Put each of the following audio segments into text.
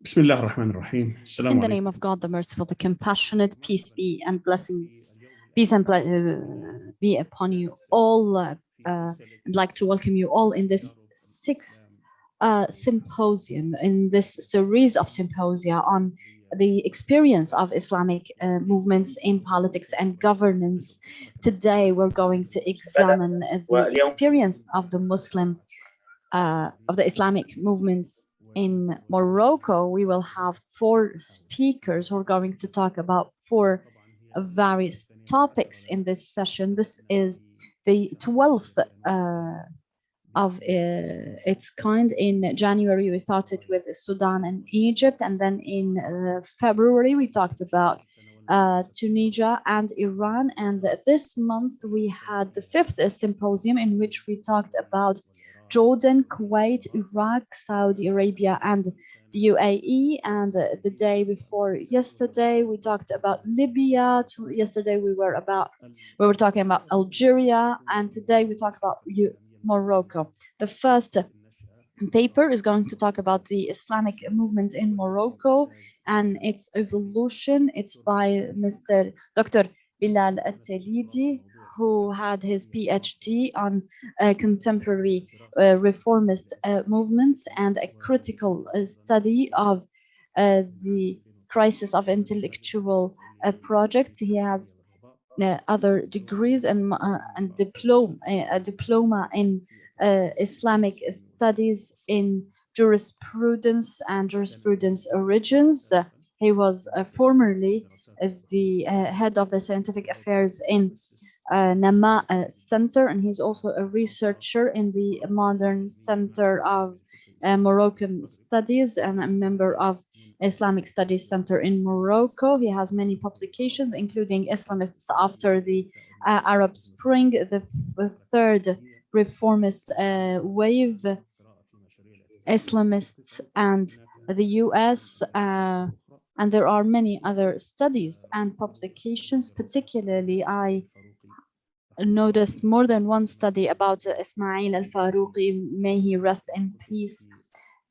Bismillah ar-Rahman ar-Rahim. In the name of God, the merciful, the compassionate, peace be and blessings, peace and be upon you all. I'd like to welcome you all in this sixth symposium, in this series of symposia on the experience of Islamic movements in politics and governance. Today, we're going to examine the experience of the Islamic movements in Morocco. We will have 4 speakers who are going to talk about 4 various topics in this session. This is the 12th of its kind. In January, we started with Sudan and Egypt, and then in February, we talked about Tunisia and Iran. And this month, we had the 5th symposium in which we talked about Jordan, Kuwait, Iraq, Saudi Arabia, and the UAE. And the day before yesterday, we talked about Libya. Yesterday, we were talking about Algeria, and today we talk about Morocco. The first paper is going to talk about the Islamic movement in Morocco and its evolution. It's by Dr. Bilal At-Talidi, who had his PhD on contemporary reformist movements and a critical study of the crisis of intellectual projects. He has other degrees and a diploma in Islamic studies in jurisprudence and jurisprudence origins. He was formerly the head of the scientific affairs in Nama Center, and he's also a researcher in the Modern Center of Moroccan Studies and a member of Islamic Studies Center in Morocco. He has many publications, including Islamists After the Arab Spring, the Third Reformist Wave, Islamists and the US, and there are many other studies and publications. Particularly, I noticed more than one study about Ismail al-Farouqi, may he rest in peace,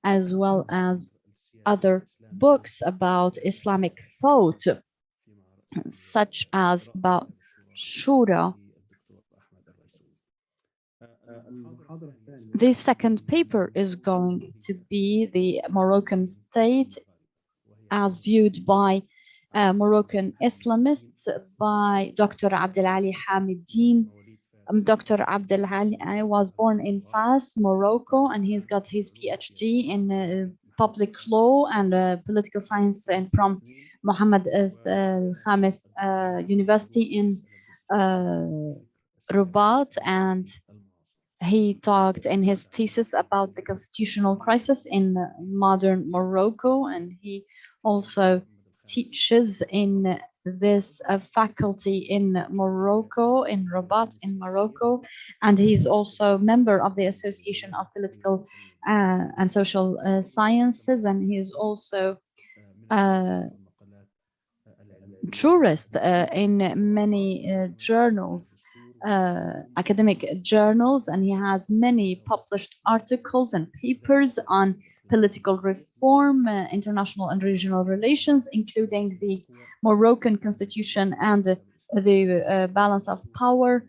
as well as other books about Islamic thought, such as about Shura. The second paper is going to be the Moroccan state as viewed by Moroccan Islamists by Dr. Abdelali Hamidine. Dr. Abdelali was born in Fas, Morocco, and he's got his PhD in public law and political science and from Mohammed Khamis University in Rabat. And he talked in his thesis about the constitutional crisis in modern Morocco, and he also teaches in this faculty in Morocco, in Rabat, in Morocco, and he's also a member of the Association of Political and Social Sciences, and he is also a jurist in many journals, academic journals, and he has many published articles and papers on political reform, international and regional relations, including the Moroccan constitution and the balance of power,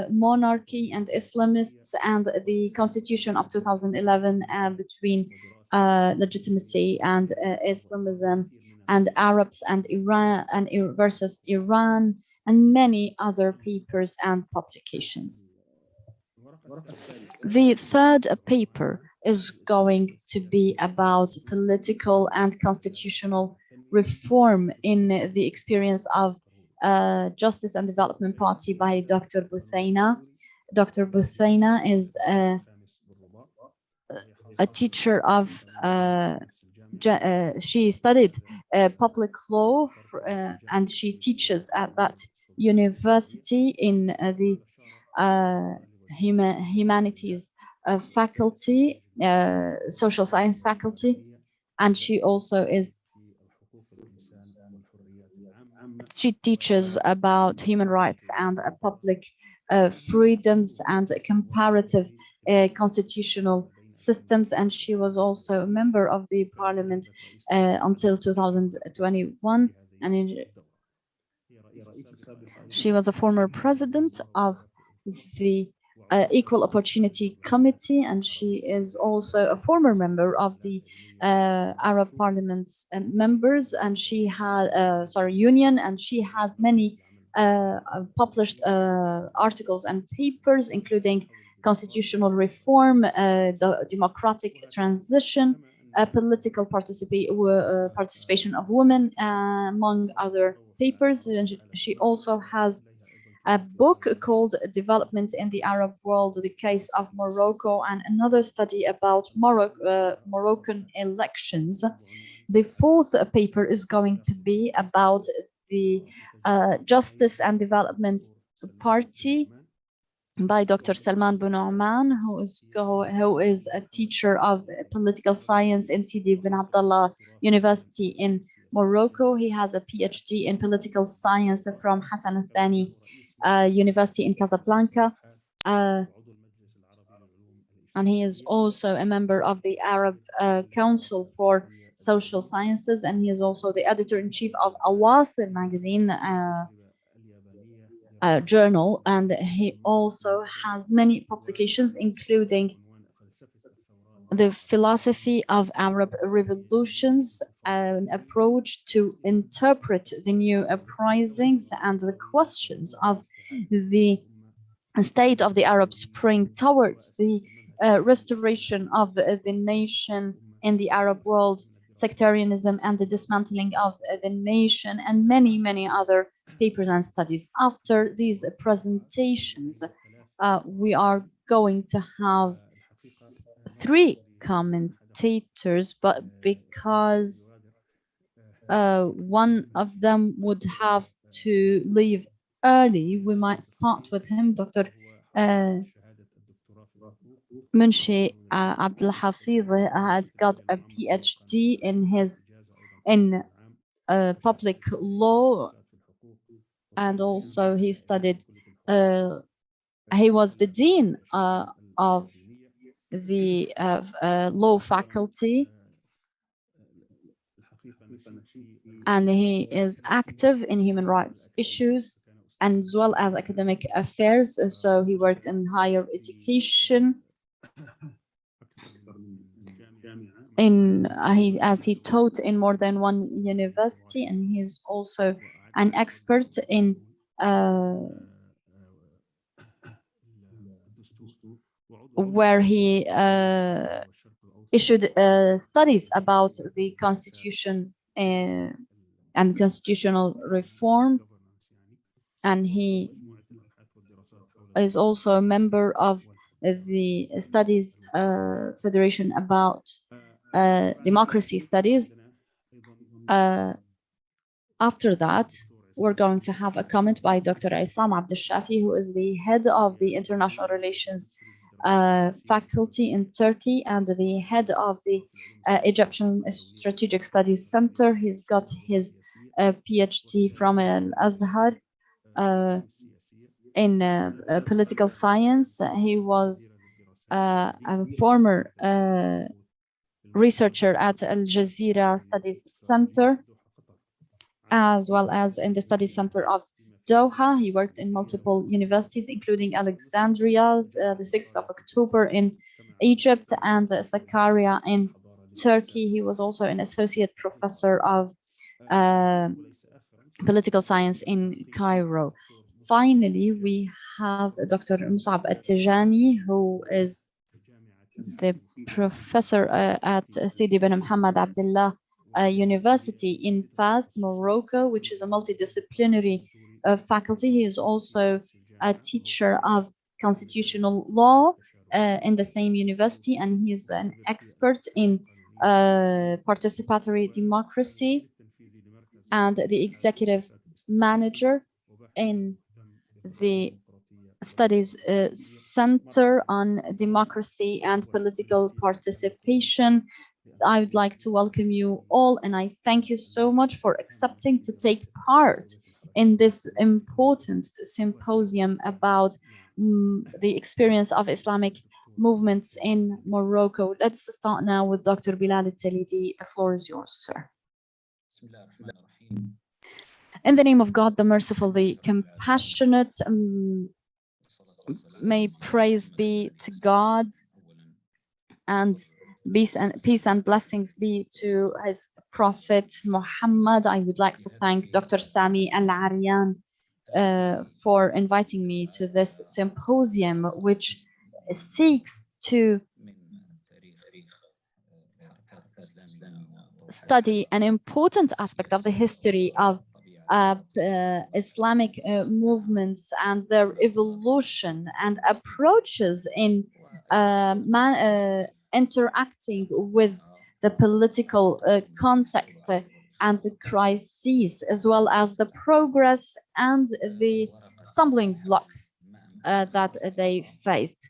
monarchy and Islamists, and the constitution of 2011 between legitimacy and Islamism, and Arabs and Iran and versus Iran, and many other papers and publications. The third paper is going to be about political and constitutional reform in the experience of Justice and Development Party by Dr. Buthaina. Dr. Buthaina is a teacher of, she studied public law and she teaches at that university in the humanities faculty, social science faculty, and she also teaches about human rights and public freedoms and comparative constitutional systems, and she was also a member of the parliament until 2021. And she was a former president of the Equal Opportunity Committee, and she is also a former member of the Arab Parliament's members, and she had union, and she has many published articles and papers, including constitutional reform, the democratic transition, political participation of women, among other papers. And she also has a book called Development in the Arab World, the Case of Morocco, and another study about Moroccan elections. The fourth paper is going to be about the Justice and Development Party by Dr. Salman Bounouman, who is a teacher of political science in Sidi bin Abdullah University in Morocco. He has a PhD in political science from Hassan al-Thani University in Casablanca. And he is also a member of the Arab Council for Social Sciences, and he is also the editor-in-chief of Awasir magazine journal, and he also has many publications, including The Philosophy of Arab Revolutions, an approach to interpret the new uprisings and the questions of the state of the Arab Spring towards the restoration of the nation in the Arab world, sectarianism and the dismantling of the nation, and many, many other papers and studies. After these presentations, we are going to have three commentators, but because one of them would have to leave early, we might start with him. Dr. Munshi Abdul Hafiz has got a PhD in public law, and also he studied. He was the dean of the law faculty, and he is active in human rights issues and as well as academic affairs. So he worked in higher education. As he taught in more than one university, and he is also an expert in where he issued studies about the constitution and constitutional reform, and he is also a member of the Studies Federation about democracy studies. After that, we're going to have a comment by Dr. Isam Abdel Shafi, who is the head of the International Relations faculty in Turkey and the head of the Egyptian Strategic Studies Center. He's got his PhD from Al-Azhar in political science. He was a former researcher at Al Jazeera Studies Center, as well as in the Studies Center of Doha. He worked in multiple universities, including Alexandria's, the 6th of October in Egypt, and Sakarya in Turkey. He was also an associate professor of political science in Cairo. Finally, we have Dr. Musab At-Tijani, who is the professor at Sidi bin Muhammad Abdullah University in Fas, Morocco, which is a multidisciplinary faculty. He is also a teacher of constitutional law in the same university, and he's an expert in participatory democracy and the executive manager in the Studies Center on Democracy and Political Participation. I would like to welcome you all, and I thank you so much for accepting to take part in this important symposium about the experience of Islamic movements in Morocco. Let's start now with Dr. Bilal Al-Talidi. The floor is yours, sir. In the name of God, the merciful, the compassionate, may praise be to God, and peace and blessings be to his prophet Muhammad. I would like to thank Dr. Sami Al-Aryan for inviting me to this symposium, which seeks to study an important aspect of the history of Islamic movements and their evolution and approaches in interacting with the political context and the crises, as well as the progress and the stumbling blocks that they faced.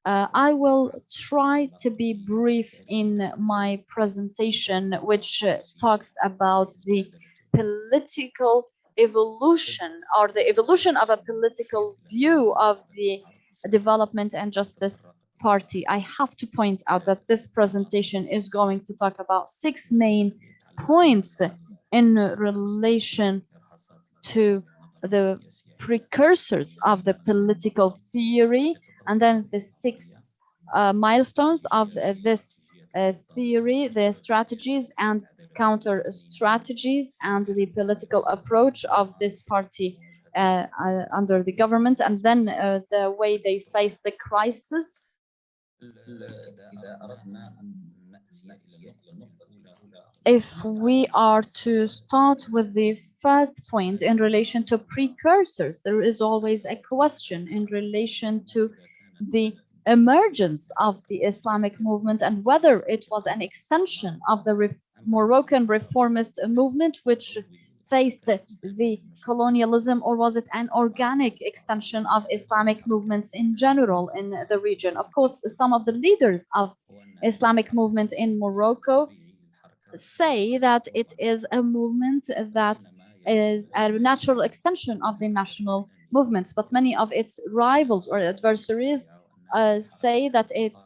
I will try to be brief in my presentation, which talks about the political evolution, or the evolution of a political view of the Development and Justice Party. I have to point out that this presentation is going to talk about 6 main points in relation to the precursors of the political theory, and then the 6 milestones of this theory, the strategies and counter strategies, and the political approach of this party under the government, and then the way they face the crisis. If we are to start with the first point in relation to precursors, there is always a question in relation to the emergence of the Islamic movement and whether it was an extension of the Moroccan reformist movement, which faced the colonialism, or was it an organic extension of Islamic movements in general in the region? Of course, some of the leaders of Islamic movement in Morocco say that it is a movement that is a natural extension of the national movements, but many of its rivals or adversaries say that it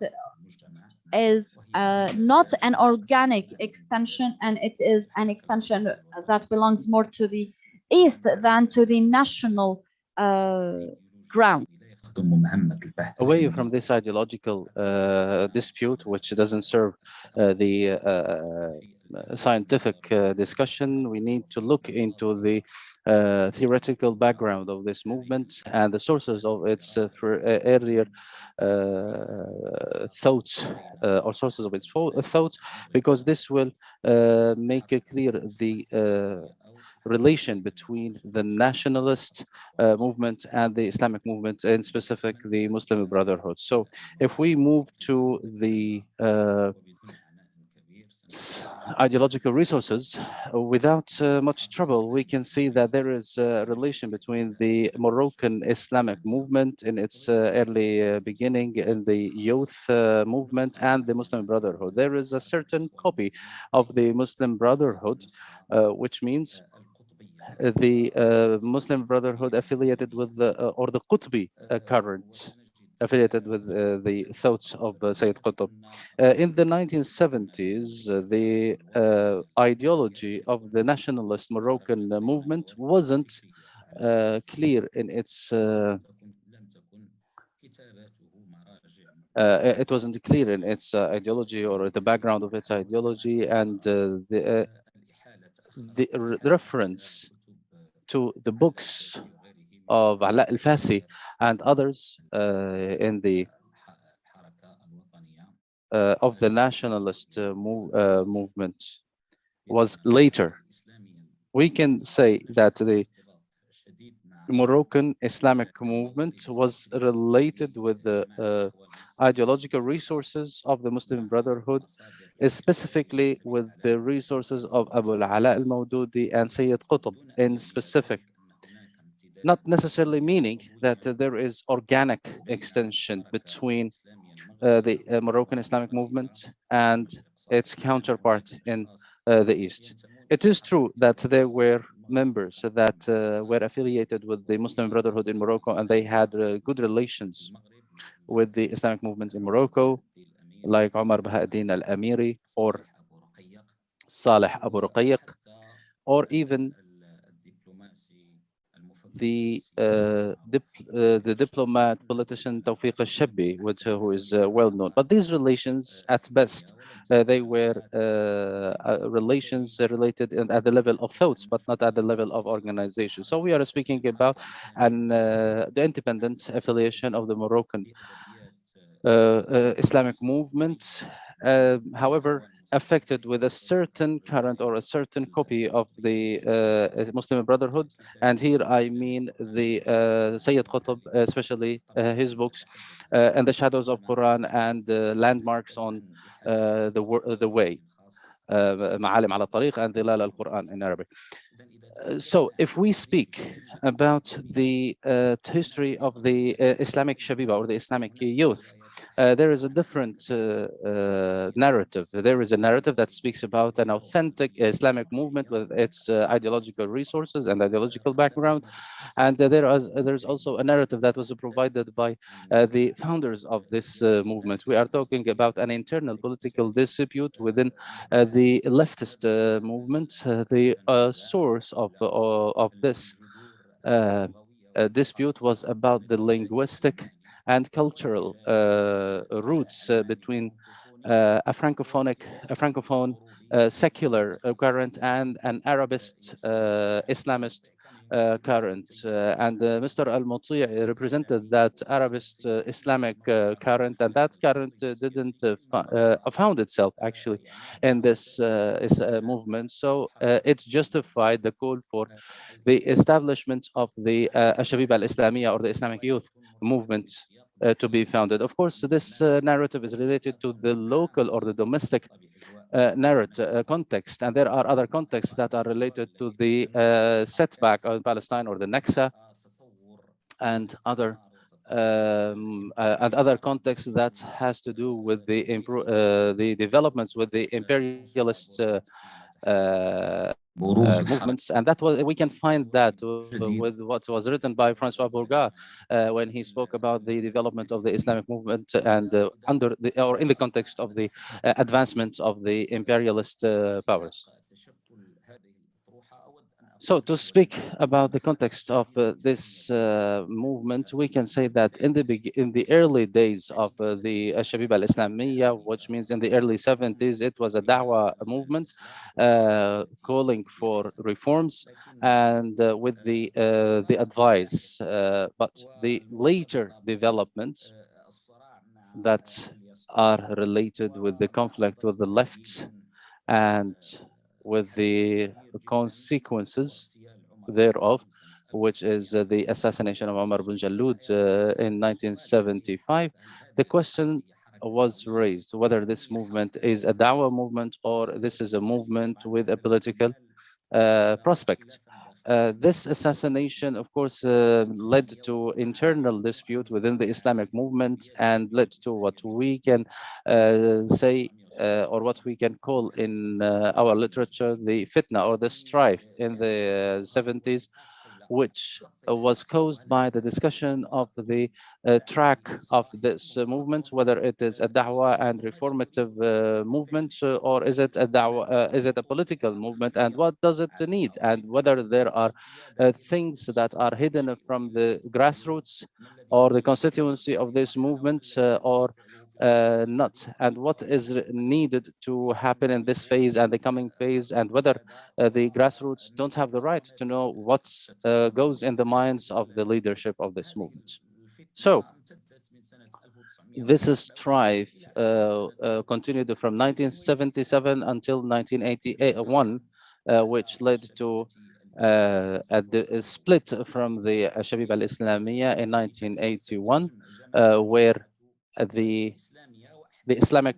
is not an organic extension, and it is an extension that belongs more to the east than to the national ground. Away from this ideological dispute, which doesn't serve the scientific discussion, we need to look into the theoretical background of this movement and the sources of its earlier thoughts, or sources of its thoughts, because this will make it clear the relation between the nationalist movement and the Islamic movement, and specific the Muslim Brotherhood. So if we move to the ideological resources, without much trouble, we can see that there is a relation between the Moroccan Islamic movement in its early beginning in the youth movement and the Muslim Brotherhood. There is a certain copy of the Muslim Brotherhood, which means the Muslim Brotherhood affiliated with the, or the Qutbi current, affiliated with the thoughts of Sayyid Qutb. In the 1970s, the ideology of the nationalist Moroccan movement wasn't clear in its it wasn't clear in its ideology, or the background of its ideology, and the reference to the books of Ala al-Fasi and others in the of the nationalist movement was later. We can say that the Moroccan Islamic movement was related with the ideological resources of the Muslim Brotherhood, specifically with the resources of Abu al-Ala al-Mawdudi and Sayyid Qutb in specific, not necessarily meaning that there is organic extension between the Moroccan Islamic movement and its counterpart in the East. It is true that there were members that were affiliated with the Muslim Brotherhood in Morocco, and they had good relations with the Islamic movement in Morocco, like Omar Bahauddin al-Amiri or Saleh Abu Ruqayq, or even the diplomat politician Tawfiq al-Shabbi, which who is well known. But these relations, at best, they were relations related at the level of thoughts, but not at the level of organization. So we are speaking about the independent affiliation of the Moroccan Islamic movement, however, affected with a certain current or a certain copy of the Muslim Brotherhood. And here I mean the Sayyid Qutb, especially his books, and the Shadows of Quran and landmarks on the way, معالم على الطريق and ظلال al-Quran in Arabic. So if we speak about the history of the Islamic Shabiba or the Islamic youth, there is a different narrative. There is a narrative that speaks about an authentic Islamic movement with its ideological resources and ideological background. And there's also a narrative that was provided by the founders of this movement. We are talking about an internal political dispute within the leftist movement. The source of this uh, dispute was about the linguistic and cultural roots between a francophone secular current and an Arabist Islamist current. And Mr. Al-Muti' represented that Arabist Islamic current, and that current didn't found itself actually in this movement. So it justified the call for the establishment of the Ashabib al-Islamiyya or the Islamic youth movement to be founded. Of course, this narrative is related to the local or the domestic narrative context, and there are other contexts that are related to the setback of Palestine or the Naksa and other contexts that has to do with the developments with the imperialist movements, and that was we can find that with what was written by Francois Bourgas when he spoke about the development of the Islamic movement and under the or in the context of the advancements of the imperialist powers. So to speak about the context of this movement, we can say that in the early days of the Shabib al-Islamiyya, which means in the early 70s, it was a da'wah movement calling for reforms and with the advice. But the later developments that are related with the conflict with the left and with the consequences thereof, which is the assassination of Omar bin Jalloud in 1975, the question was raised whether this movement is a da'wah movement or this is a movement with a political prospect. This assassination, of course, led to internal dispute within the Islamic movement and led to what we can say or what we can call in our literature the fitna or the strife in the 70s, which was caused by the discussion of the track of this movement, whether it is a da'wah and reformative movement, or is it a da'wah, is it a political movement, and what does it need, and whether there are things that are hidden from the grassroots or the constituency of this movement or not, and what is needed to happen in this phase and the coming phase, and whether the grassroots don't have the right to know what goes in the minds of the leadership of this movement. So this strife continued from 1977 until 1981, which led to a split from the Shabib al-Islamiyya in 1981, where the Islamic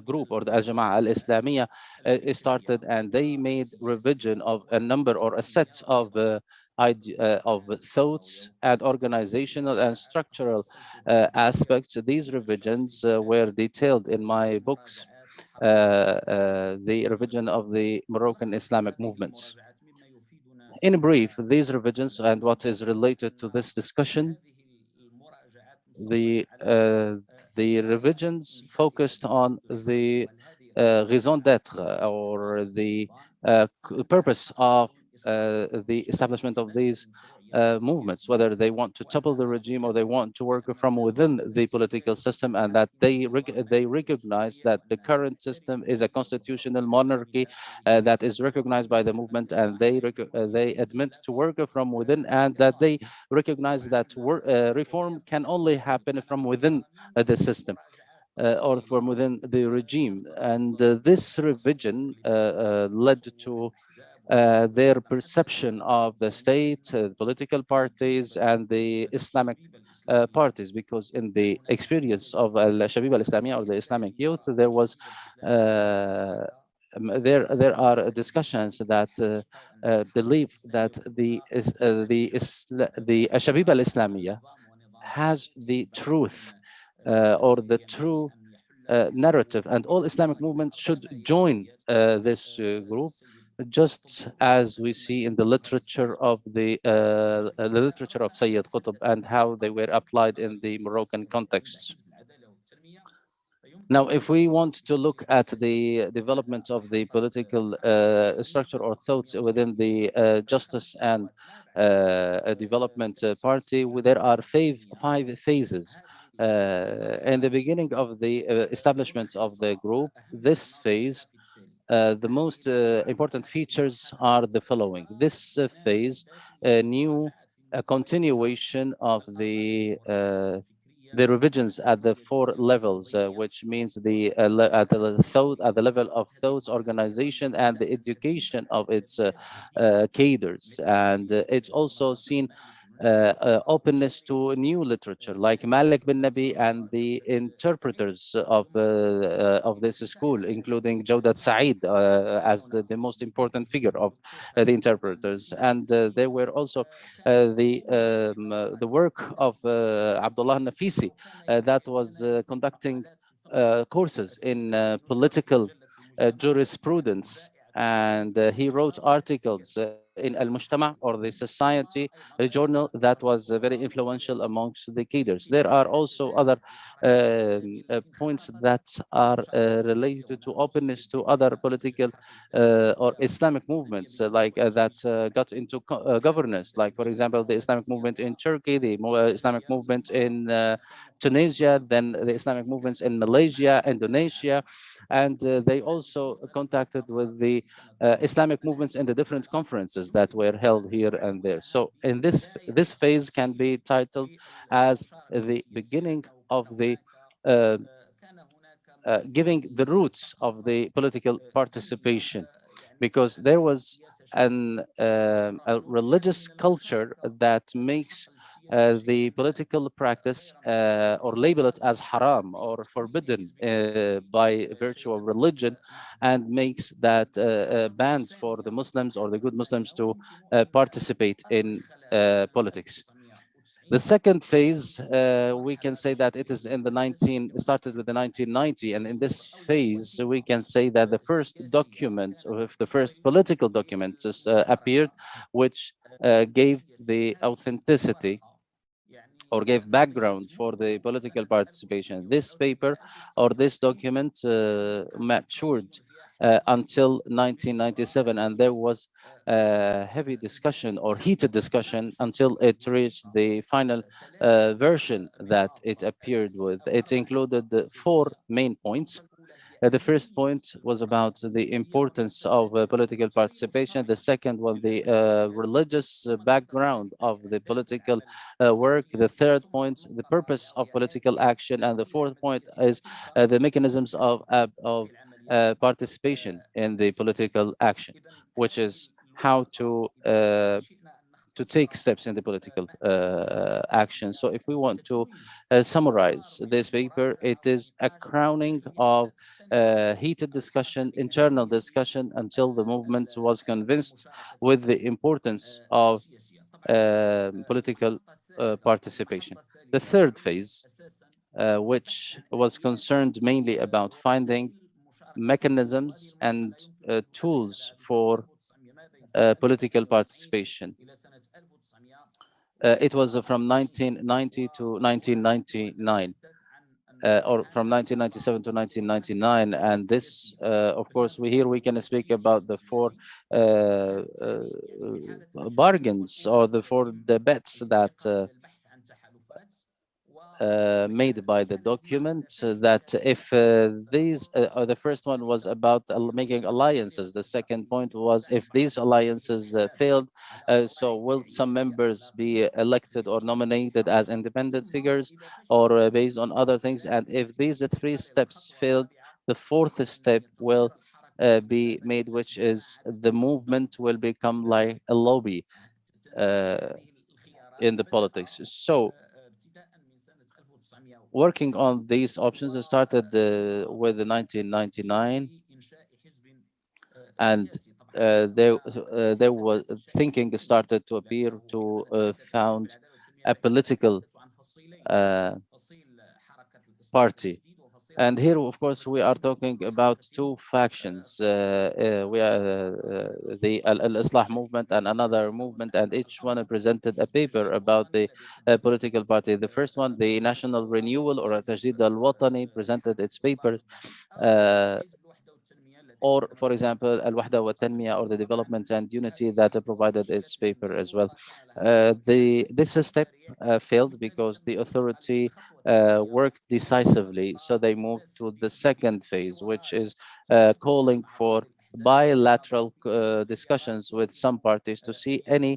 group or the Al-Jama'ah al-Islamiyya started, and they made revision of a number or a set of thoughts and organizational and structural aspects. These revisions were detailed in my books, the revision of the Moroccan Islamic movements. In brief, these revisions and what is related to this discussion the revisions focused on the raison d'être, or the purpose of the establishment of these movements, whether they want to topple the regime or they want to work from within the political system, and that they recognize that the current system is a constitutional monarchy that is recognized by the movement, and they admit to work from within, and that they recognize that reform can only happen from within the system. Or from within the regime. And this revision led to their perception of the state, political parties, and the Islamic parties, because in the experience of Al-Shabib al-Islamiyya, or the Islamic youth, there was there are discussions that believe that the Shabib al-Islamiyya has the truth, or the true narrative, and all Islamic movements should join this group, just as we see in the literature of the literature of Sayyid Qutb and how they were applied in the Moroccan context. Now, if we want to look at the development of the political structure or thoughts within the Justice and Development Party, there are five phases. In the beginning of the establishment of the group, this phase, the most important features are the following. This phase knew a continuation of the revisions at the four levels, which means at the level of thoughts, organization, and the education of its cadres. And it's also seen openness to new literature, like Malik bin Nabi and the interpreters of this school, including Jawdat Saeed as the most important figure of the interpreters. And there were also the work of Abdullah Nafisi that was conducting courses in political jurisprudence, and he wrote articles in Al-Mujtama, or the Society, a journal that was very influential amongst the cadres. There are also other points that are related to openness to other political or Islamic movements, like that got into governance, like, for example, the Islamic movement in Turkey, the Islamic movement in Tunisia, then the Islamic movements in Malaysia, Indonesia, and they also contacted with the Islamic movements in the different conferences that were held here and there. So in this phase can be titled as the beginning of the uh, giving the roots of the political participation, because there was a religious culture that makes the political practice or label it as haram or forbidden by virtue of religion, and makes that banned for the Muslims or the good Muslims to participate in politics. The second phase, we can say that it is in the started with the 1990, and in this phase, we can say that the first document, or the first political document, appeared, which gave the authenticity or gave background for the political participation. This paper or this document matured until 1997, and there was heavy discussion or heated discussion until it reached the final version that it appeared with. It included the four main points. The first point was about the importance of political participation. The second one, the religious background of the political work. The third point, the purpose of political action. And the fourth point is the mechanisms of participation in the political action, which is how to take steps in the political action. So if we want to summarize this paper, it is a crowning of heated discussion, internal discussion, until the movement was convinced with the importance of political participation. The third phase, which was concerned mainly about finding mechanisms and tools for political participation. It was from 1990 to 1999. Or from 1997 to 1999, and this, of course, we can speak about the four bargains, or the four the bets that made by the document, that if the first one was about making alliances. The second point was, if these alliances failed, so will some members be elected or nominated as independent figures, or based on other things? And if these three steps failed, the fourth step will be made, which is the movement will become like a lobby uh, in the politics. So working on these options, I started with the 1999, and there was thinking started to appear to found a political uh, party. And here, of course, we are talking about two factions. We are the Al-Islah movement and another movement, and each one presented a paper about the political party. The first one, the National Renewal, or Tajdid al-Watani, presented its paper, uh, or for example al-wahda wa tanmiya, or the development and unity, that provided its paper as well. The this step failed because the authority worked decisively, so they moved to the second phase, which is calling for bilateral discussions with some parties to see any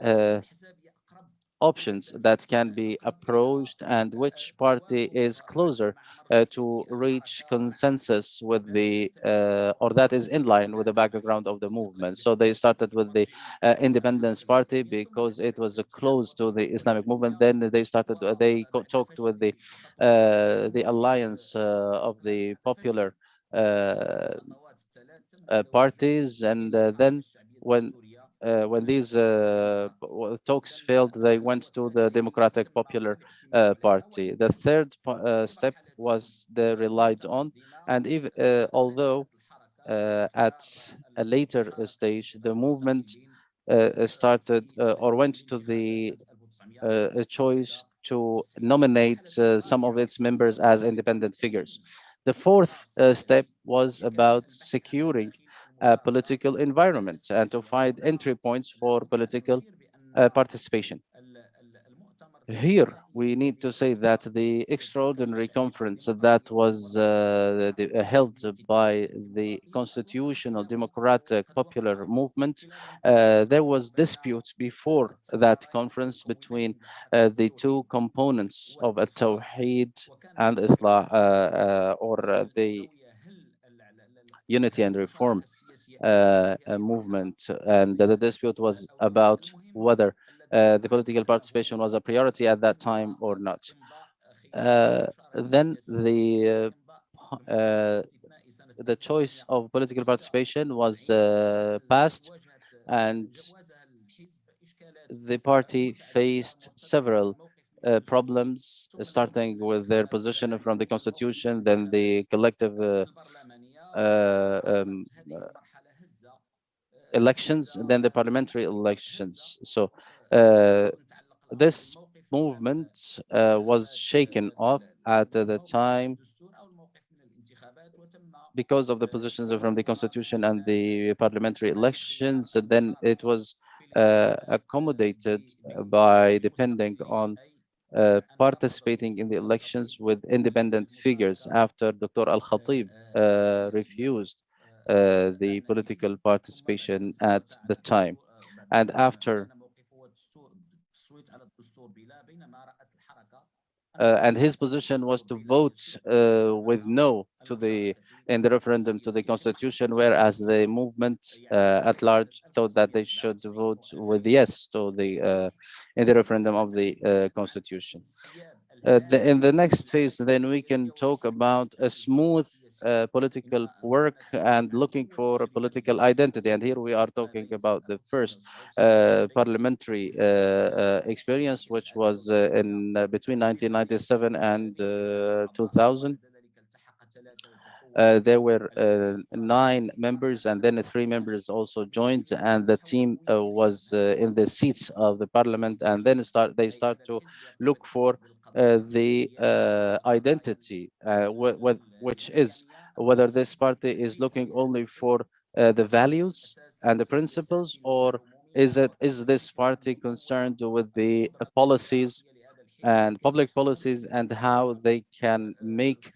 uh, options that can be approached, and which party is closer to reach consensus with the or that is in line with the background of the movement. So they started with the Independence Party because it was close to the Islamic movement. Then they started talked with the alliance of the popular uh, parties, and then when these talks failed, they went to the Democratic Popular Party. The third step was they relied on, and if, although at a later stage, the movement started or went to the a choice to nominate some of its members as independent figures. The fourth step was about securing a political environment and to find entry points for political participation. Here, we need to say that the extraordinary conference that was held by the Constitutional Democratic Popular Movement, there was disputes before that conference between the two components of Tawheed and Islah, or the Unity and Reform movement, and the dispute was about whether the political participation was a priority at that time or not. Then the choice of political participation was passed, and the party faced several problems, starting with their position from the constitution, then the collective um, elections, and then the parliamentary elections. So this movement was shaken off at the time because of the positions from the constitution and the parliamentary elections. And then it was accommodated by depending on participating in the elections with independent figures after Dr. Al-Khatib refused the political participation at the time. And after and his position was to vote with no to the in the referendum to the constitution, whereas the movement at large thought that they should vote with yes to the in the referendum of the constitution. In the next phase, then we can talk about a smooth political work and looking for a political identity. And here we are talking about the first parliamentary experience, which was in between 1997 and 2000. There were 9 members, and then 3 members also joined, and the team was in the seats of the parliament. And then they start to look for the identity, which is whether this party is looking only for the values and the principles, or is this party concerned with the policies and public policies and how they can make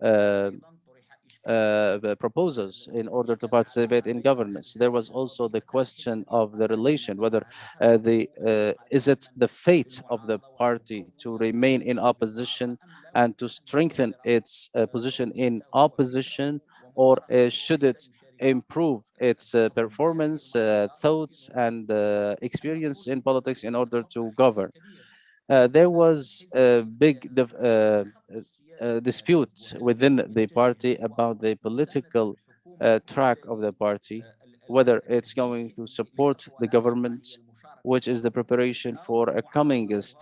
uh, the proposals in order to participate in governance. There was also the question of the relation, whether the is it the fate of the party to remain in opposition and to strengthen its position in opposition, or should it improve its performance, thoughts, and experience in politics in order to govern. There was a big dispute within the party about the political track of the party, whether it's going to support the government, which is the preparation for a comingest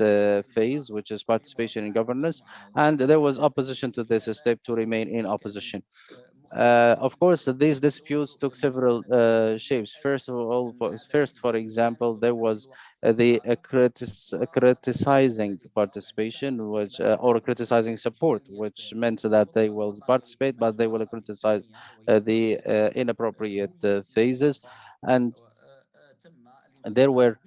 phase, which is participation in governance. And there was opposition to this step to remain in opposition. Of course, these disputes took several shapes. First, for example, there was the criticizing participation, which or criticizing support, which meant that they will participate, but they will criticize the inappropriate phases. And there were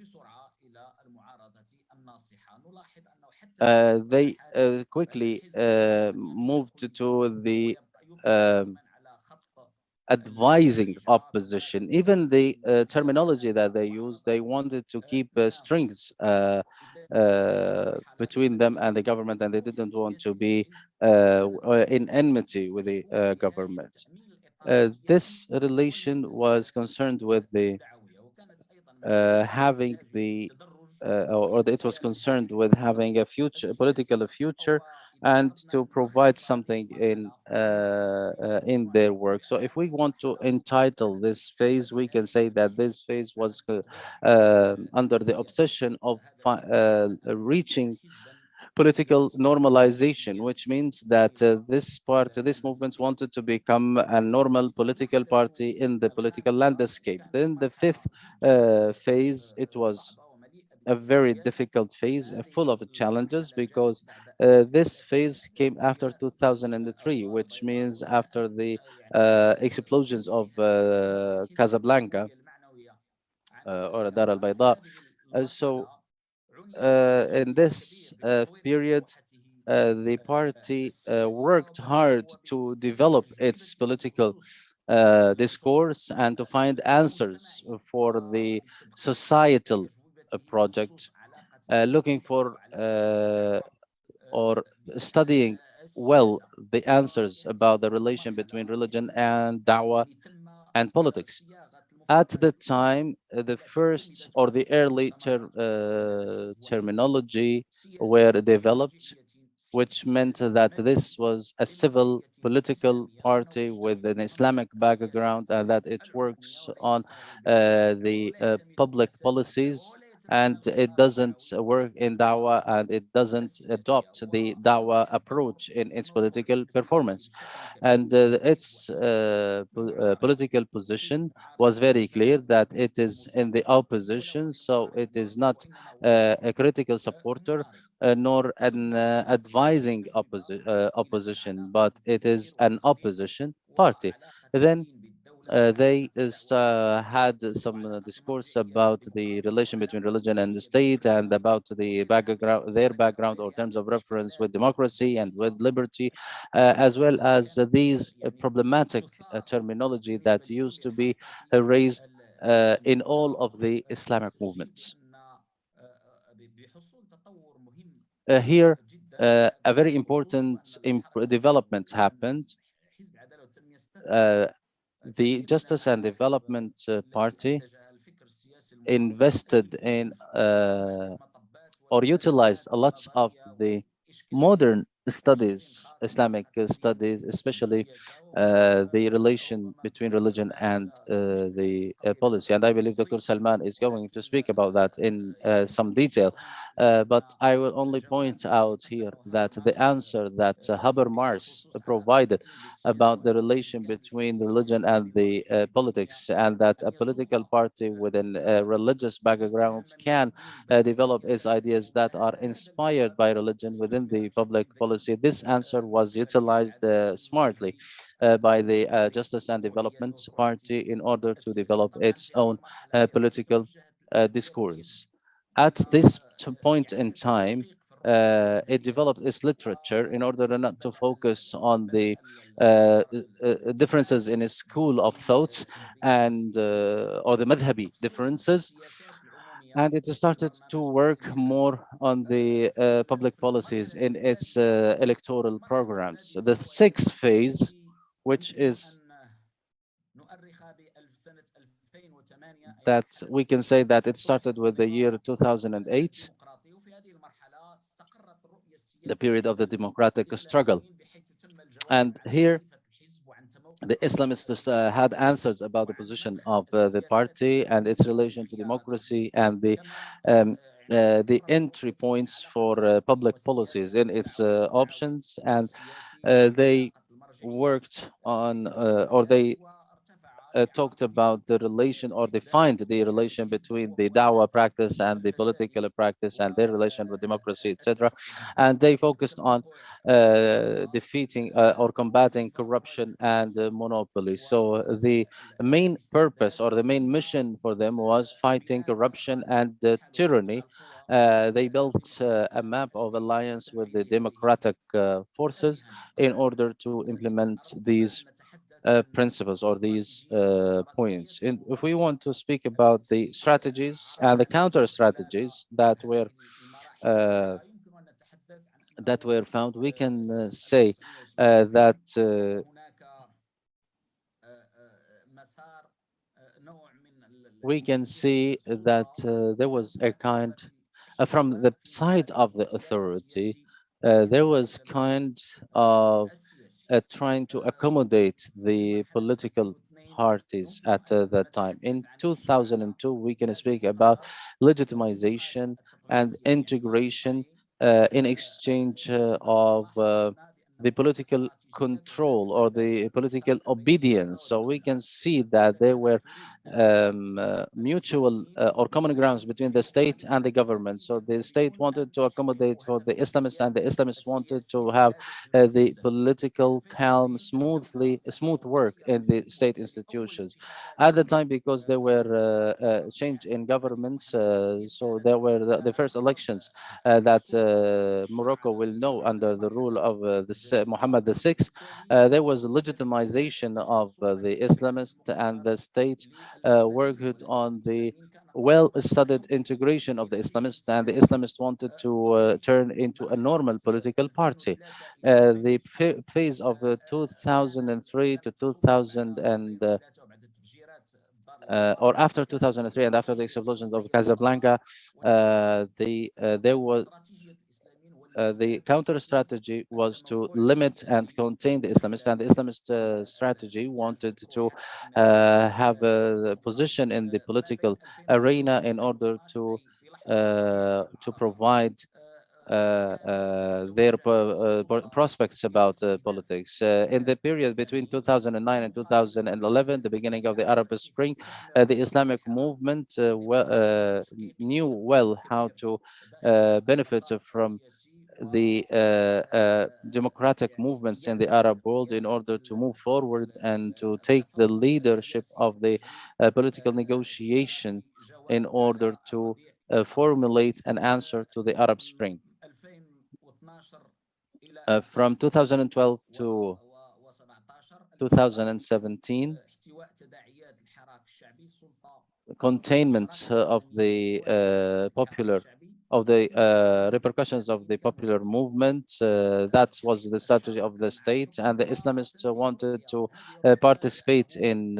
they quickly moved to the um, advising opposition. Even the terminology that they used, they wanted to keep strings between them and the government, and they didn't want to be in enmity with the government. This relation was concerned with the having the it was concerned with having a future, political future, and to provide something in their work. So if we want to entitle this phase, we can say that this phase was under the obsession of reaching political normalization, which means that this movement wanted to become a normal political party in the political landscape. Then the fifth phase, it was a very difficult phase, full of challenges, because this phase came after 2003, which means after the explosions of Casablanca or Dar al Bayda. So in this period, the party worked hard to develop its political discourse and to find answers for the societal project, looking for or studying well the answers about the relation between religion and da'wah and politics. At the time, the first or the early terminology were developed, which meant that this was a civil political party with an Islamic background, and that it works on the public policies, and it doesn't work in dawah, and it doesn't adopt the dawah approach in its political performance. And its political position was very clear, that it is in the opposition, so it is not a critical supporter nor an advising opposition, but it is an opposition party. Then they had some discourse about the relation between religion and the state, and about the background, their background or terms of reference with democracy and with liberty, as well as these problematic terminology that used to be raised in all of the Islamic movements. Here, a very important development happened. Uh, the Justice and Development Party invested in or utilized a lot of the modern studies, Islamic studies, especially the relation between religion and the policy. And I believe Dr. Salman is going to speak about that in some detail. But I will only point out here that the answer that Habermas provided about the relation between religion and the politics, and that a political party within religious backgrounds can develop its ideas that are inspired by religion within the public policy. This answer was utilized smartly by the Justice and Development Party in order to develop its own political discourse. At this point in time, it developed its literature in order not to focus on the differences in its school of thoughts and or the madhabi differences, and it started to work more on the public policies in its electoral programs. The sixth phase, which is that we can say that it started with the year 2008, the period of the democratic struggle. And here the Islamists had answers about the position of the party and its relation to democracy and um, the entry points for public policies in its options, and they worked on or they talked about the relation or defined the relation between the dawah practice and the political practice and their relation with democracy, etc. And they focused on defeating or combating corruption and monopoly. So the main purpose or the main mission for them was fighting corruption and tyranny. They built a map of alliance with the democratic forces in order to implement these principles or these points. And if we want to speak about the strategies and the counter strategies uh, that were found, we can say that we can see that there was a kind, from the side of the authority, there was kind of trying to accommodate the political parties at that time. In 2002, we can speak about legitimization and integration in exchange of the political control or the political obedience. So we can see that there were mutual or common grounds between the state and the government. So the state wanted to accommodate for the Islamists, and the Islamists wanted to have the political calm, smooth work in the state institutions. At the time, because there were change in governments, so there were the first elections that Morocco will know under the rule of Muhammad VI. There was legitimization of the Islamist, and the state worked on the well-studied integration of the Islamists, and the Islamists wanted to turn into a normal political party. The phase of 2003 to 2000 or after 2003 and after the explosions of Casablanca, there was the counter strategy was to limit and contain the Islamists, and the Islamist strategy wanted to have a position in the political arena in order to provide their prospects about politics. In the period between 2009 and 2011, the beginning of the Arab Spring, the Islamic movement knew well how to benefit from the democratic movements in the Arab world in order to move forward and to take the leadership of the political negotiation in order to formulate an answer to the Arab Spring. From 2012 to 2017, containment of the popular of the repercussions of the popular movement. That was the strategy of the state, and the Islamists wanted to participate in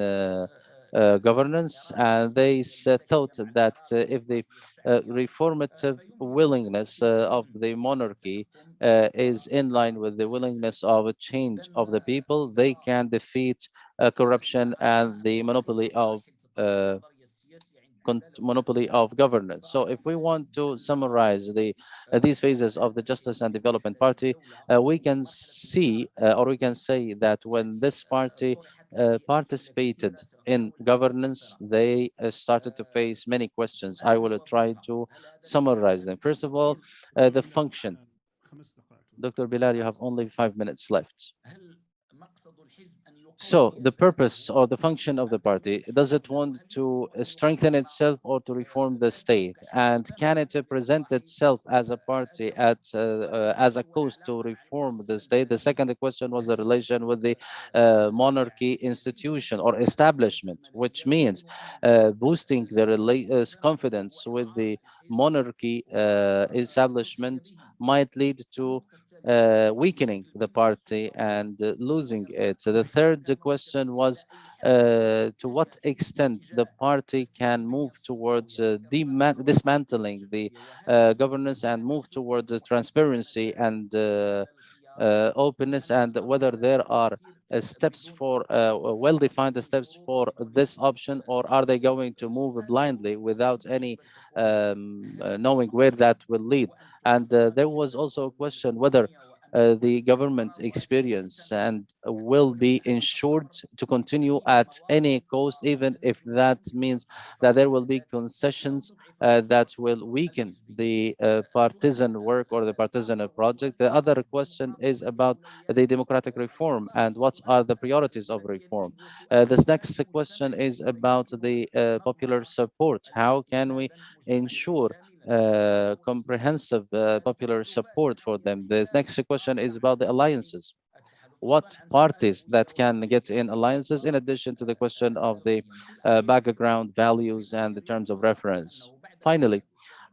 governance, and they thought that if the reformative willingness of the monarchy is in line with the willingness of a change of the people, they can defeat corruption and the uh, monopoly of governance. So if we want to summarize these phases of the Justice and Development Party, we can see or we can say that when this party participated in governance, they started to face many questions. I will try to summarize them. First of all, the function. Dr. Bilal, you have only 5 minutes left. So the purpose or the function of the party, does it want to strengthen itself or to reform the state? And can it present itself as a party as a cause to reform the state? The second question was the relation with the monarchy institution or establishment, which means boosting the confidence with the monarchy establishment might lead to weakening the party and losing it. So the third question was to what extent the party can move towards dismantling the governance and move towards the transparency and openness, and whether there are steps for well-defined steps for this option, or are they going to move blindly without any knowing where that will lead. And there was also a question whether the government experience and will be ensured to continue at any cost, even if that means that there will be concessions that will weaken the partisan work or the partisan project. The other question is about the democratic reform and what are the priorities of reform. This next question is about the popular support. How can we ensure comprehensive popular support for them? The next question is about the alliances. What parties that can get in alliances, in addition to the question of the background values and the terms of reference. Finally,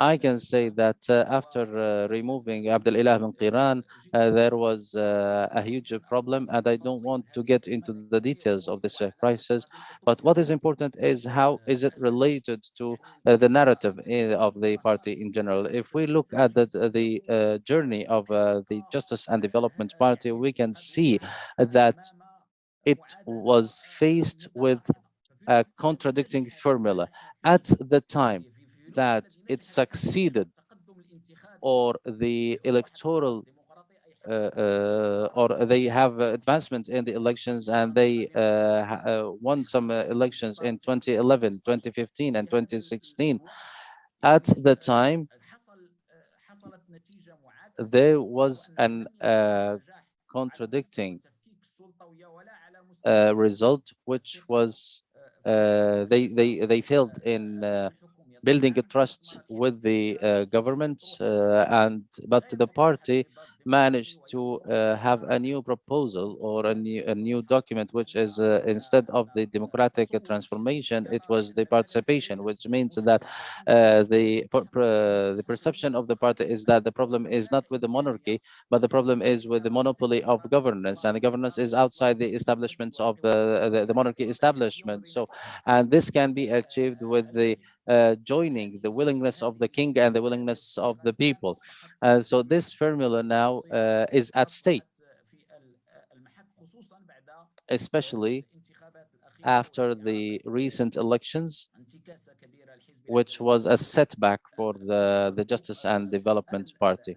I can say that after removing Abdel Ilah bin Qiran, there was a huge problem, and I don't want to get into the details of this crisis. But what is important is how is it related to the narrative of the party in general. If we look at the journey of the Justice and Development Party, we can see that it was faced with a contradicting formula. At the time that it succeeded, or the electoral or they have advancement in the elections, and they won some elections in 2011, 2015, and 2016. At the time, there was an contradicting result, which was they failed in building a trust with the government, and but the party managed to have a new proposal or a new document, which is instead of the democratic transformation, it was the participation, which means that the perception of the party is that the problem is not with the monarchy, but the problem is with the monopoly of governance, and the governance is outside the establishments of the monarchy establishment. So, and this can be achieved with the joining the willingness of the king and the willingness of the people. So this formula now is at stake, especially after the recent elections, which was a setback for the Justice and Development Party.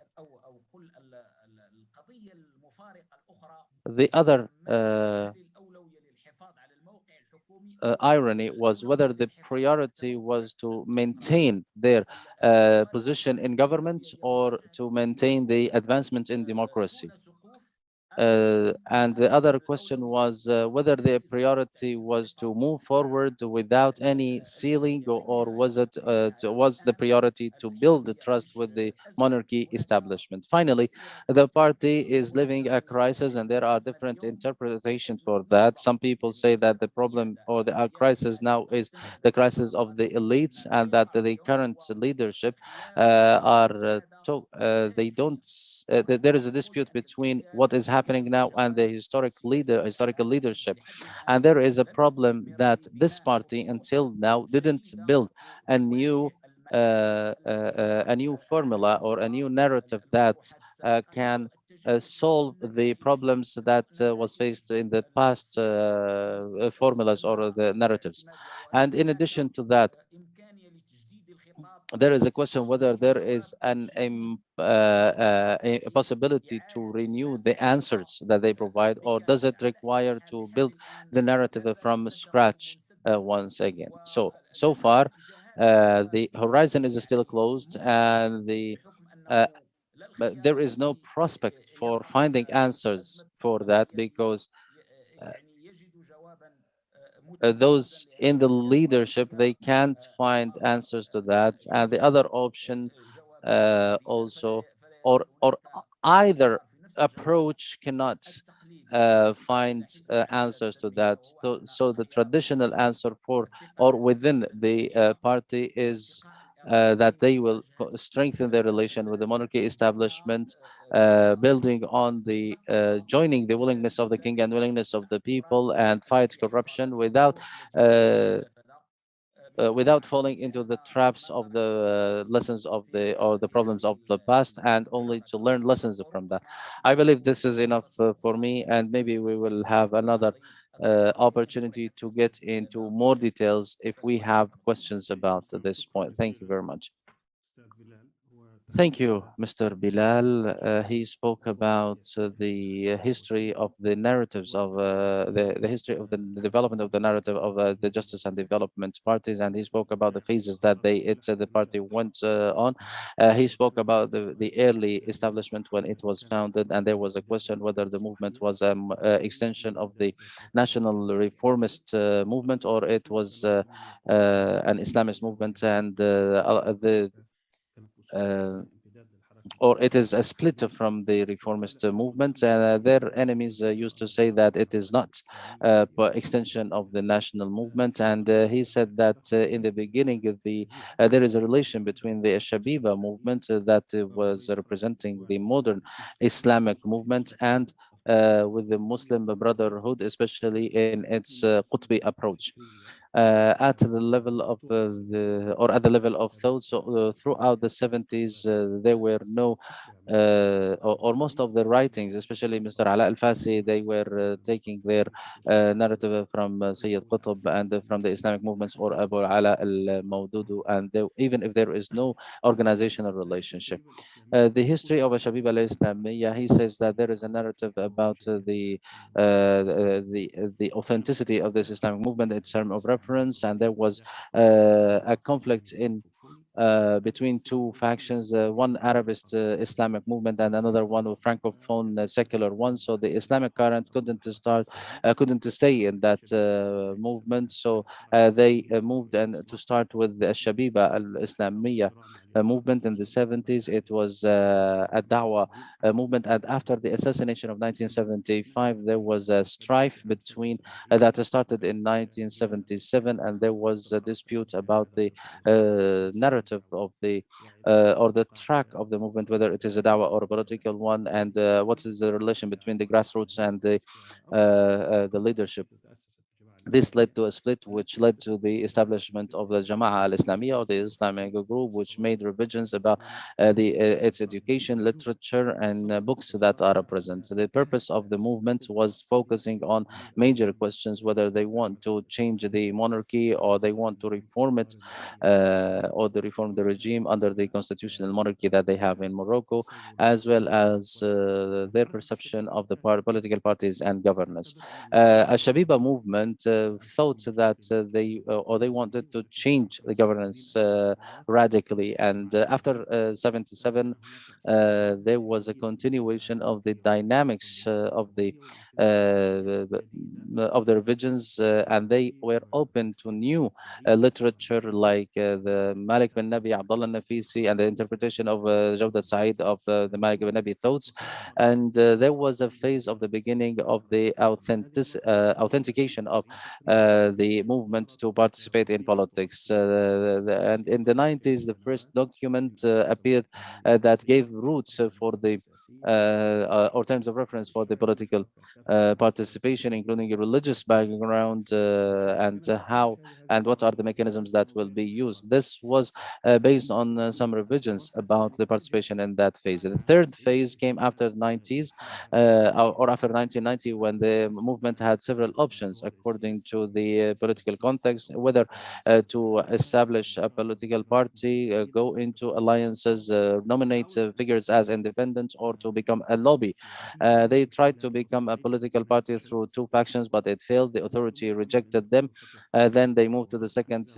The other irony was whether the priority was to maintain their position in government or to maintain the advancement in democracy. And the other question was whether the priority was to move forward without any ceiling, or was the priority to build the trust with the monarchy establishment. Finally, the party is living a crisis, and there are different interpretations for that. Some people say that the problem or the crisis now is the crisis of the elites, and that the current leadership are they don't there is a dispute between what is happening now and the historical leadership, and there is a problem that this party until now didn't build a new a new formula or a new narrative that can solve the problems that was faced in the past formulas or the narratives. And in addition to that, there is a question whether there is a possibility to renew the answers that they provide, or does it require to build the narrative from scratch once again. So far, the horizon is still closed, and uh, but there is no prospect for finding answers for that, because uh, those in the leadership, they can't find answers to that. And the other option also, or either approach cannot find answers to that. So the traditional answer for or within the party is that they will strengthen their relation with the monarchy establishment, building on the joining the willingness of the king and willingness of the people, and fight corruption uh, without falling into the traps of the lessons of the or the problems of the past, and only to learn lessons from that. I believe this is enough for me, and maybe we will have another opportunity to get into more details if we have questions about this point. Thank you very much. Thank you, Mr. Bilal. He spoke about the history of the narratives of the history of the development of the narrative of the Justice and Development parties, and he spoke about the phases that the party went on. He spoke about the early establishment when it was founded, and there was a question whether the movement was an extension of the national reformist movement, or it was an Islamist movement, and the uh, or it is a split from the reformist movement. Their enemies used to say that it is not extension of the national movement, and he said that in the beginning there is a relation between the Shabiba movement that was representing the modern Islamic movement, and with the Muslim Brotherhood, especially in its Qutbi approach at the level of at the level of thought. So throughout the 70s, there were no or most of the writings, especially Mr. Ala al-Fasi, they were taking their narrative from Sayyid Qutb and from the Islamic movements, or Abu Ala al-Mawdudu, and even if there is no organizational relationship. The history of Shabib al-Islamiyya, he says that there is a narrative about the authenticity of this Islamic movement in terms of reference, and there was a conflict in between two factions, one Arabist Islamic movement and another one of Francophone secular one. So the Islamic current couldn't stay in that movement. So they moved and to start with the Shabiba al-Islamiyya movement in the 70s. It was a Dawah movement, and after the assassination of 1975, there was a strife between that started in 1977, and there was a dispute about the narrative of the or the track of the movement, whether it is a dawah or a political one, and what is the relation between the grassroots and the leadership. This led to a split, which led to the establishment of the Jama'ah al-Islamiyya, or the Islamic group, which made revisions about its education, literature, and books that are present. So the purpose of the movement was focusing on major questions, whether they want to change the monarchy, or they want to reform it, or to reform the regime under the constitutional monarchy that they have in Morocco, as well as their perception of the political parties and governance. Al-Shabiba movement thought that they wanted to change the governance radically, and after 77, there was a continuation of the dynamics of the revisions, and they were open to new literature like the Malik bin Nabi Abdullah Nafisi, and the interpretation of Jawdat Said of the Malik bin Nabi thoughts. And there was a phase of the beginning of the authentication of the movement to participate in politics. And in the 90s, the first document appeared that gave roots for the or terms of reference for the political participation, including a religious background, and how and what are the mechanisms that will be used. This was based on some revisions about the participation in that phase. The third phase came after 90s, or after 1990, when the movement had several options according to the political context, whether to establish a political party, go into alliances, nominate figures as independents, or to become a lobby. They tried to become a political party through two factions, but it failed. The authority rejected them. Then they moved to the second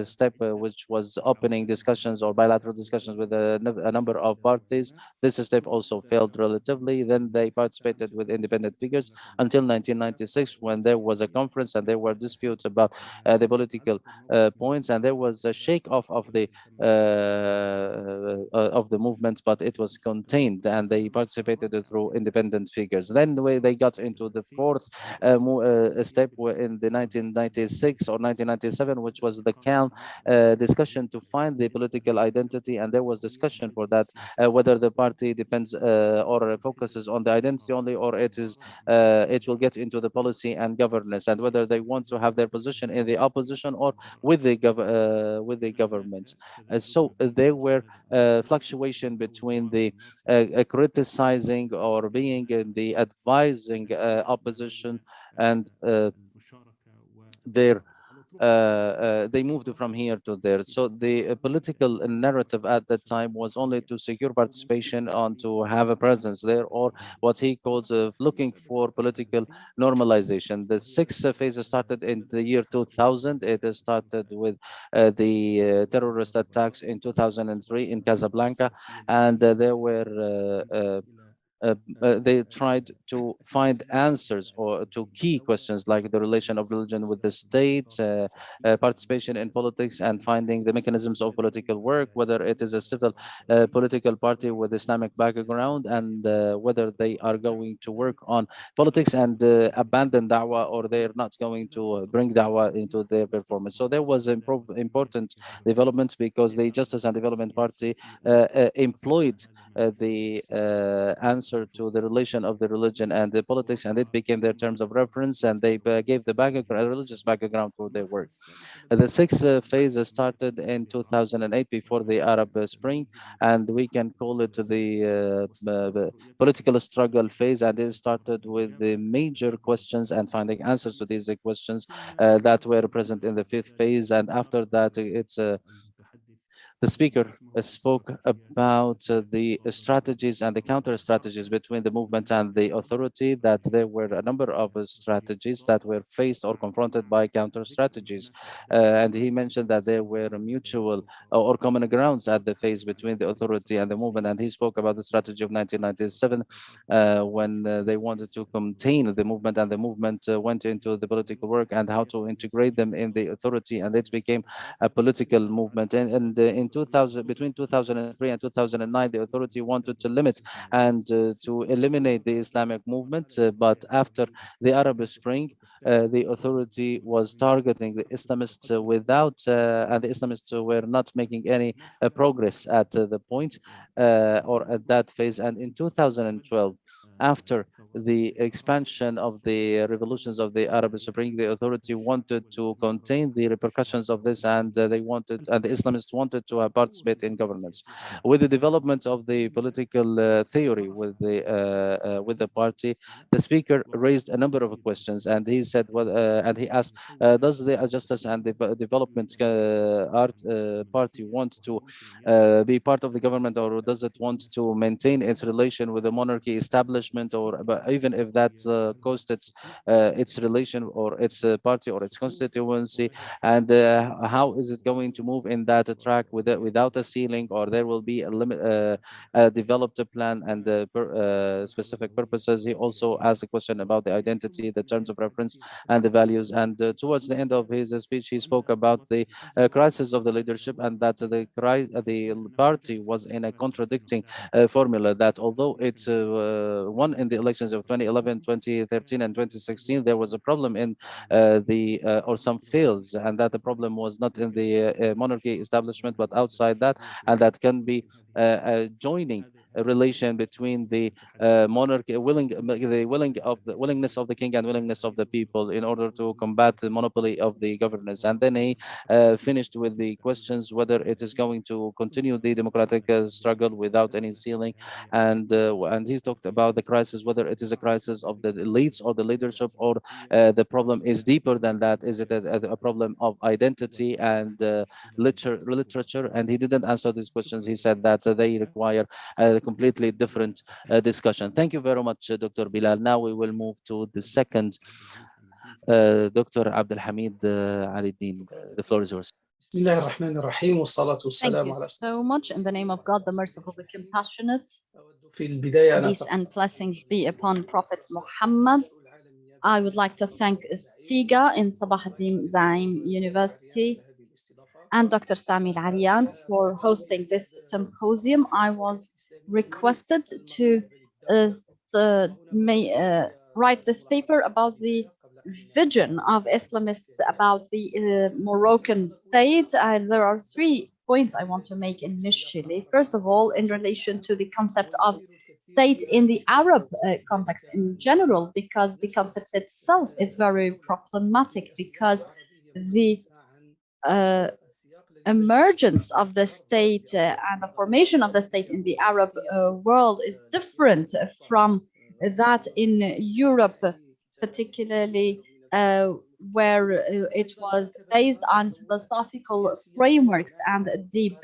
step, which was opening discussions or bilateral discussions with a number of parties. This step also failed relatively. Then they participated with independent figures until 1996, when there was a conference and there were disputes about the political points, and there was a shake off of the movement, but it was contained, and they participated through independent figures. Then the way they got into the fourth step were in the 1996 or 1997, which was the calm discussion to find the political identity, and there was discussion for that, whether the party depends or focuses on the identity only, or it will get into the policy and governance, and whether they want to have their position in the opposition or with the government. So there were fluctuation between the criticizing or being in the advising opposition, and their they moved from here to there. So the political narrative at that time was only to secure participation, on to have a presence there, or what he calls looking for political normalization. The sixth phase started in the year 2000. It started with the terrorist attacks in 2003 in Casablanca, and there were they tried to find answers or to key questions like the relation of religion with the state, participation in politics, and finding the mechanisms of political work, whether it is a civil political party with Islamic background, and whether they are going to work on politics and abandon da'wah, or they are not going to bring da'wah into their performance. So there was important development, because the Justice and Development Party employed the answer to the relation of the religion and the politics, and it became their terms of reference, and they gave the background, religious background for their work. The sixth phase started in 2008, before the Arab Spring, and we can call it the political struggle phase, and it started with the major questions and finding answers to these questions that were present in the fifth phase. And after that, the speaker spoke about the strategies and the counter strategies between the movement and the authority, that there were a number of strategies that were faced or confronted by counter strategies. And he mentioned that there were mutual or common grounds at the phase between the authority and the movement. And he spoke about the strategy of 1997, when they wanted to contain the movement, and the movement went into the political work, and how to integrate them in the authority, and it became a political movement. And in 2000, between 2003 and 2009, the authority wanted to limit and to eliminate the Islamic movement. But after the Arab Spring, the authority was targeting the Islamists and the Islamists were not making any progress at the point or at that phase. And in 2012, after the expansion of the revolutions of the Arab Spring, the authority wanted to contain the repercussions of this, and the Islamists wanted to participate in governance. With the development of the political theory with the party, the speaker raised a number of questions, and he said, well, and he asked, does the Justice and Development Party want to be part of the government, or does it want to maintain its relation with the monarchy establishment, or even if that costs its relation or its party or its constituency, and how is it going to move in that track without a ceiling, or there will be a limit, a developed plan and specific purposes. He also asked a question about the identity, the terms of reference, and the values. And towards the end of his speech, he spoke about the crisis of the leadership, and that the party was in a contradicting formula, that although it won in the elections of 2011, 2013, and 2016, there was a problem in or some fails, and that the problem was not in the monarchy establishment, but outside that, and that can be joining relation between the monarch the willingness of the king and willingness of the people in order to combat the monopoly of the governance. And then he finished with the questions whether it is going to continue the democratic struggle without any ceiling, and he talked about the crisis, whether it is a crisis of the elites or the leadership, or the problem is deeper than that. Is it a problem of identity and literature? And he didn't answer these questions. He said that they require a completely different discussion. Thank you very much, Dr. Bilal. Now we will move to the second, Dr. Abdul Hamid Ali Din. The floor is yours. بسم الله الرحمن الرحيم والصلاة Thank والسلام you على so much. In the name of God, the merciful, the compassionate, في البداية أنا peace and blessings be upon Prophet Muhammad. I would like to thank SIGA in Sabah ad-Din Zaim University and Dr. Sami Al-Arian for hosting this symposium. I was requested to write this paper about the vision of Islamists about the Moroccan state. There are 3 points I want to make initially. First of all, in relation to the concept of state in the Arab context in general, because the concept itself is very problematic, because the emergence of the state and the formation of the state in the Arab world is different from that in Europe, particularly where it was based on philosophical frameworks and deep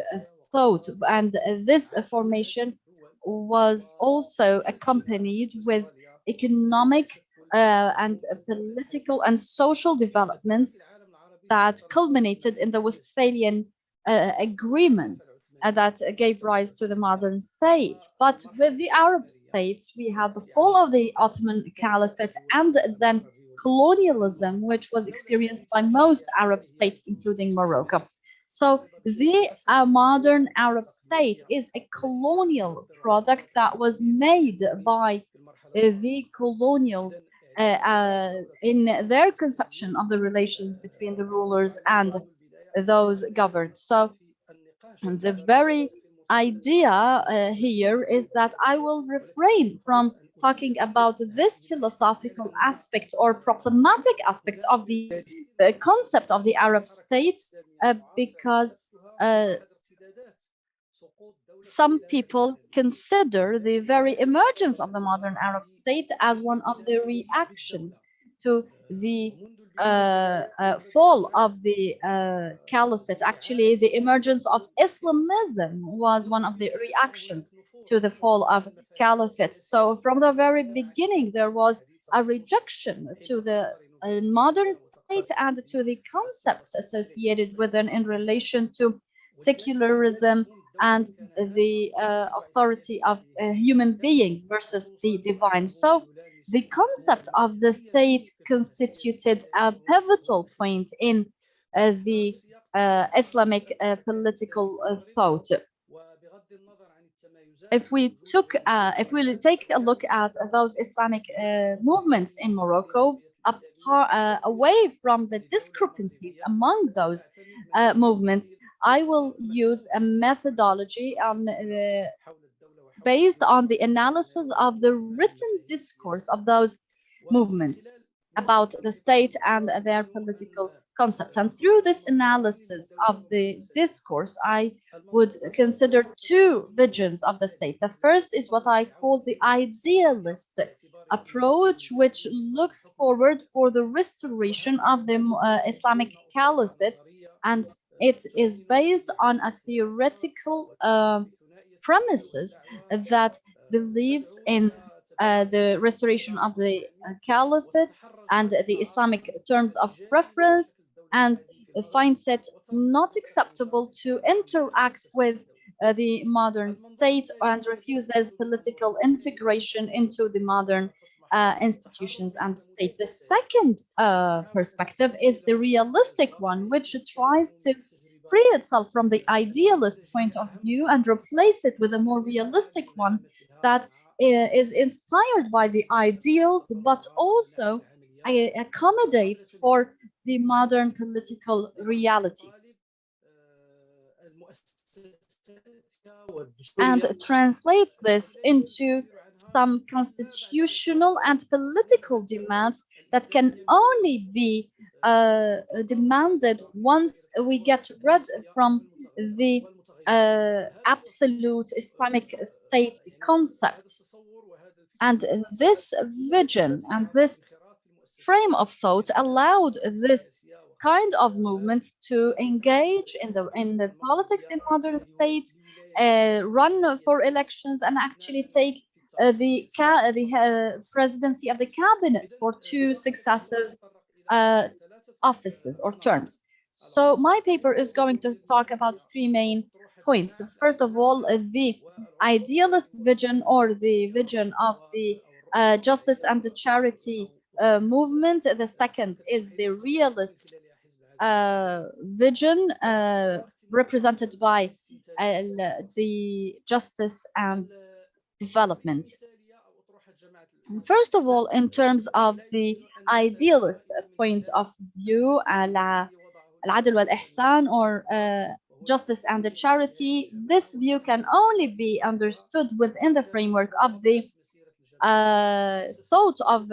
thought. And this formation was also accompanied with economic and political and social developments that culminated in the Westphalian agreement that gave rise to the modern state. But with the Arab states, we had the fall of the Ottoman Caliphate and then colonialism, which was experienced by most Arab states, including Morocco. So the modern Arab state is a colonial product that was made by the colonials in their conception of the relations between the rulers and those governed. So the very idea here is that I will refrain from talking about this philosophical aspect or problematic aspect of the concept of the Arab state because some people consider the very emergence of the modern Arab state as one of the reactions to the fall of the caliphate. Actually, the emergence of Islamism was one of the reactions to the fall of caliphate. So from the very beginning, there was a rejection to the modern state and to the concepts associated with it in relation to secularism and the authority of human beings versus the divine. So the concept of the state constituted a pivotal point in the Islamic political thought. If we take a look at those Islamic movements in Morocco, away from the discrepancies among those movements, I will use a methodology based on the analysis of the written discourse of those movements about the state and their political concepts. And through this analysis of the discourse, I would consider 2 visions of the state. The first is what I call the idealist approach, which looks forward for the restoration of the Islamic Caliphate, and it is based on a theoretical premises that believes in the restoration of the caliphate and the Islamic terms of preference, and finds it not acceptable to interact with the modern state and refuses political integration into the modern institutions and state. The second perspective is the realistic one, which tries to free itself from the idealist point of view and replace it with a more realistic one that is inspired by the ideals, but also accommodates for the modern political reality. and translates this into some constitutional and political demands that can only be demanded once we get rid from the absolute Islamic State concept. And this vision and this frame of thought allowed this kind of movement to engage in the politics in modern state, run for elections, and actually take the presidency of the cabinet for two successive uh, offices or terms. So my paper is going to talk about three main points. First of all, the idealist vision or the vision of the justice and the charity movement. The second is the realist vision represented by the justice and development. First of all, in terms of the idealist point of view, العدل والإحسان, or justice and the charity, this view can only be understood within the framework of the thought of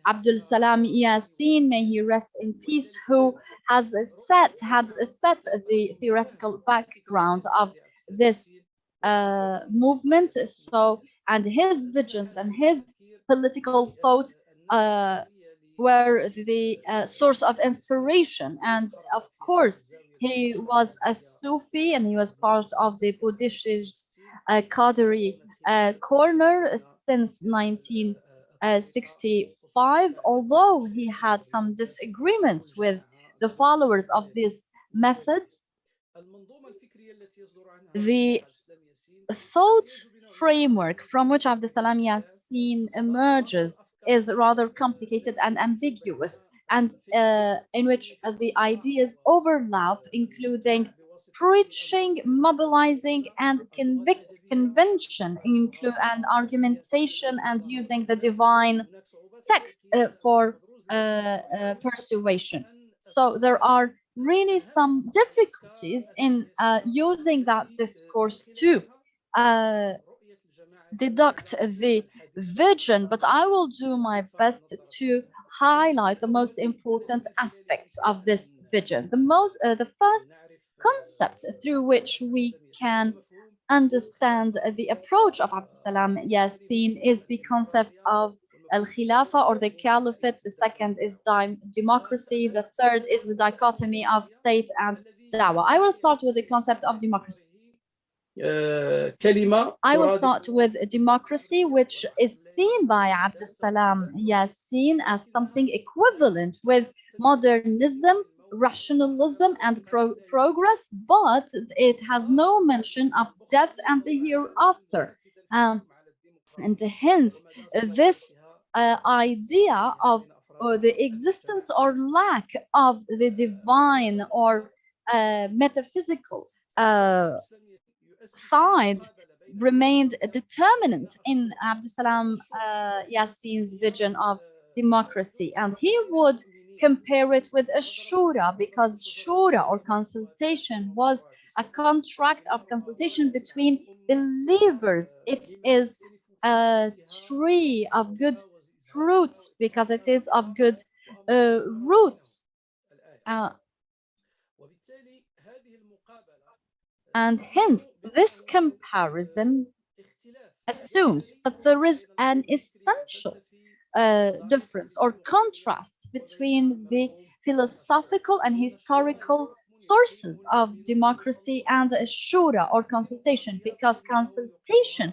Abdul Salam Yassin, may he rest in peace, who had set the theoretical background of this movement. So, and his visions and his political thought were the source of inspiration. And of course, he was a Sufi and he was part of the Buddhist Qadri corner since 1965, although he had some disagreements with the followers of this method. The thought framework from which Abdus Salam Yassin emerges is rather complicated and ambiguous, and in which the ideas overlap, including preaching, mobilizing, and convention, and argumentation, and using the divine text for persuasion. So there are really some difficulties in using that discourse to deduct the vision, but I will do my best to highlight the most important aspects of this vision. The first concept through which we can understand the approach of Abdus Salam Yassin is the concept of al-Khilafa, or the caliphate. The second is democracy. The third is the dichotomy of state and dawah. I will start with the concept of democracy. I will start with democracy, which is seen by Abdus Salam Yassin as something equivalent with modernism, rationalism, and progress, but it has no mention of death and the hereafter. And hence, this idea of the existence or lack of the divine or metaphysical side remained determinant in Abdus Salam Yassin's vision of democracy, and he would compare it with a shura, because shura, or consultation, was a contract of consultation between believers. It is a tree of good fruits because it is of good roots. And hence, this comparison assumes that there is an essential difference or contrast between the philosophical and historical sources of democracy and shura, or consultation, because consultation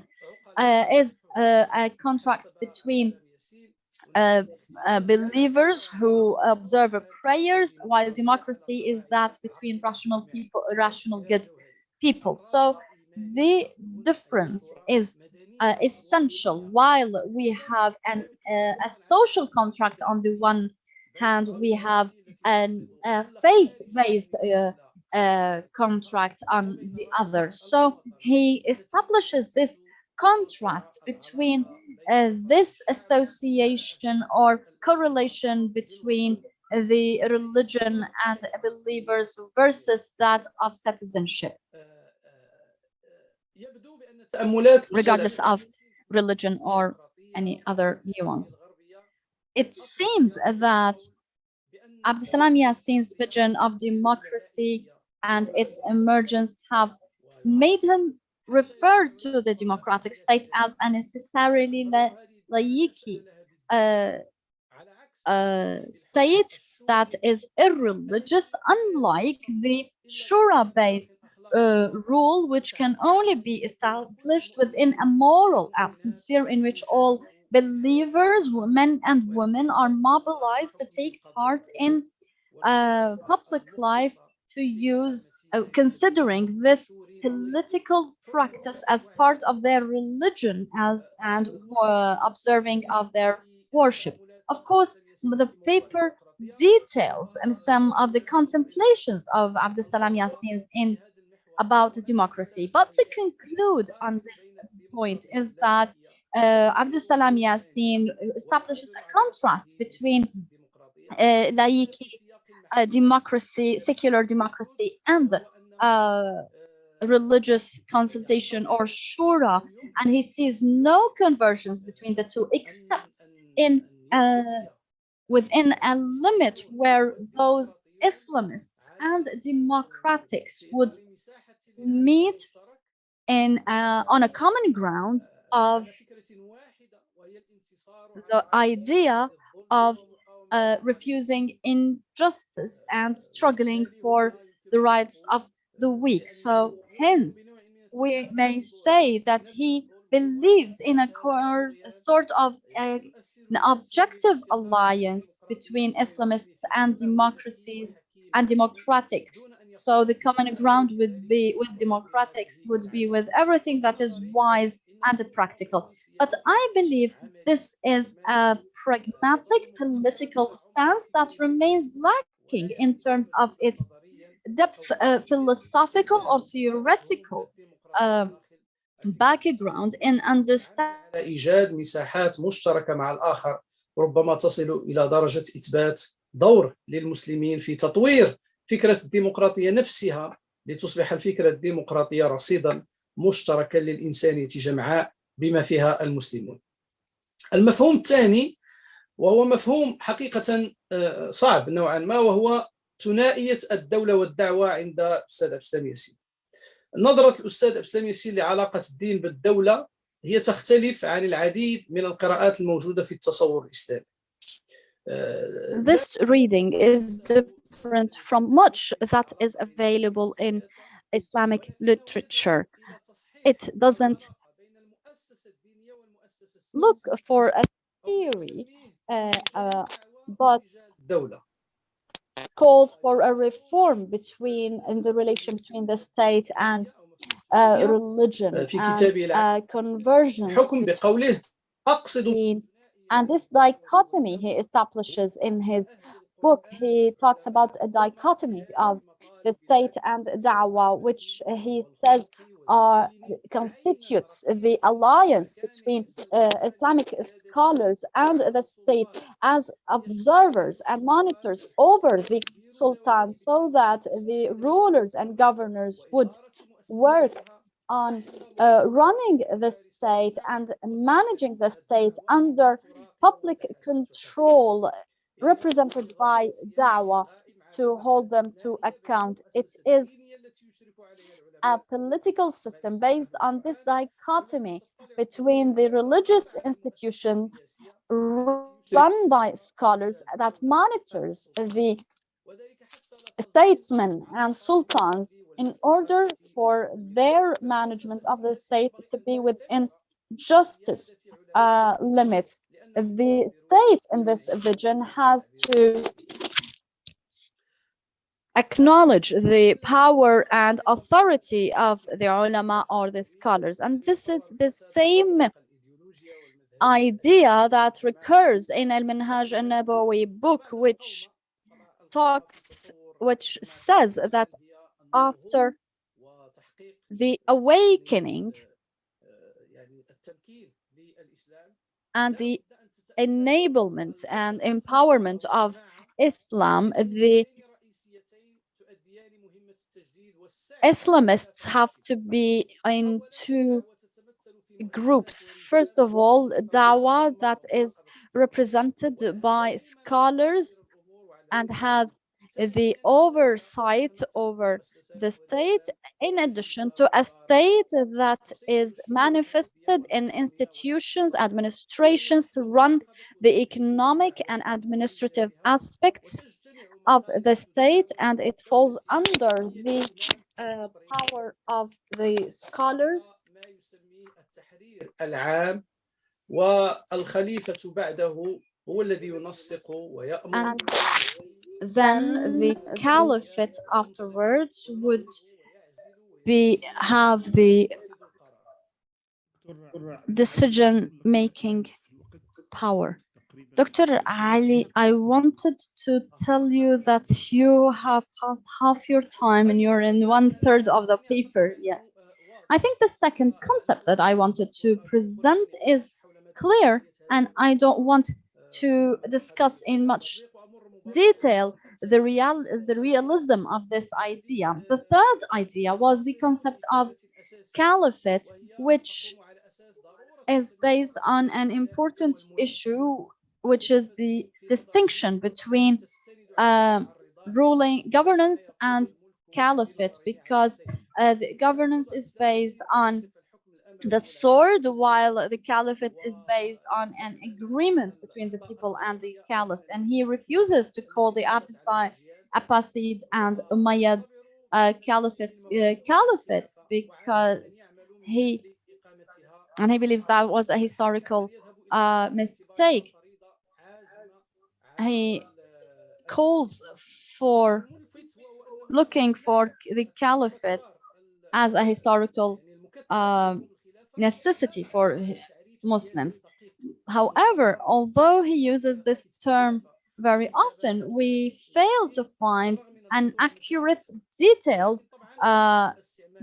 is a contract between believers who observe prayers, while democracy is that between rational people, rational good people. So the difference is essential. While we have a social contract on the one hand, we have a faith-based contract on the other. So he establishes this contrast between this association or correlation between the religion and believers versus that of citizenship. regardless of religion or any other nuance. It seems that Abdeslam Yassin's vision of democracy and its emergence have made him refer to the democratic state as a necessarily laiki state that is irreligious, unlike the shura-based rule, which can only be established within a moral atmosphere in which all believers, men and women, are mobilized to take part in public life, to use, considering this political practice as part of their religion and observing of their worship. Of course, the paper details and some of the contemplations of Abdussalam Yassin's in about democracy. But to conclude on this point is that Abdussalam Yassin establishes a contrast between laiki democracy, secular democracy, and religious consultation or shura, and he sees no conversions between the two except in within a limit where those Islamists and democratics would meet in on a common ground of the idea of refusing injustice and struggling for the rights of the weak. So hence, we may say that he believes in a sort of an objective alliance between Islamists and democracies and democratics. So the common ground would be with democratics would be with everything that is wise and practical. But I believe this is a pragmatic political stance that remains lacking in terms of its depth, philosophical or theoretical background in understanding إيجاد مساحات مشتركة مع الآخر ربما تصل إلى درجة إثبات دور للمسلمين في تطوير فكرة الديمقراطية نفسها لتصبح الفكرة الديمقراطية رصيدا مشتركا للإنسانية جمعاء بما فيها المسلمون. المفهوم الثاني وهو مفهوم حقيقة صعب نوعا ما، وهو ثنائية الدولة والدعوة عند الأستاذ عبدالسلام ياسين. نظرة الأستاذ عبدالسلام ياسين لعلاقة الدين بالدولة هي تختلف عن العديد من القراءات الموجودة في التصور الإسلامي. This reading is different from much that is available in Islamic literature. It doesn't look for a theory, but called for a reform in the relation between the state and religion and conversions between. And this dichotomy he establishes in his book, he talks about a dichotomy of the state and da'wah, which he says constitutes the alliance between Islamic scholars and the state as observers and monitors over the sultan, so that the rulers and governors would work on running the state and managing the state under public control, represented by da'wah, to hold them to account. It is a political system based on this dichotomy between the religious institution run by scholars that monitors the statesmen and sultans in order for their management of the state to be within justice limits. The state in this vision has to acknowledge the power and authority of the ulama or the scholars. And this is the same idea that recurs in Al-Minhaj al-Nabawi book, which says that after the awakening and the enablement and empowerment of Islam, the Islamists have to be in two groups. First of all, dawah that is represented by scholars and has the oversight over the state, in addition to a state that is manifested in institutions, administrations to run the economic and administrative aspects of the state, and it falls under the power of the scholars. العام والخليفة بعده هو الذي ينسق ويأمر. And then the caliphate afterwards would have the decision-making power. Dr. Ali, I wanted to tell you that you have passed half your time and you're in 1/3 of the paper yet. I think the second concept that I wanted to present is clear, and I don't want to discuss in much detail the realism of this idea. The third idea was the concept of caliphate, which is based on an important issue, which is the distinction between ruling governance and caliphate, because the governance is based on the sword, while the caliphate is based on an agreement between the people and the caliph. And he refuses to call the Abbasid and Umayyad caliphates because he believes that was a historical mistake. He calls for looking for the caliphate as a historical necessity for Muslims. However, although he uses this term very often, we fail to find an accurate, detailed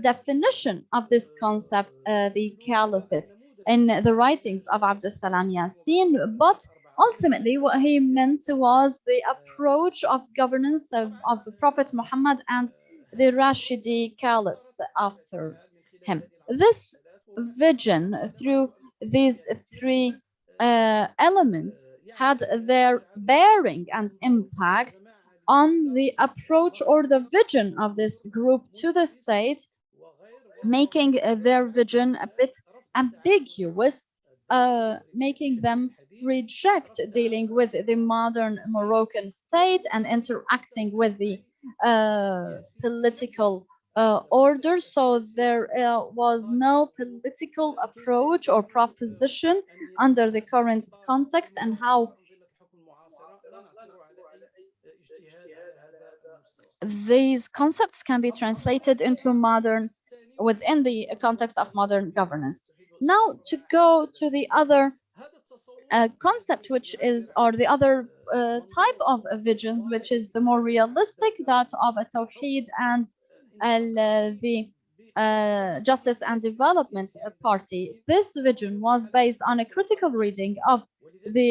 definition of this concept, the caliphate, in the writings of Abd al-Salam Yassin. But ultimately, what he meant was the approach of governance of the Prophet Muhammad and the Rashidi caliphs after him. This vision through these three elements had their bearing and impact on the approach or the vision of this group to the state, making their vision a bit ambiguous, making them reject dealing with the modern Moroccan state and interacting with the political order. So there was no political approach or proposition under the current context, and how these concepts can be translated into within the context of modern governance. Now, to go to the other concept, which is, or the other type of visions, which is the more realistic, that of a Tawheed and the Justice and Development Party. This vision was based on a critical reading of the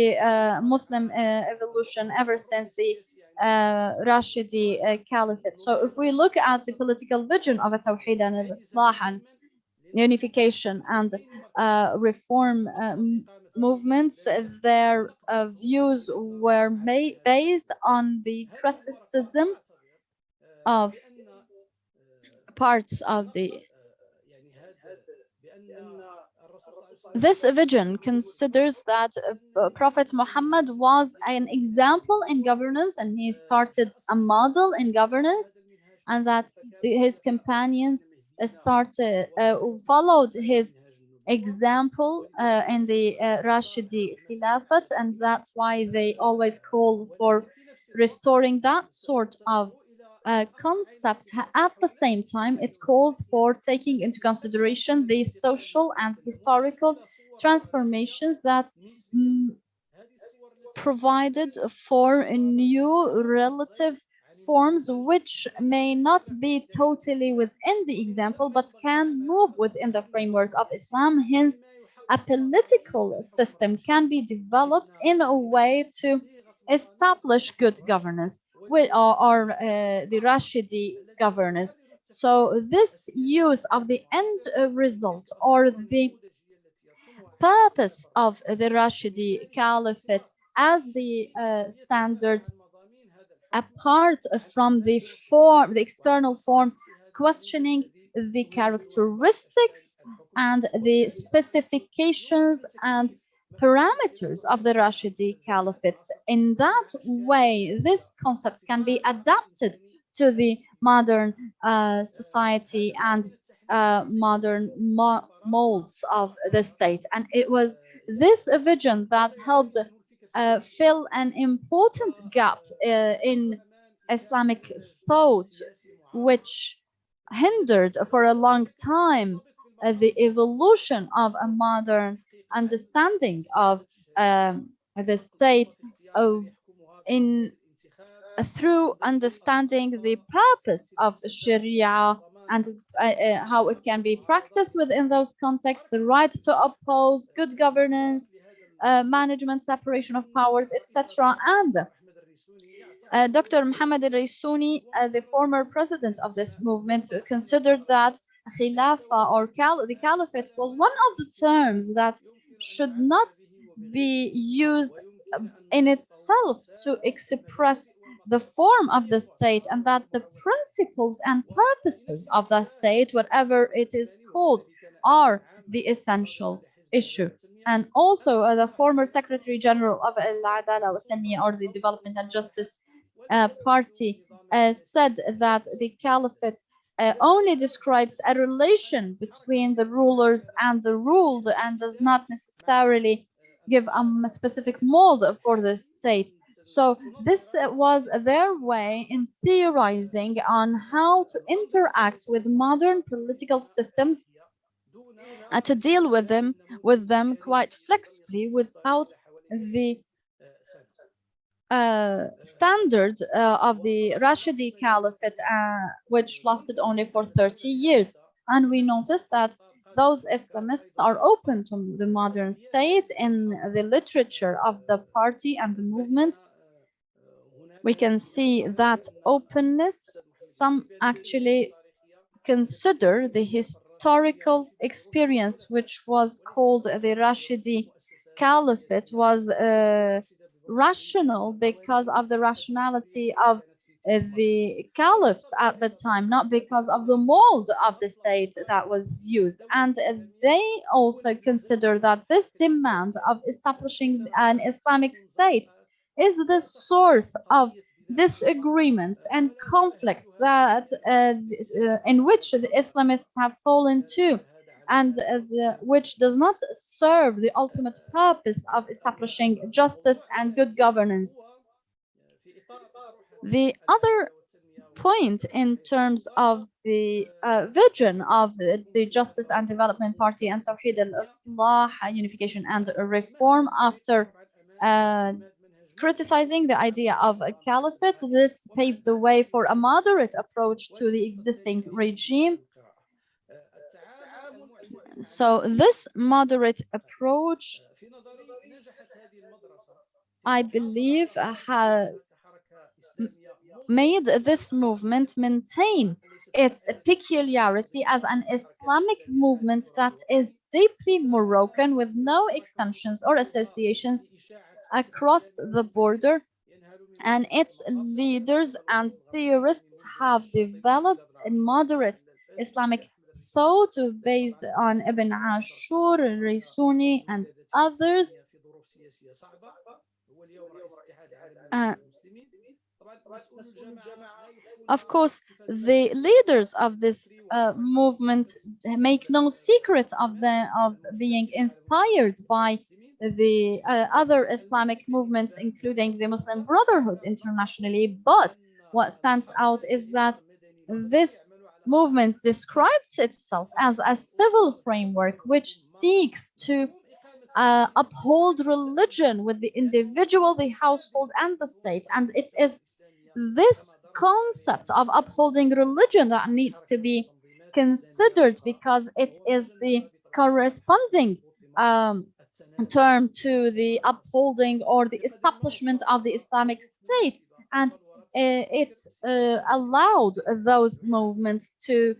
Muslim evolution ever since the Rashidi Caliphate. So if we look at the political vision of a Tawheed and al-Islah and unification and reform movements, their views were based on the criticism of parts of the. This vision considers that Prophet Muhammad was an example in governance, and he started a model in governance, and that his companions followed his example in the Rashidi Khilafat, and that's why they always call for restoring that sort of concept. At the same time, it calls for taking into consideration the social and historical transformations that provided for new relative forms, which may not be totally within the example, but can move within the framework of Islam. Hence, a political system can be developed in a way to establish good governance, or the Rashidi governance. So this use of the end result or the purpose of the Rashidi Caliphate as the standard apart from the form, the external form, questioning the characteristics and the specifications and parameters of the Rashidi Caliphates. In that way, this concept can be adapted to the modern society and modern molds of the state. And it was this vision that helped fill an important gap in Islamic thought, which hindered for a long time the evolution of a modern understanding of the state in through understanding the purpose of Sharia and how it can be practiced within those contexts, the right to oppose, good governance, management, separation of powers, etc. And Dr. Muhammad al-Raisuni, the former president of this movement, considered that Khilafah or the Caliphate was one of the terms that should not be used in itself to express the form of the state, and that the principles and purposes of the state, whatever it is called, are the essential issue. And also the former Secretary General of Al-Adala wa Tanmiya, or the Development and Justice Party, said that the Caliphate only describes a relation between the rulers and the ruled and does not necessarily give a specific mold for the state. So this was their way in theorizing on how to interact with modern political systems to deal with them quite flexibly without the standard of the Rashidi Caliphate, which lasted only for 30 years. And we noticed that those Islamists are open to the modern state in the literature of the party and the movement. We can see that openness. Some actually consider the historical experience, which was called the Rashidi Caliphate, was rational because of the rationality of the caliphs at the time, not because of the mold of the state that was used. And they also consider that this demand of establishing an Islamic state is the source of disagreements and conflicts that in which the Islamists have fallen to, and which does not serve the ultimate purpose of establishing justice and good governance. The other point in terms of the vision of the Justice and Development Party and Tawhid al-Islah, unification and reform, after criticizing the idea of a caliphate, this paved the way for a moderate approach to the existing regime. So this moderate approach, I believe, has made this movement maintain its peculiarity as an Islamic movement that is deeply Moroccan, with no extensions or associations across the border, and its leaders and theorists have developed a moderate Islamic thought based on Ibn Ashur, Raisuni, and others. Of course, the leaders of this movement make no secret of being inspired by the other Islamic movements, including the Muslim Brotherhood internationally. But what stands out is that this movement describes itself as a civil framework which seeks to uphold religion with the individual, the household, and the state. And it is this concept of upholding religion that needs to be considered, because it is the corresponding term to the upholding or the establishment of the Islamic State. And it allowed those movements to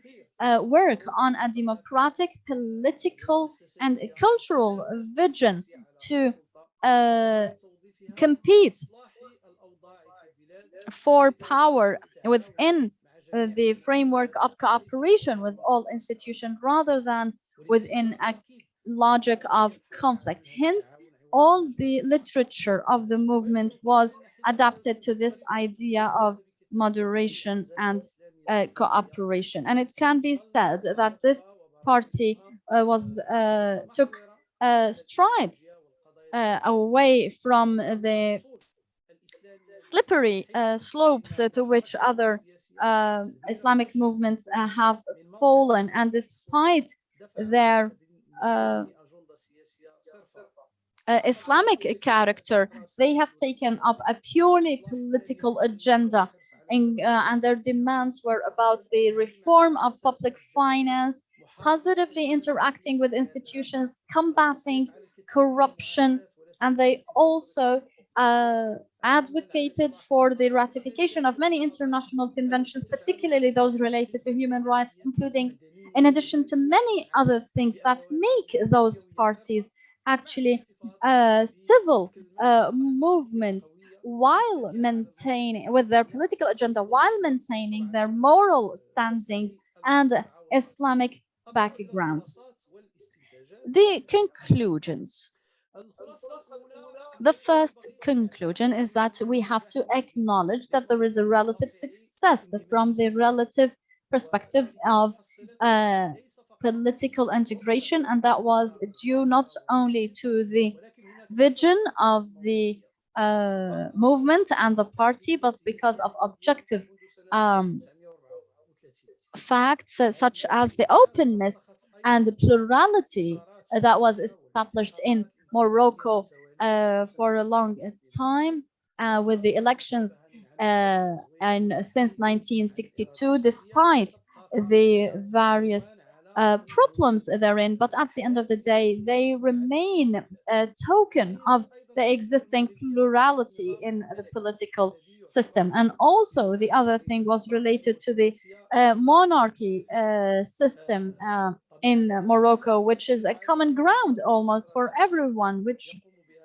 work on a democratic, political, and cultural vision to compete for power within the framework of cooperation with all institutions rather than within a logic of conflict. Hence, all the literature of the movement was adapted to this idea of moderation and cooperation. And it can be said that this party took strides away from the slippery slopes to which other Islamic movements have fallen, and despite their Islamic character, they have taken up a purely political agenda, and their demands were about the reform of public finance, positively interacting with institutions, combating corruption, and they also advocated for the ratification of many international conventions, particularly those related to human rights, including, in addition to many other things that make those parties actually civil movements, while maintaining with their political agenda, while maintaining their moral standing and Islamic background. The conclusions. The first conclusion is that we have to acknowledge that there is a relative success from the relative perspective of political integration, and that was due not only to the vision of the movement and the party, but because of objective facts such as the openness and plurality that was established in Morocco for a long time with the elections and since 1962, despite the various problems therein, but at the end of the day, they remain a token of the existing plurality in the political system. And also the other thing was related to the monarchy system in Morocco, which is a common ground almost for everyone, which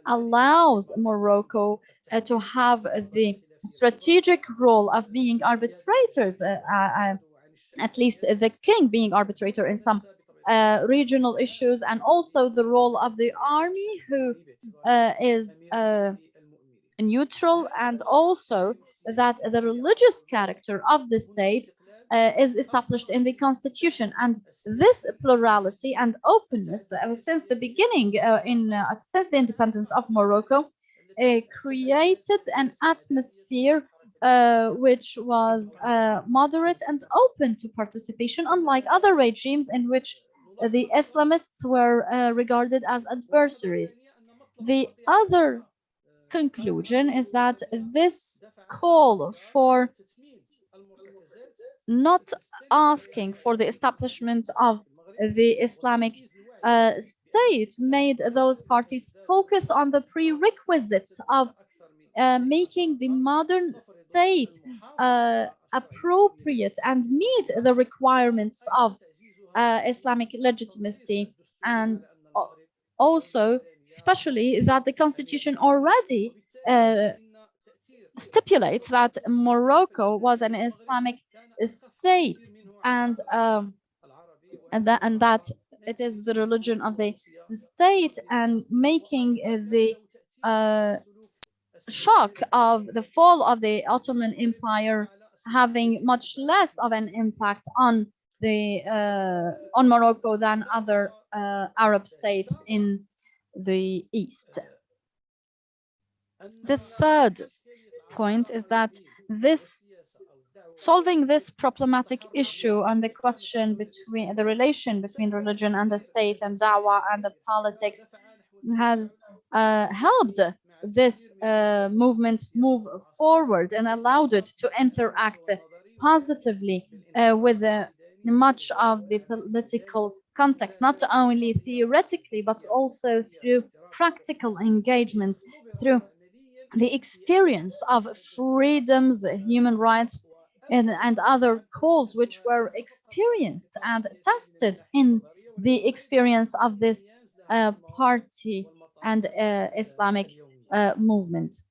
allows Morocco to have the strategic role of being arbitrators, at least the king being arbitrator in some regional issues, and also the role of the army, who is neutral, and also that the religious character of the state is established in the constitution. And this plurality and openness since the beginning, since the independence of Morocco, created an atmosphere which was moderate and open to participation, unlike other regimes in which the Islamists were regarded as adversaries. The other conclusion is that this call for not asking for the establishment of the Islamic state made those parties focus on the prerequisites of making the modern state appropriate and meet the requirements of Islamic legitimacy, and also especially that the constitution already stipulates that Morocco was an Islamic state, and that it is the religion of the state, and making the shock of the fall of the Ottoman Empire having much less of an impact on the on Morocco than other Arab states in the East. The third point is that solving this problematic issue on the question between the relation between religion and the state and dawah and the politics has helped this movement move forward and allowed it to interact positively with much of the political context, not only theoretically, but also through practical engagement, through the experience of freedoms, human rights, and other calls which were experienced and tested in the experience of this party and Islamic movement.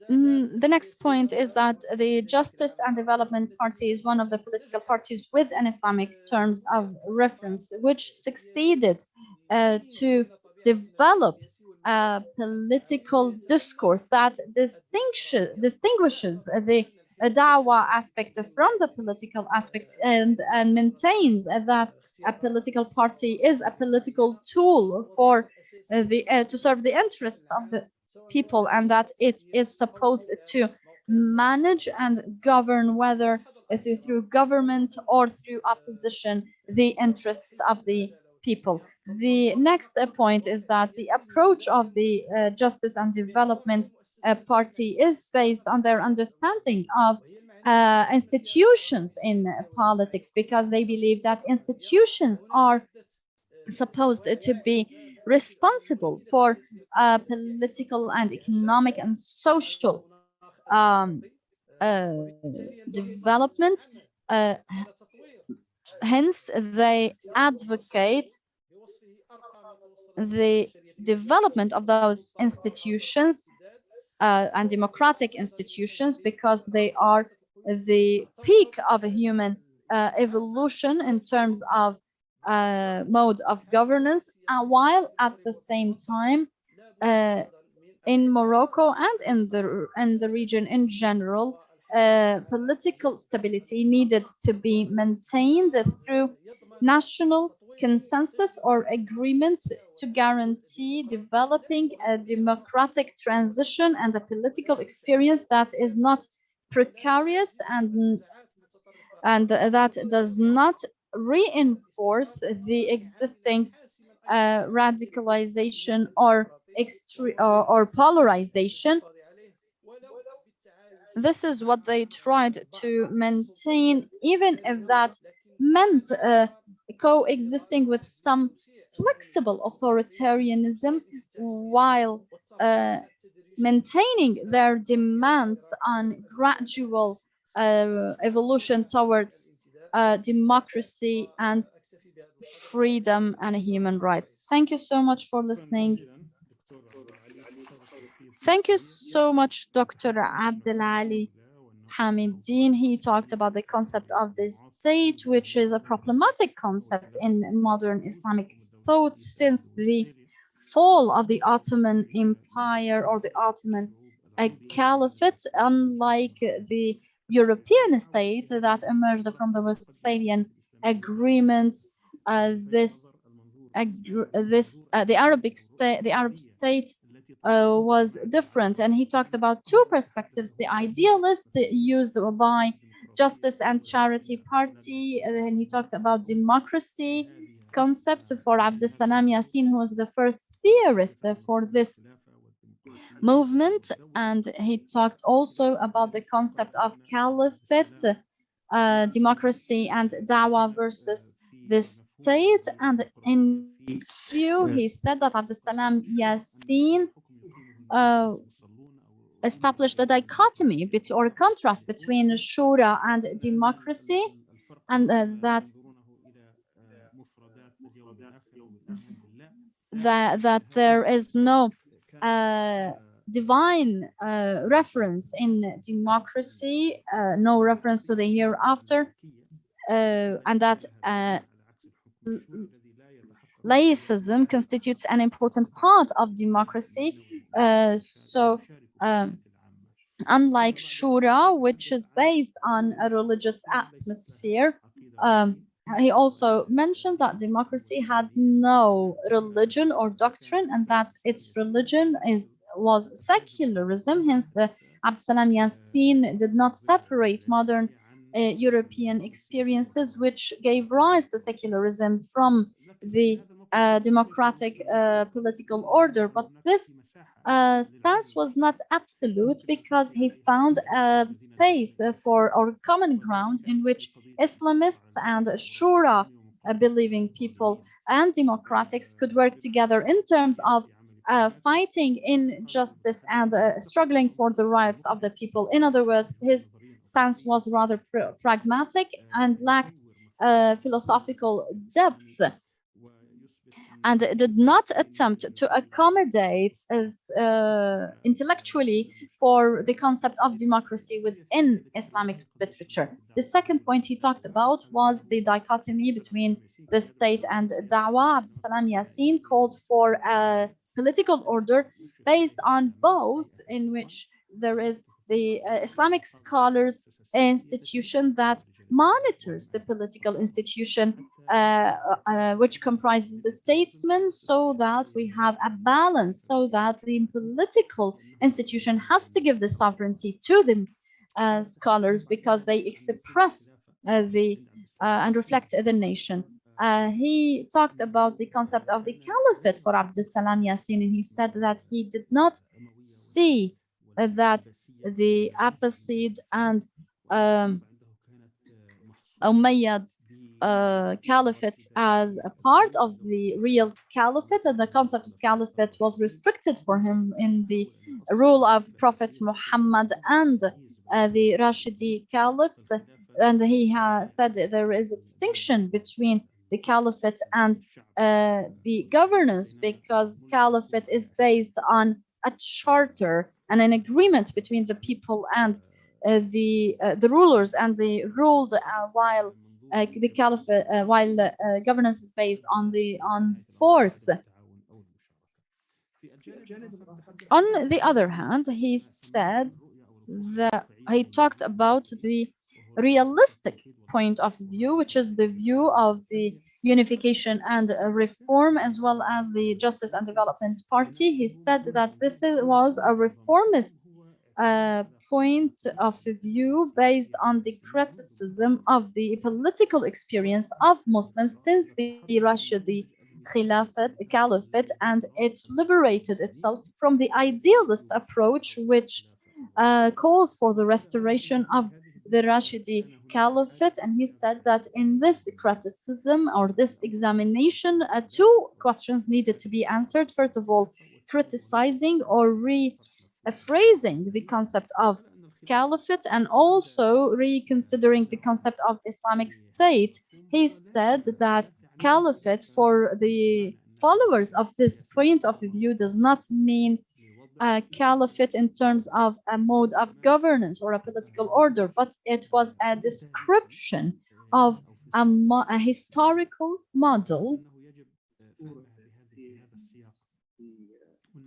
The next point is that the Justice and Development Party is one of the political parties with an Islamic terms of reference, which succeeded to develop a political discourse that distinguishes the da'wah aspect from the political aspect, and maintains that a political party is a political tool for to serve the interests of the people, and that it is supposed to manage and govern, whether through government or through opposition, the interests of the people. The next point is that the approach of the Justice and Development Party is based on their understanding of institutions in politics, because they believe that institutions are supposed to be responsible for political and economic and social um, development. Hence, they advocate the development of those institutions and democratic institutions, because they are the peak of a human evolution in terms of mode of governance, while at the same time in Morocco and in the region in general, political stability needed to be maintained through national consensus or agreement to guarantee developing a democratic transition and a political experience that is not precarious and that does not reinforce the existing radicalization or polarization. This is what they tried to maintain, even if that meant coexisting with some flexible authoritarianism, while maintaining their demands on gradual evolution towards democracy and freedom and human rights. Thank you so much for listening. Thank you so much, Dr. Abdelali Hamiddin. He talked about the concept of the state, which is a problematic concept in modern Islamic thought since the fall of the Ottoman Empire or the Ottoman Caliphate. Unlike the European state that emerged from the Westphalian agreements, the Arab state was different, and he talked about two perspectives: the idealist used by Justice and Charity Party, and he talked about democracy concept for Abdeslam Yassin, who was the first theorist for this movement, and he talked also about the concept of caliphate, democracy and dawah versus the state. And in view, he said that Abdeslam Yassin established a dichotomy or a contrast between shura and democracy, and that there is no divine reference in democracy, no reference to the hereafter, and that laicism constitutes an important part of democracy. Unlike Shura, which is based on a religious atmosphere, he also mentioned that democracy had no religion or doctrine, and that its religion was secularism. Hence, the Abdeslam Yassin did not separate modern European experiences, which gave rise to secularism, from the democratic political order. But this stance was not absolute, because he found a space for or common ground in which Islamists and Shura believing people and democratics could work together in terms of fighting injustice and struggling for the rights of the people. In other words, his stance was rather pragmatic and lacked philosophical depth, and did not attempt to accommodate intellectually for the concept of democracy within Islamic literature. The second point he talked about was the dichotomy between the state and da'wah. Abdussalam Yassin called for a political order based on both, in which there is the Islamic scholars institution that monitors the political institution, which comprises the statesmen, so that we have a balance, so that the political institution has to give the sovereignty to the scholars, because they express and reflect the nation. He talked about the concept of the caliphate for Abdussalam Yassin, and he said that he did not see that the Abbasid and Umayyad caliphates as a part of the real caliphate, and the concept of caliphate was restricted for him in the rule of Prophet Muhammad and the Rashidi caliphs. And he said that there is a distinction between the caliphate and the governance, because caliphate is based on a charter and an agreement between the people and the rulers, and they ruled while the caliphate, while governance is based on force. On the other hand, he said that he talked about the realistic point of view, which is the view of the unification and reform, as well as the Justice and Development Party. He said that this was a reformist point of view based on the criticism of the political experience of Muslims since the Rashidi Caliphate, and it liberated itself from the idealist approach, which calls for the restoration of the Rashidi Caliphate. And he said that in this criticism or this examination, two questions needed to be answered. First of all, criticizing or rephrasing the concept of caliphate, and also reconsidering the concept of Islamic State. He said that caliphate, for the followers of this point of view, does not mean a caliphate in terms of a mode of governance or a political order, but it was a description of a historical model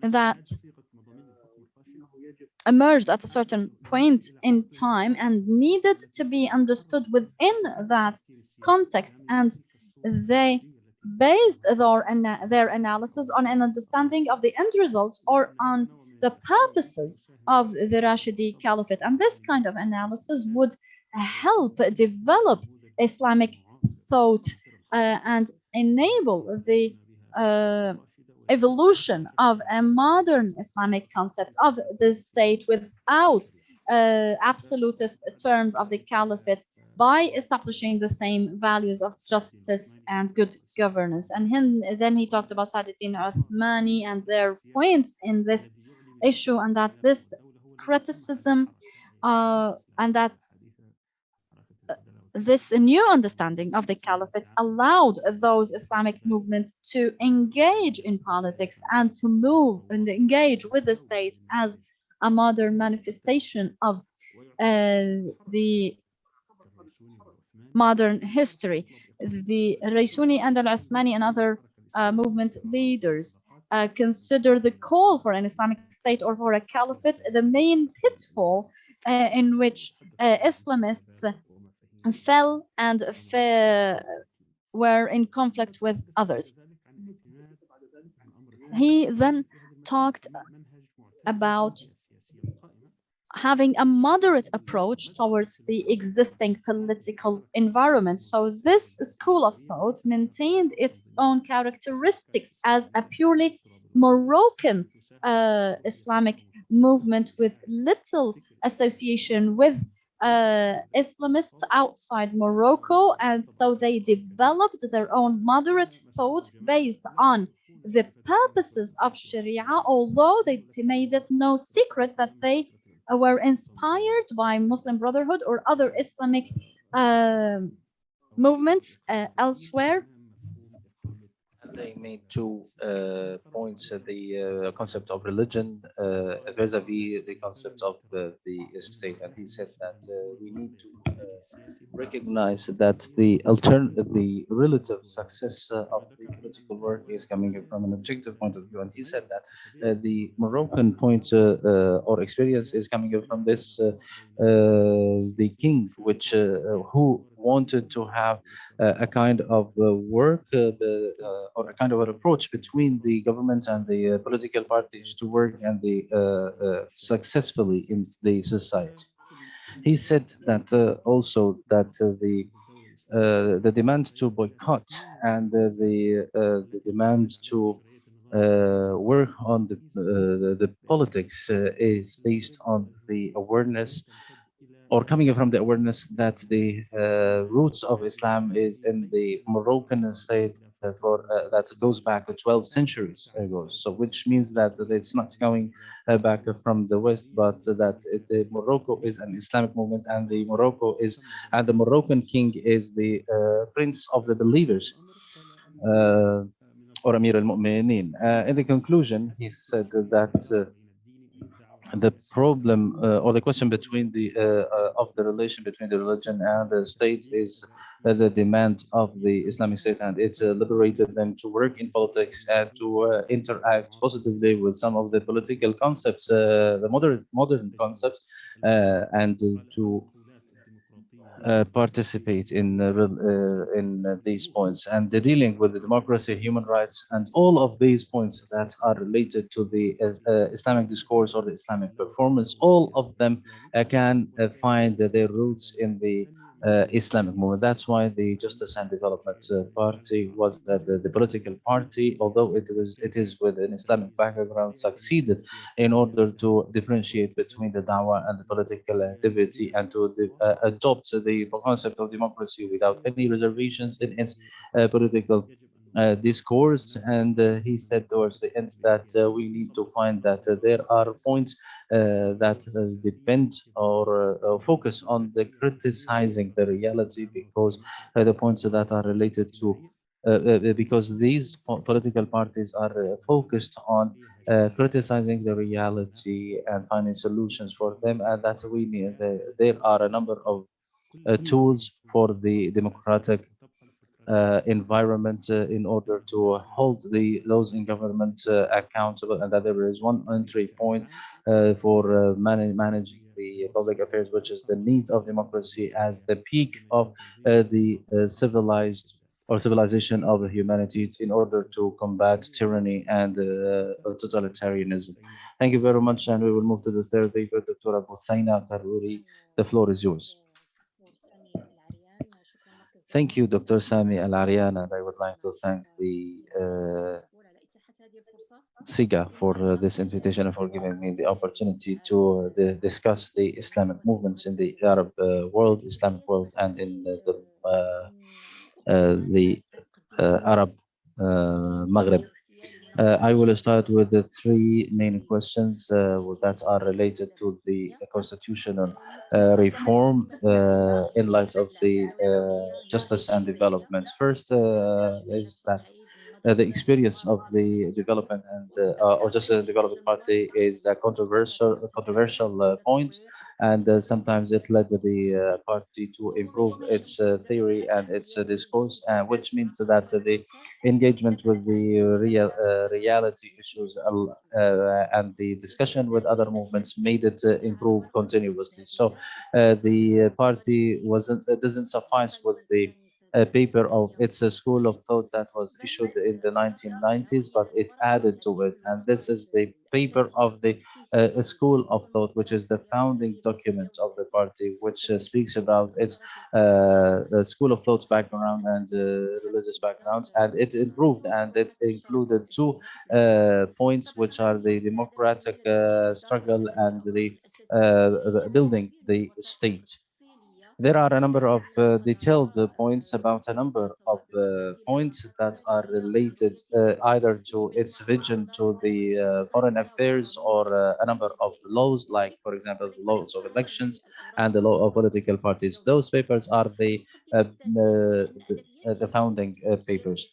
that emerged at a certain point in time and needed to be understood within that context, and they based their analysis on an understanding of the end results or on the purposes of the Rashidi Caliphate. And this kind of analysis would help develop Islamic thought and enable the evolution of a modern Islamic concept of the state without absolutist terms of the caliphate, by establishing the same values of justice and good governance. And then he talked about Saadatin Uthmani and their points in this issue, and that this criticism and that this new understanding of the caliphate allowed those Islamic movements to engage in politics and to move and engage with the state as a modern manifestation of the modern history. The Raisuni and Al-Uthmani and other movement leaders consider the call for an Islamic state or for a caliphate the main pitfall in which Islamists fell and were in conflict with others. He then talked about having a moderate approach towards the existing political environment. So this school of thought maintained its own characteristics as a purely Moroccan Islamic movement with little association with Islamists outside Morocco, and so they developed their own moderate thought based on the purposes of Sharia, although they made it no secret that they were inspired by Muslim Brotherhood or other Islamic movements elsewhere. And they made two points: the concept of religion vis-a-vis the concept of the state. And he said that we need to recognize that the relative success of the political work is coming from an objective point of view. And he said that the Moroccan point or experience is coming from this the king, which who wanted to have a kind of work or a kind of an approach between the government and the political parties to work and the successfully in the society. He said that also that the demand to boycott and the demand to work on the politics is based on the awareness or coming from the awareness that the roots of Islam is in the Moroccan state for that goes back to 12 centuries ago. So, which means that it's not coming back from the West, but that the Morocco is an Islamic movement, and the Morocco is, and the Moroccan king is the prince of the believers. Or Amir al-Mu'minin. In the conclusion, he said that the problem or the question between the of the relation between the religion and the state is the demand of the Islamic State, and it liberated them to work in politics and to interact positively with some of the political concepts, the modern concepts, and to participate in these points, and the dealing with the democracy, human rights, and all of these points that are related to the Islamic discourse or the Islamic performance. All of them can find their roots in the Islamic movement. That's why the Justice and Development Party was the political party, although it is with an Islamic background, succeeded in order to differentiate between the dawah and the political activity, and to adopt the concept of democracy without any reservations in its political discourse. And he said towards the end that we need to find that there are points that depend or focus on the criticizing the reality, because the points that are related to because these political parties are focused on criticizing the reality and finding solutions for them, and that we need. There are a number of tools for the democratic environment in order to hold those in government accountable, and that there is one entry point for managing the public affairs, which is the need of democracy as the peak of the civilized or civilization of humanity in order to combat tyranny and totalitarianism. Thank you very much, and we will move to the third paper. Dr. Abu Thaina Karouri, the floor is yours. Thank you, Dr. Sami Al Arian, and I would like to thank the SIGA for this invitation and for giving me the opportunity to discuss the Islamic movements in the Arab world, Islamic world, and in the Arab Maghreb. I will start with the three main questions that are related to the constitutional reform in light of the justice and development. First is that the experience of the development and or justice and development party is a controversial point, and sometimes it led the party to improve its theory and its discourse, which means that the engagement with the reality issues and the discussion with other movements made it improve continuously. So the party doesn't suffice with the paper of its school of thought that was issued in the 1990s, but it added to it, and this is the paper of the school of thought, which is the founding document of the party, which speaks about its school of thoughts background and religious backgrounds, and it improved, and it included two points, which are the democratic struggle and the building the state. There are a number of detailed points about a number of points that are related either to its vision to the foreign affairs or a number of laws, like, for example, the laws of elections and the law of political parties. Those papers are the founding papers.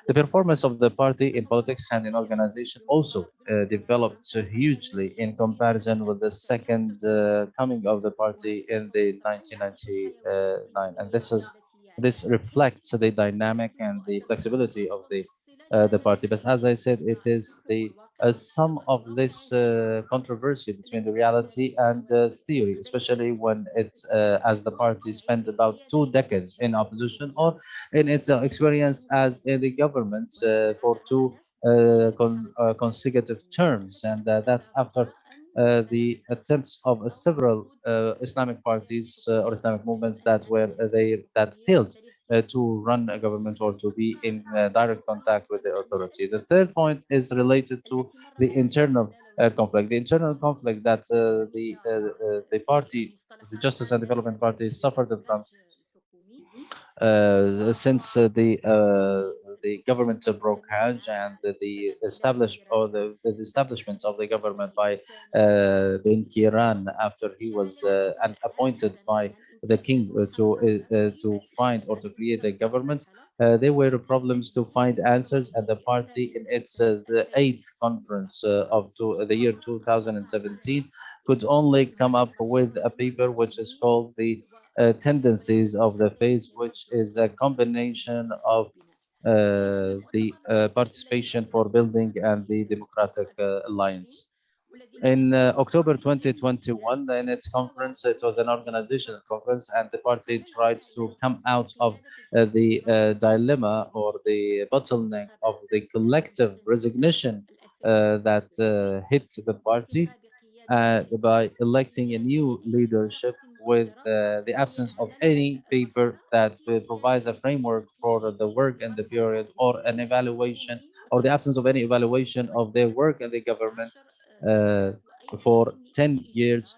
The performance of the party in politics and in organization also developed hugely in comparison with the second coming of the party in the 1999, and this reflects the dynamic and the flexibility of the party. But as I said, it is the sum of this controversy between the reality and theory, especially when it, as the party spent about 2 decades in opposition, or in its experience as in the government for two consecutive terms, and that's after the attempts of several Islamic parties or Islamic movements that failed to run a government or to be in direct contact with the authority. The third point is related to the internal conflict. The internal conflict that the party, the Justice and Development Party, suffered from since the government blockage and the the establishment of the government by Ben Kiran after he was appointed by the king to find or to create a government. There were problems to find answers, and the party in its the eighth conference the year 2017 could only come up with a paper which is called the tendencies of the faith, which is a combination of the participation for building and the democratic alliance. In October 2021, in its conference, it was an organizational conference, and the party tried to come out of the dilemma or the bottleneck of the collective resignation that hit the party by electing a new leadership with the absence of any paper that provides a framework for the work in the period, or an evaluation, or the absence of any evaluation of their work in the government uh, for 10 years,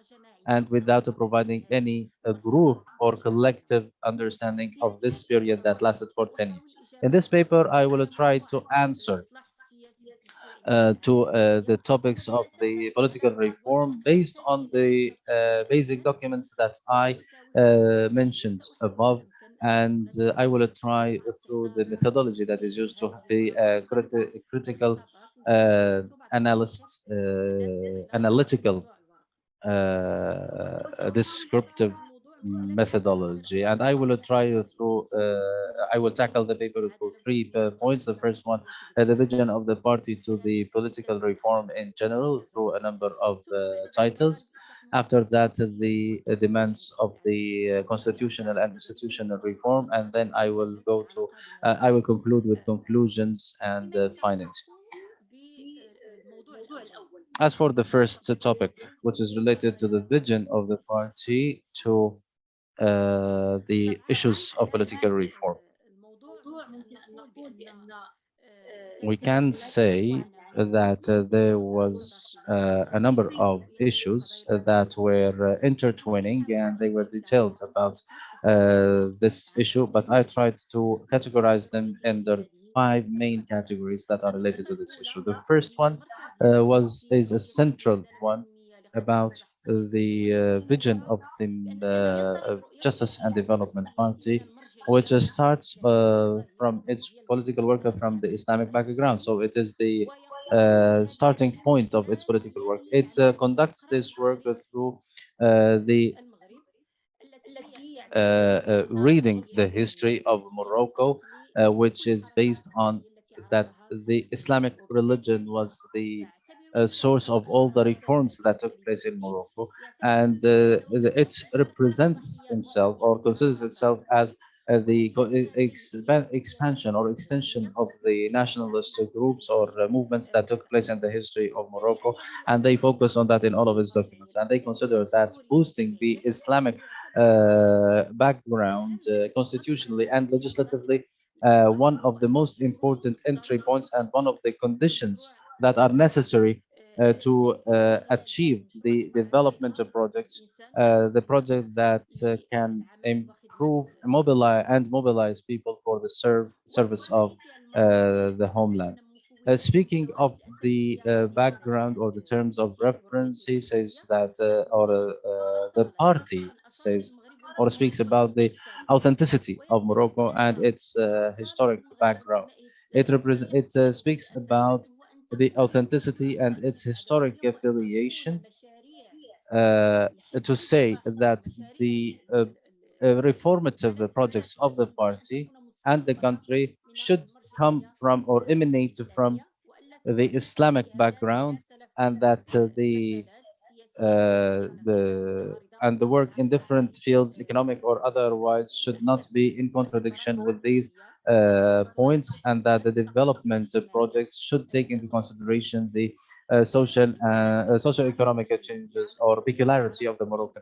and without providing any group or collective understanding of this period that lasted for 10 years. In this paper, I will try to answer to the topics of the political reform based on the basic documents that I mentioned above, and I will try through the methodology that is used to be a critical analytical descriptive methodology, and I will I will tackle the paper through three points. The first one, the vision of the party to the political reform in general through a number of titles. After that, the demands of the constitutional and institutional reform, and then I will conclude with conclusions and findings. As for the first topic, which is related to the vision of the party to the issues of political reform, we can say that there was a number of issues that were intertwining, and they were detailed about this issue, but I tried to categorize them under five main categories that are related to this issue. The first one is a central one about the vision of the Justice and Development Party, which starts from its political work from the Islamic background. So it is the starting point of its political work. It conducts this work through the reading the history of Morocco, which is based on that the Islamic religion was the source of all the reforms that took place in Morocco, and it represents itself or considers itself as the expansion or extension of the nationalist groups or movements that took place in the history of Morocco, and they focus on that in all of its documents, and they consider that boosting the Islamic background constitutionally and legislatively one of the most important entry points and one of the conditions that are necessary to achieve the development of projects, the project that can improve, mobilize people for the service of the homeland. Speaking of the background or the terms of reference, he says that, the party says or speaks about the authenticity of Morocco and its historic background. It speaks about the authenticity and its historic affiliation, uh, to say that the reformative projects of the party and the country should come from or emanate from the Islamic background, and that the work in different fields, economic or otherwise, should not be in contradiction with these points, and that the development projects should take into consideration the socio-economic changes or peculiarity of the Moroccan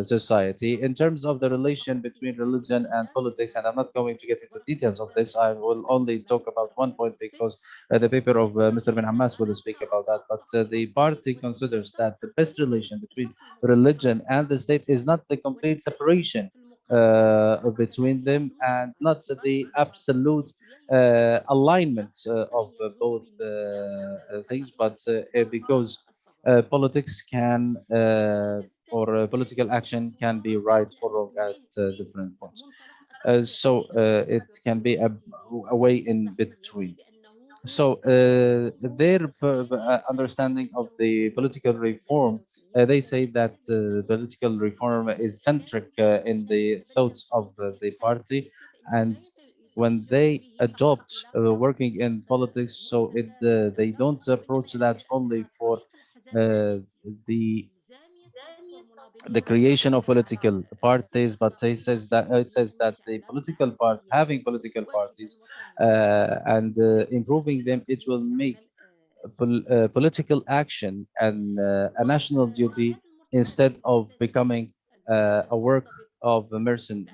society. In terms of the relation between religion and politics, and I'm not going to get into details of this, I will only talk about one point because the paper of Mr. bin Hamas will speak about that. But the party considers that the best relation between religion and the state is not the complete separation between them, and not the absolute alignment of both things, but because politics can political action can be right or wrong at different points. It can be a way in between. So their understanding of the political reform, they say that political reform is centric in the thoughts of the party, and when they adopt working in politics, so they don't approach that only for uh, the creation of political parties, but it says that the political part having political parties and improving them, it will make political action and a national duty instead of becoming a work of mercenary.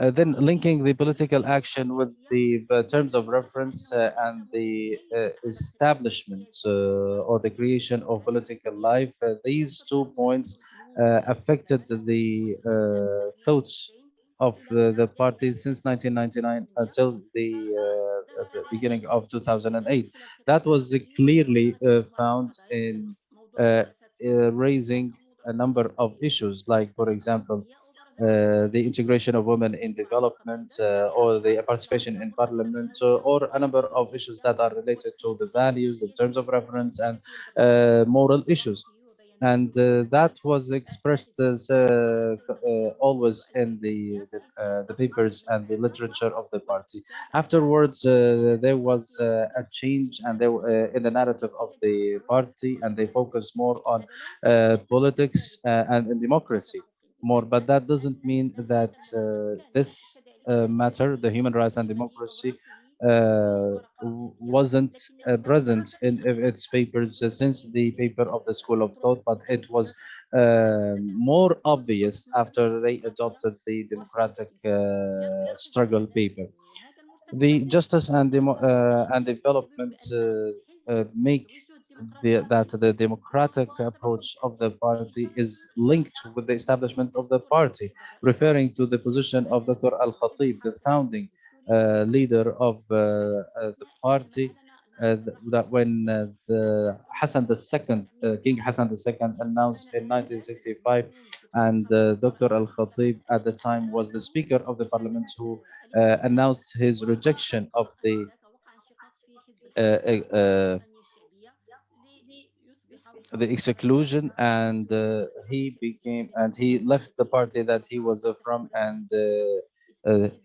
Then linking the political action with the terms of reference and the establishment or the creation of political life, these 2 points affected the thoughts of the party since 1999 until the beginning of 2008. That was clearly found in raising a number of issues, like, for example, the integration of women in development, or the participation in parliament, or a number of issues that are related to the values, the terms of reference, and moral issues. And that was expressed as always in the papers and the literature of the party. Afterwards, there was a change, and in the narrative of the party, and they focus more on politics and democracy more. But that doesn't mean that this matter, the human rights and democracy, wasn't present in its papers since the paper of the School of Thought, but it was more obvious after they adopted the democratic struggle paper. The justice and and development make that the democratic approach of the party is linked with the establishment of the party, referring to the position of Dr. Al-Khatib, the founding leader of the party, that when the Hassan II, King Hassan II, announced in 1965, and Dr. Al-Khatib at the time was the Speaker of the Parliament, who announced his rejection of the exclusion, and he left the party that he was from, and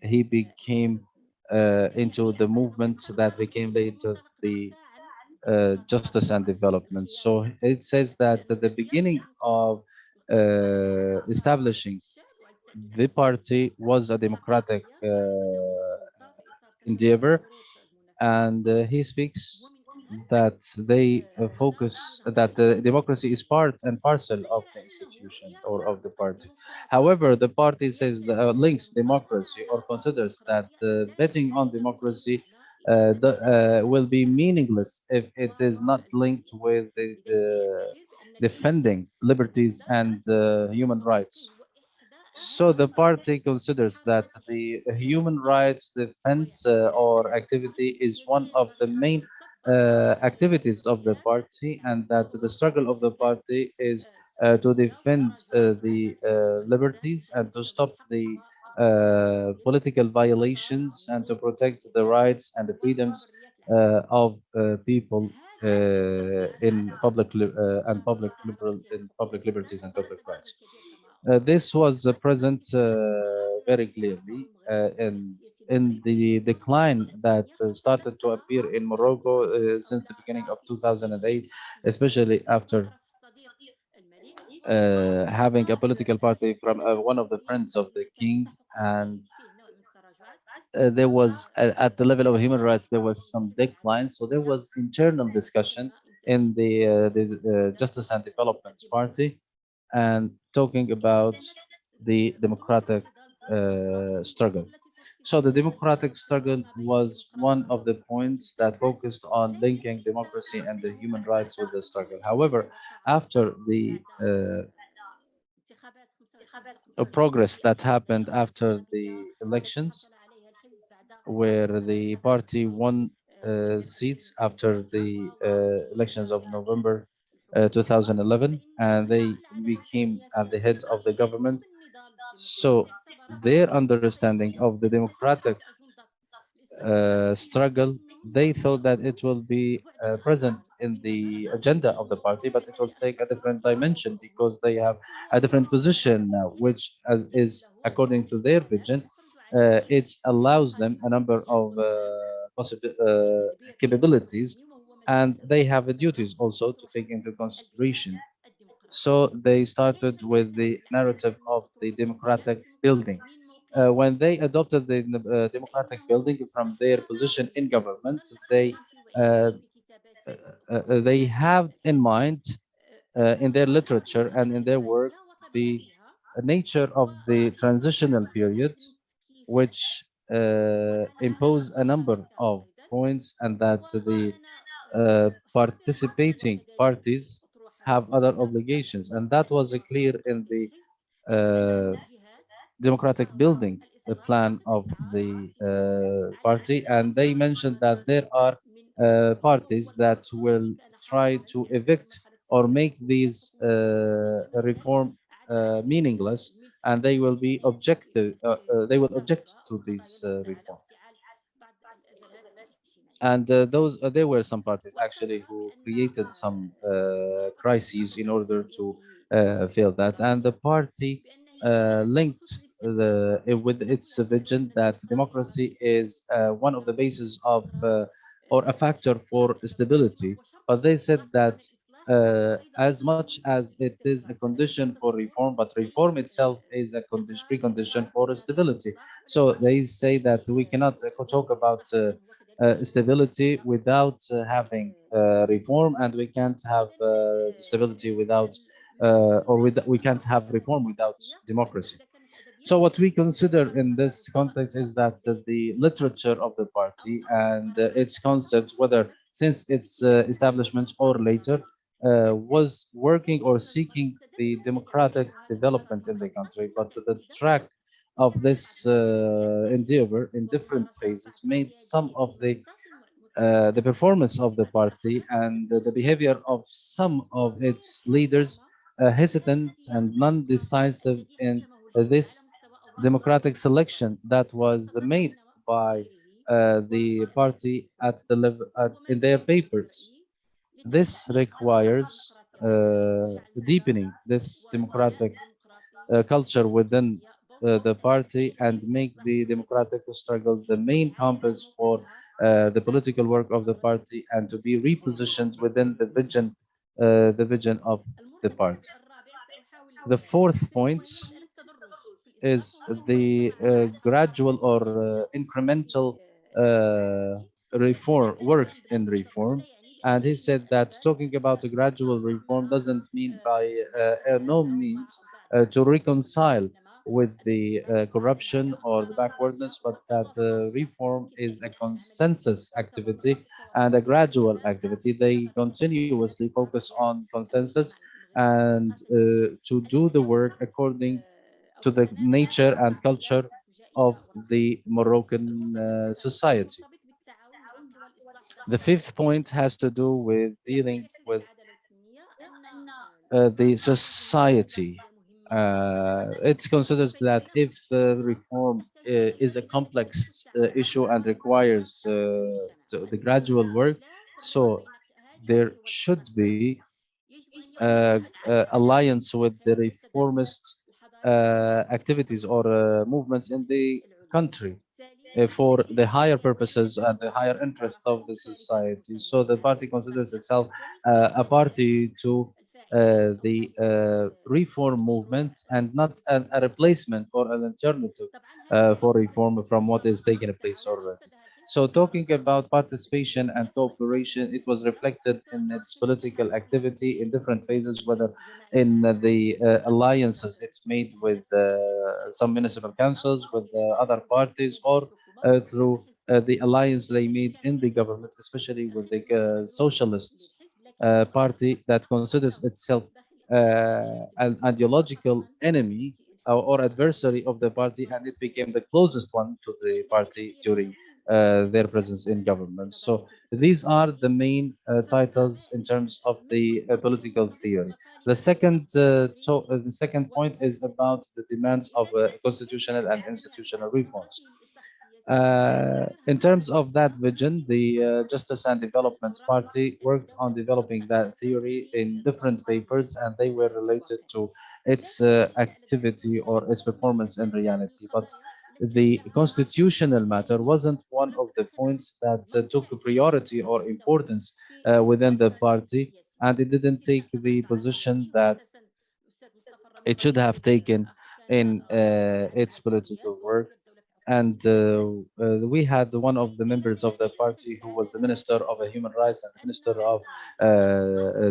he became into the movement that became later the justice and development. So it says that at the beginning of establishing the party was a democratic endeavor, and he speaks that they focus that democracy is part and parcel of the institution or of the party. However, the party says links democracy or considers that betting on democracy will be meaningless if it is not linked with the defending liberties and human rights. So the party considers that the human rights defense or activity is one of the main activities of the party, and that the struggle of the party is to defend the liberties and to stop the political violations and to protect the rights and the freedoms of people in public liberal in public liberties and public rights. This was present very clearly in the decline that started to appear in Morocco since the beginning of 2008, especially after having a political party from one of the friends of the king. And there was, at the level of human rights, there was some decline. So there was internal discussion in the Justice and Development Party, and talking about the democratic struggle. So the democratic struggle was one of the points that focused on linking democracy and the human rights with the struggle. However, after the progress that happened after the elections, where the party won seats after the elections of November 2011, and they became at the head of the government. So their understanding of the democratic struggle, they thought that it will be present in the agenda of the party, but it will take a different dimension because they have a different position now, which is according to their vision. It allows them a number of possible capabilities, and they have duties also to take into consideration. So they started with the narrative of the democratic building. When they adopted the democratic building from their position in government, uh, they have in mind in their literature and in their work the nature of the transitional period, which impose a number of points, and that the participating parties have other obligations, and that was clear in the uh, democratic building plan of the party. And they mentioned that there are parties that will try to evict or make these reform meaningless, and they will be objective. They will object to these reform. And those there were some parties actually who created some crises in order to fail that. And the party linked with its vision that democracy is one of the bases of or a factor for stability. But they said that as much as it is a condition for reform, but reform itself is a precondition for stability. So they say that we cannot talk about stability without having reform, and we can't have stability without we can't have reform without democracy. So what we consider in this context is that the literature of the party and its concept, whether since its establishment or later, was working or seeking the democratic development in the country. But the track of this endeavor in different phases made some of the performance of the party and the behavior of some of its leaders hesitant and non-decisive in this democratic selection that was made by the party at the level in their papers. This requires deepening this democratic culture within the party and make the democratic struggle the main compass for the political work of the party, and to be repositioned within the vision of the party. The fourth point is the gradual or incremental reform work in reform. And he said that talking about a gradual reform doesn't mean by no means to reconcile with the corruption or the backwardness, but that reform is a consensus activity and a gradual activity. They continuously focus on consensus and to do the work according to the nature and culture of the Moroccan society. The fifth point has to do with dealing with the society. It considers that if reform is a complex issue and requires the gradual work, so there should be alliance with the reformist activities or movements in the country for the higher purposes and the higher interest of the society. So the party considers itself a party to the reform movement and not a replacement or an alternative for reform from what is taking place already. So talking about participation and cooperation, it was reflected in its political activity in different phases, whether in the alliances it's made with some municipal councils, with other parties, or through the alliance they made in the government, especially with the socialists party that considers itself an ideological enemy or adversary of the party, and it became the closest one to the party during their presence in government. So these are the main titles in terms of the political theory. The second point is about the demands of constitutional and institutional reforms. In terms of that vision, the Justice and Development Party worked on developing that theory in different papers, and they were related to its activity or its performance in reality. But the constitutional matter wasn't one of the points that took priority or importance within the party, and it didn't take the position that it should have taken in its political work. And we had one of the members of the party who was the minister of human rights and the minister of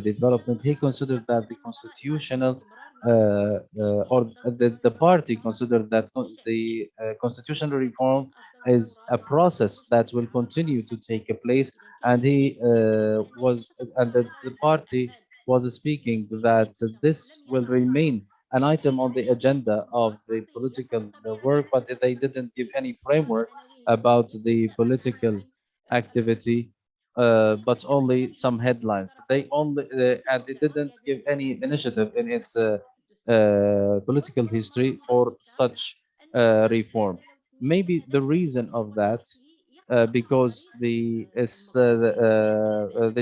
development. He considered that the constitutional or the party considered that the constitutional reform is a process that will continue to take place, and he was and the party was speaking that this will remain an item on the agenda of the political work, but they didn't give any framework about the political activity, but only some headlines. They only and it didn't give any initiative in its political history for such reform. Maybe the reason of that because the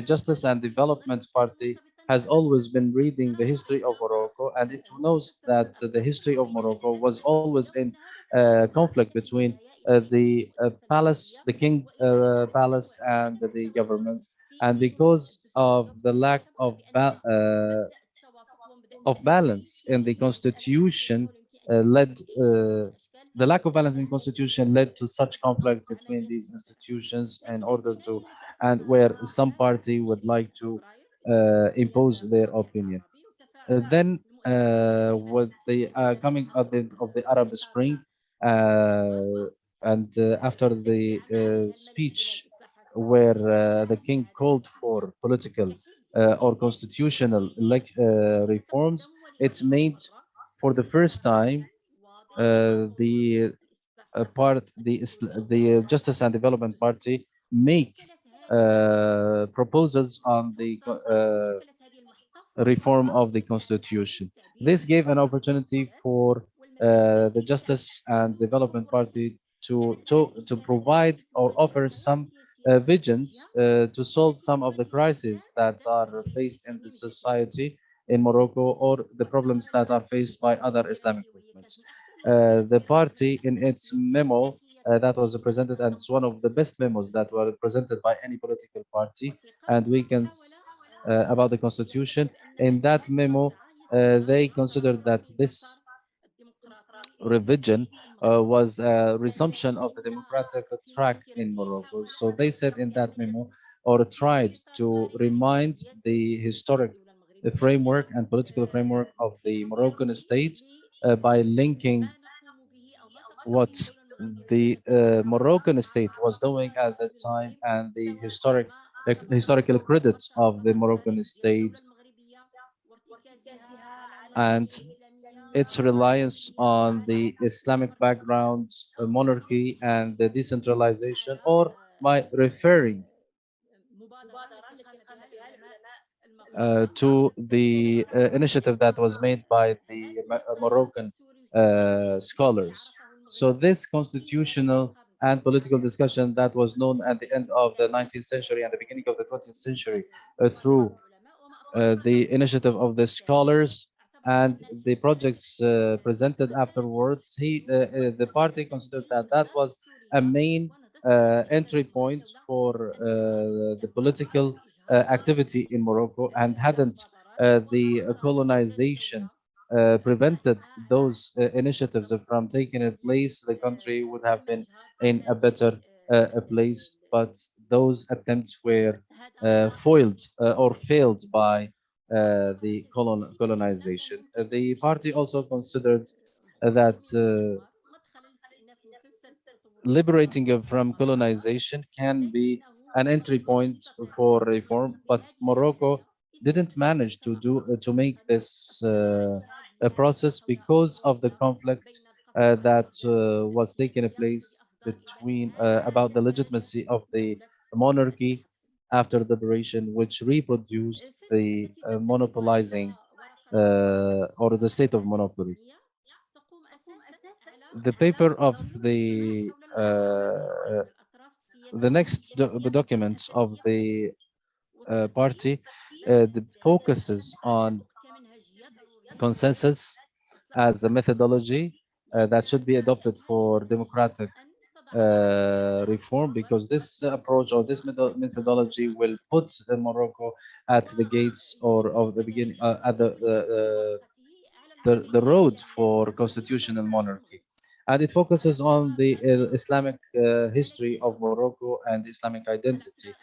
Justice and Development Party has always been reading the history of Morocco, and it knows that the history of Morocco was always in conflict between the king palace, and the government, and because of the lack of balance in the constitution led the lack of balance in constitution led to such conflict between these institutions in order to and where some party would like to impose their opinion. Then with the coming of the Arab Spring and after the speech where the king called for political or constitutional reforms, it's made for the first time the the Justice and Development Party make proposals on the reform of the constitution. This gave an opportunity for the Justice and Development Party to provide or offer some visions to solve some of the crises that are faced in the society in Morocco or the problems that are faced by other Islamic movements. The party, in its memo that was presented, and it's one of the best memos that were presented by any political party, and we can about the constitution. In that memo, they considered that this revision was a resumption of the democratic track in Morocco. So they said in that memo, or tried to remind the historic framework and political framework of the Moroccan state by linking what the Moroccan state was doing at the time and the historical credits of the Moroccan state and its reliance on the Islamic background, monarchy, and the decentralization, or by referring to the initiative that was made by the Moroccan scholars. So this constitutional and political discussion that was known at the end of the 19th century and the beginning of the 20th century through the initiative of the scholars and the projects presented afterwards, the party considered that that was a main entry point for the political activity in Morocco, and hadn't the colonization prevented those initiatives from taking place, the country would have been in a better place. But those attempts were foiled or failed by the colonization. The party also considered that liberating from colonization can be an entry point for reform, but Morocco didn't manage to make this a process because of the conflict that was taking place between about the legitimacy of the monarchy after liberation, which reproduced the monopolizing or the state of monopoly. The paper of the next documents of the party focuses on consensus as a methodology that should be adopted for democratic reform, because this approach or this methodology will put Morocco at the gates or of the beginning at the road for constitutional monarchy. And it focuses on the Islamic history of Morocco and Islamic identity,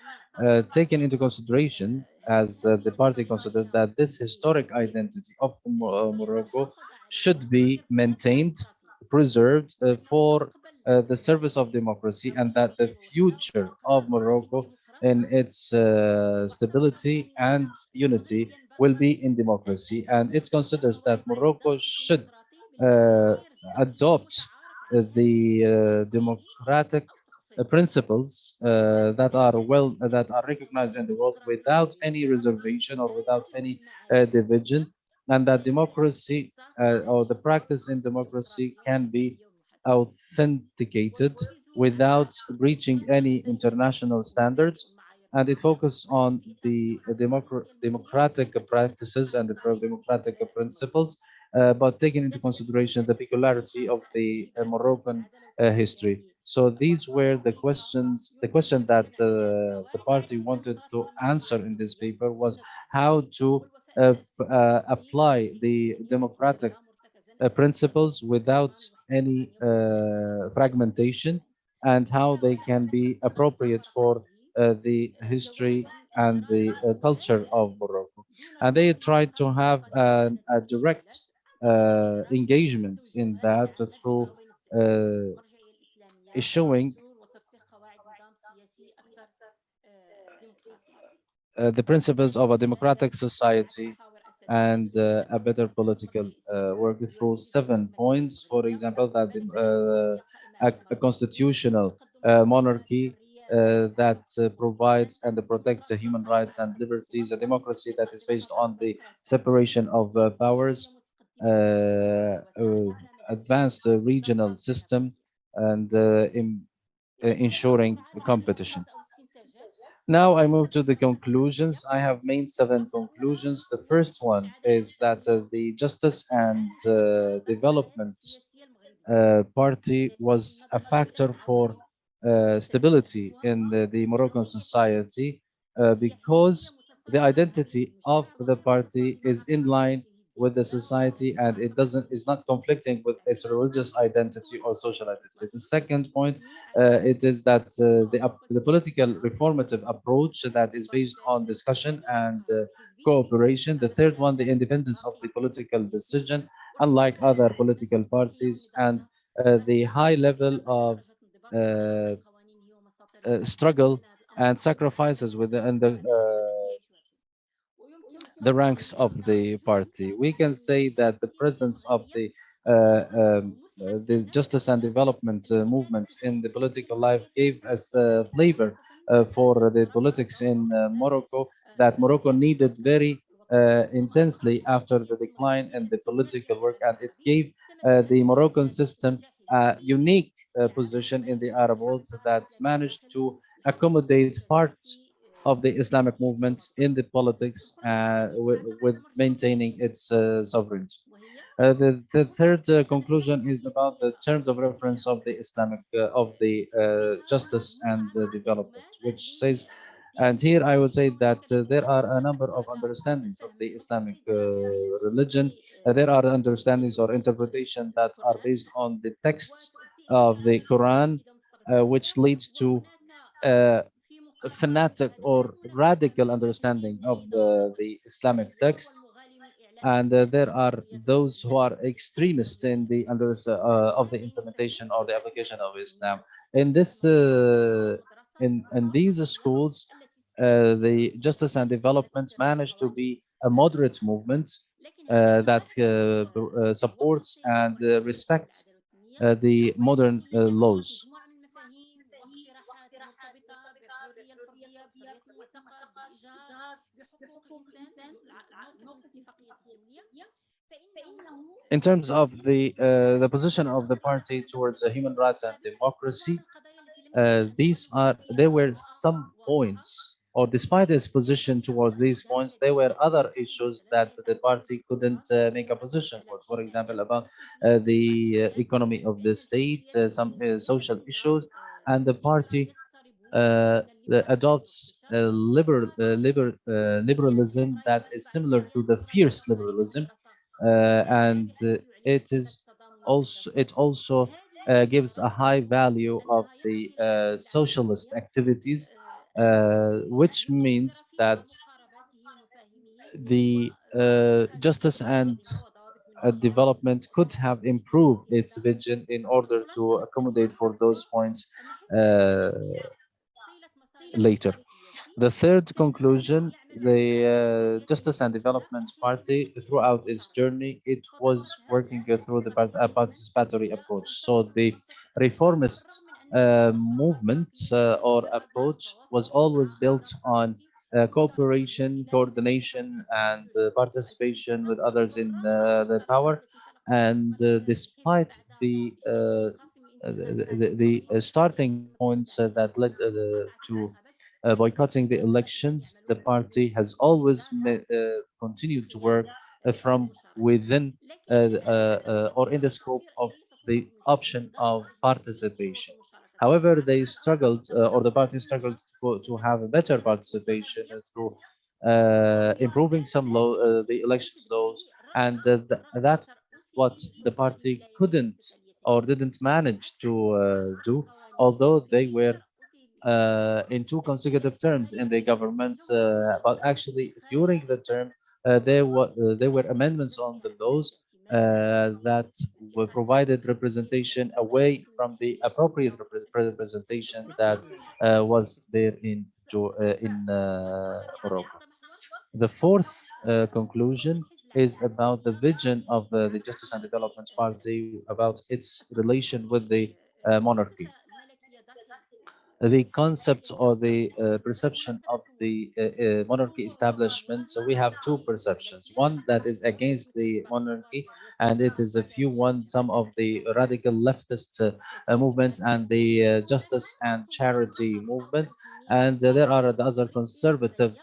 taking into consideration, as the party considered, that this historic identity of Morocco should be maintained, preserved for the service of democracy, and that the future of Morocco in its stability and unity will be in democracy. And it considers that Morocco should uh, adopt the democratic principles that are recognized in the world without any reservation or without any division, and that democracy or the practice in democracy can be authenticated without breaching any international standards. And it focuses on the democratic practices and the democratic principles, but taking into consideration the peculiarity of the Moroccan history. So these were the questions. The question that the party wanted to answer in this paper was how to apply the democratic principles without any fragmentation, and how they can be appropriate for the history and the culture of Morocco. And they tried to have a direct engagement in that through showing the principles of a democratic society and a better political work through 7 points. For example, that a constitutional monarchy that provides and protects the human rights and liberties, a democracy that is based on the separation of powers, advanced regional system, and ensuring competition. Now I move to the conclusions. I have made 7 conclusions. The first one is that the Justice and Development Party was a factor for stability in the Moroccan society because the identity of the party is in line with the society, and it doesn't is not conflicting with its religious identity or social identity. The second point, it is that the political reformative approach that is based on discussion and cooperation. The third one, the independence of the political decision, unlike other political parties, and the high level of uh, struggle and sacrifices within the ranks of the party. We can say that the presence of the justice and development movement in the political life gave us a flavor for the politics in Morocco that Morocco needed very intensely after the decline in the political work, and it gave the Moroccan system a unique position in the Arab world that managed to accommodate parts of the Islamic movement in the politics with maintaining its sovereignty. The third conclusion is about the terms of reference of the Islamic of the justice and development, which says, and here I would say that there are a number of understandings of the Islamic religion. There are understandings or interpretation that are based on the texts of the Quran, which leads to uh, a fanatic or radical understanding of the Islamic text, and there are those who are extremists in the of the implementation or the application of Islam. In this, in these schools, the justice and development managed to be a moderate movement that supports and respects the modern laws. In terms of the position of the party towards human rights and democracy, these are there were some points, or despite its position towards these points, there were other issues that the party couldn't make a position for. For example, about the economy of the state, some social issues, and the party adopts a liberalism that is similar to the fierce liberalism, and it also gives a high value of the socialist activities, which means that the justice and development could have improved its vision in order to accommodate for those points uh, later. The third conclusion, the Justice and Development Party, throughout its journey, it was working through the participatory approach. So the reformist movement or approach was always built on cooperation, coordination, and participation with others in the power. And despite the starting points that led to boycotting the elections, the party has always continued to work from within or in the scope of the option of participation. However, they struggled, or the party struggled to have a better participation through improving some the elections laws, and that what the party couldn't or didn't manage to do, although they were in two consecutive terms in the government, but actually during the term there were amendments on the laws that were provided representation away from the appropriate representation that was there in Morocco. The fourth conclusion is about the vision of the Justice and Development Party about its relation with the monarchy. The concept or the perception of the monarchy establishment. So we have two perceptions. One that is against the monarchy, and it is a few one, some of the radical leftist movements and the justice and charity movement. And there are the other conservative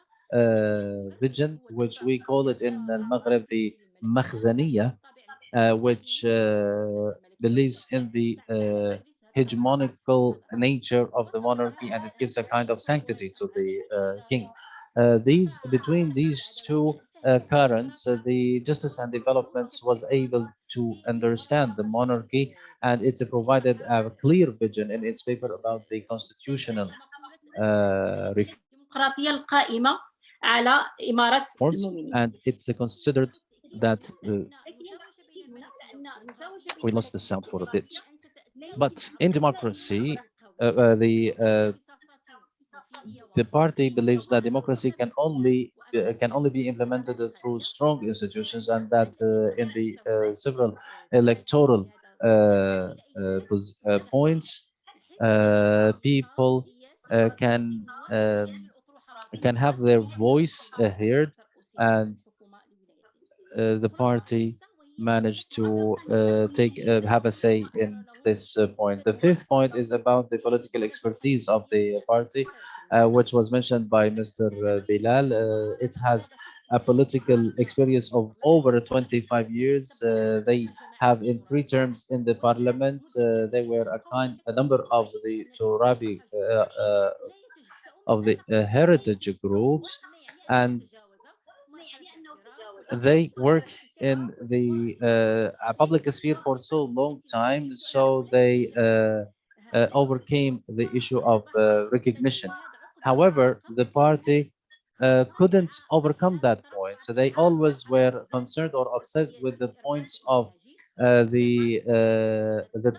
vision, which we call it in Maghreb the Makhzaniya, which believes in the hegemonical nature of the monarchy, and it gives a kind of sanctity to the king. These between these two currents, the justice and developments was able to understand the monarchy, and it provided a clear vision in its paper about the constitutional reforms, and it's considered that we lost the sound for a bit. But in democracy, the party believes that democracy can only be implemented through strong institutions, and that in the several electoral points, people can have their voice heard, and the party managed to have a say in this point. The fifth point is about the political expertise of the party, which was mentioned by Mr. Bilal. It has a political experience of over 25 years. They have in 3 terms in the parliament. They were a number of the Turabi of the heritage groups, and they work in the public sphere for so long time, so they overcame the issue of recognition. However, the party couldn't overcome that point, so they always were concerned or obsessed with the points of the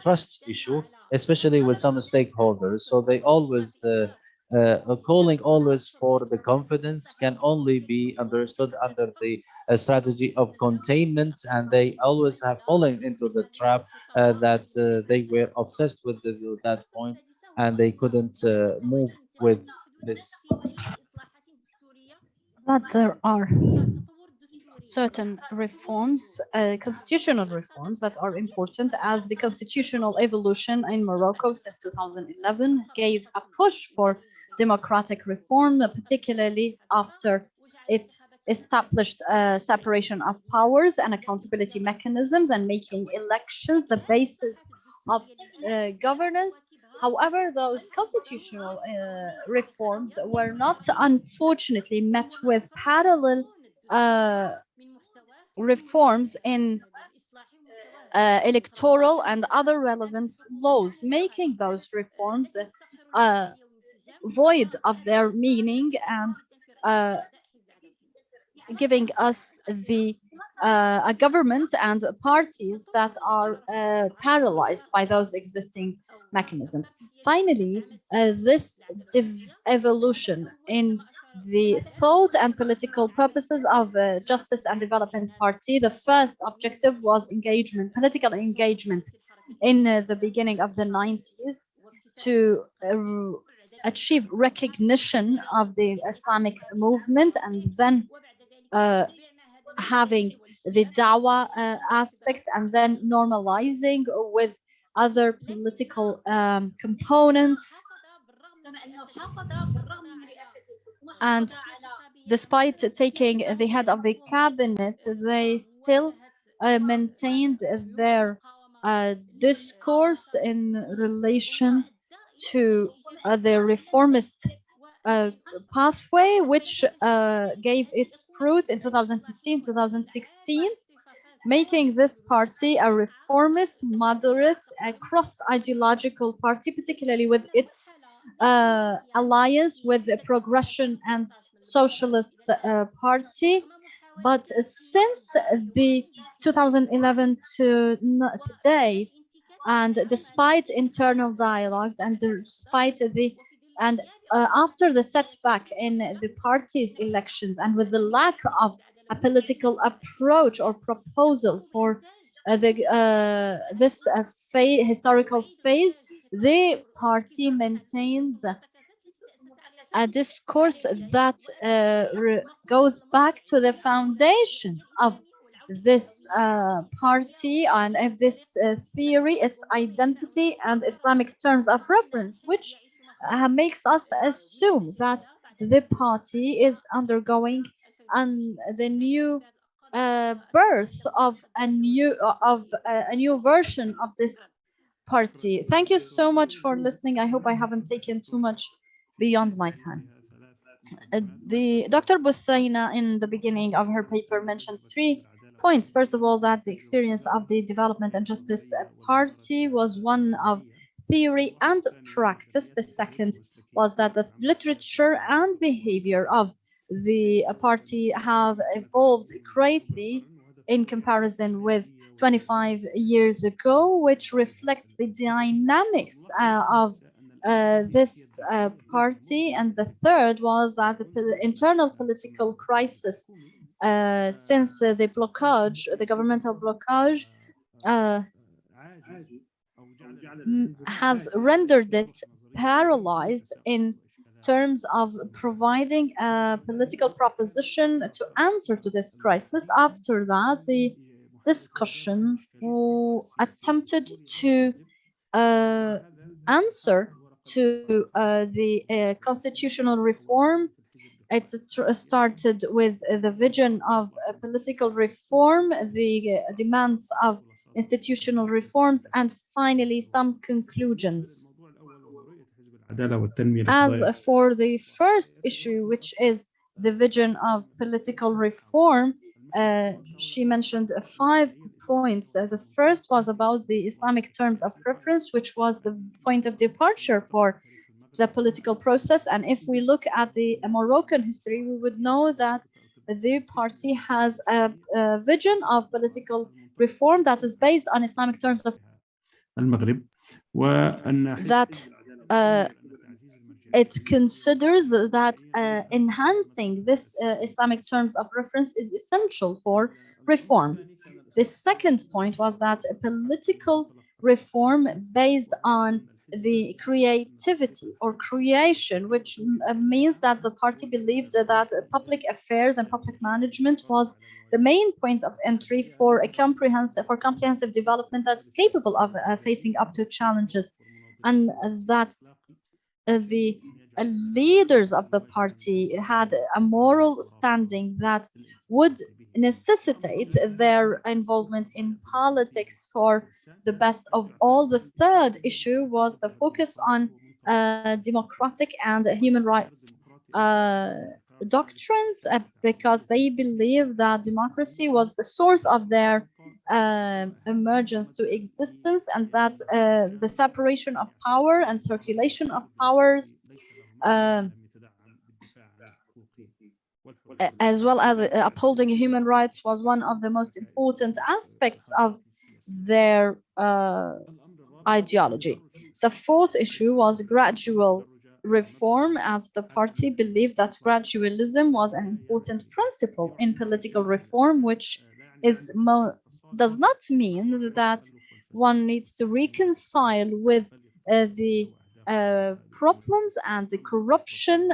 trust issue, especially with some stakeholders. So they always calling always for the confidence can only be understood under the strategy of containment, and they always have fallen into the trap that they were obsessed with that point, and they couldn't move with this. That there are certain reforms, constitutional reforms that are important, as the constitutional evolution in Morocco since 2011 gave a push for democratic reform, particularly after it established separation of powers and accountability mechanisms and making elections the basis of governance. However, those constitutional reforms were not, unfortunately, met with parallel reforms in electoral and other relevant laws, making those reforms void of their meaning and giving us a government and parties that are paralyzed by those existing mechanisms. Finally, this evolution in the thought and political purposes of Justice and Development Party, the first objective was engagement, political engagement in the beginning of the 90s to achieve recognition of the Islamic movement, and then having the dawah aspect, and then normalizing with other political components. And despite taking the head of the cabinet, they still maintained their discourse in relation to the reformist pathway, which gave its fruit in 2015, 2016, making this party a reformist, moderate, cross-ideological party, particularly with its alliance with the Progression and Socialist Party. But since the 2011 to today, and despite internal dialogues and despite the after the setback in the party's elections, and with the lack of a political approach or proposal for this historical phase, the party maintains a discourse that goes back to the foundations of this party and of this theory, its identity and Islamic terms of reference, which makes us assume that the party is undergoing the new birth of a new version of this party. Thank you so much for listening. I hope I haven't taken too much beyond my time. The Dr. Buthaina in the beginning of her paper mentioned 3 points. First of all, that the experience of the Development and Justice Party was one of theory and practice. The second was that the literature and behavior of the party have evolved greatly in comparison with 25 years ago, which reflects the dynamics of this party. And the third was that the internal political crisis since the blockage, the governmental blockage, has rendered it paralyzed in terms of providing a political proposition to answer to this crisis. After that, the discussion attempted to answer to the constitutional reform. It started with the vision of political reform, the demands of institutional reforms, and finally some conclusions. As for the first issue, which is the vision of political reform, she mentioned 5 points. The first was about the Islamic terms of reference, which was the point of departure for the political process. And if we look at the Moroccan history, we would know that the party has a vision of political reform that is based on Islamic terms of that it considers that enhancing this Islamic terms of reference is essential for reform. The second point was that a political reform based on the creativity or creation, which means that the party believed that public affairs and public management was the main point of entry for a comprehensive development that's capable of facing up to challenges, and that the leaders of the party had a moral standing that would necessitate their involvement in politics for the best of all. The third issue was the focus on democratic and human rights doctrines, because they believe that democracy was the source of their emergence to existence, and that the separation of power and circulation of powers, as well as upholding human rights, was one of the most important aspects of their ideology. The fourth issue was gradual reform, as the party believed that gradualism was an important principle in political reform, which does not mean that one needs to reconcile with the problems and the corruption.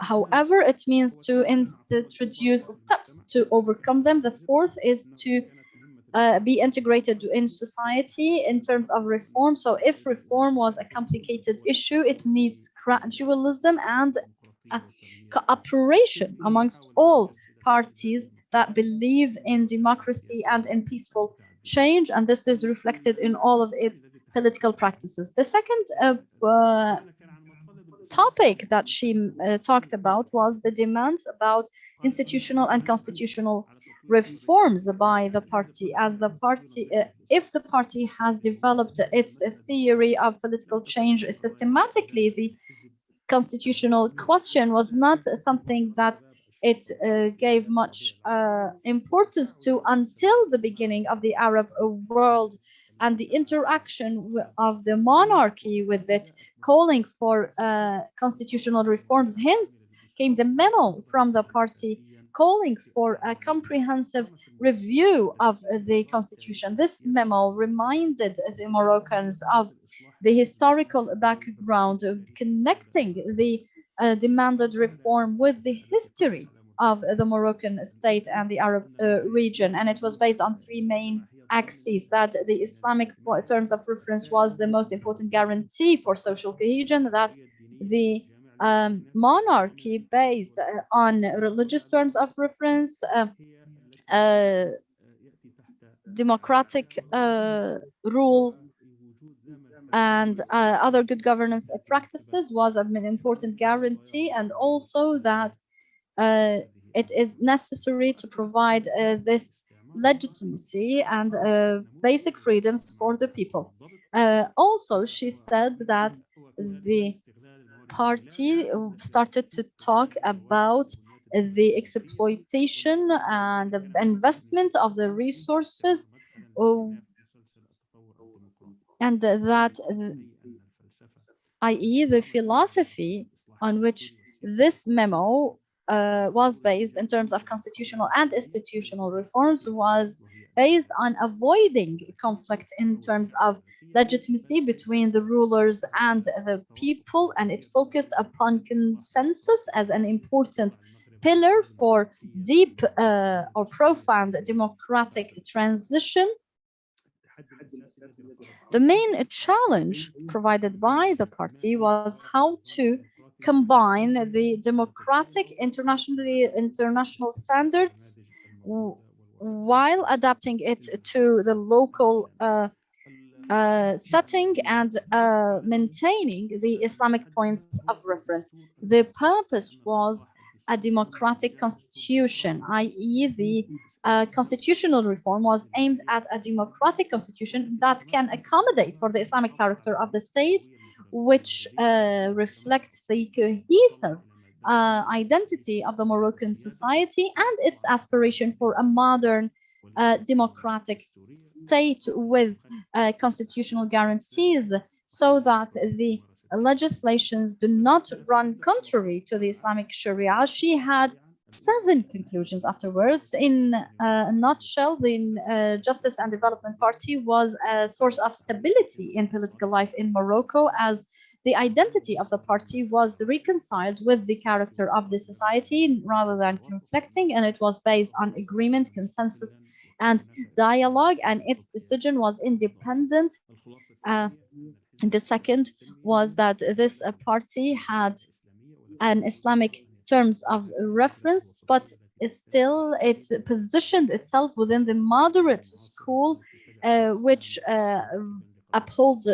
However, it means to introduce steps to overcome them. The fourth is to be integrated in society in terms of reform. So if reform was a complicated issue, it needs gradualism and cooperation amongst all parties that believe in democracy and in peaceful change, and this is reflected in all of its political practices. The second topic that she talked about was the demands about institutional and constitutional reforms by the party, as the party, if the party has developed its theory of political change systematically, the constitutional question was not something that it gave much importance to until the beginning of the Arab world and the interaction of the monarchy with it, calling for constitutional reforms. Hence came the memo from the party calling for a comprehensive review of the constitution. This memo reminded the Moroccans of the historical background of connecting the demanded reform with the history of the Moroccan state and the Arab region. And it was based on 3 main axes: that the Islamic terms of reference was the most important guarantee for social cohesion, that the monarchy based on religious terms of reference, democratic rule, and other good governance practices was an important guarantee, and also that it is necessary to provide this legitimacy and basic freedoms for the people. Also, she said that the party started to talk about the exploitation and the investment of the resources, and that, i.e., the philosophy on which this memo was based in terms of constitutional and institutional reforms was based on avoiding conflict in terms of legitimacy between the rulers and the people, and it focused upon consensus as an important pillar for deep or profound democratic transition. The main challenge provided by the party was how to combine the democratic international standards while adapting it to the local setting and maintaining the Islamic points of reference. The purpose was a democratic constitution, i.e. the constitutional reform was aimed at a democratic constitution that can accommodate for the Islamic character of the state, which reflects the cohesive identity of the Moroccan society and its aspiration for a modern democratic state with constitutional guarantees, so that the legislations do not run contrary to the Islamic Sharia. She had 7 conclusions afterwards. In a nutshell, the Justice and Development Party was a source of stability in political life in Morocco, as the identity of the party was reconciled with the character of the society rather than conflicting, and it was based on agreement, consensus, and dialogue, and its decision was independent. The second was that this party had an Islamic terms of reference, but still it positioned itself within the moderate school, which upheld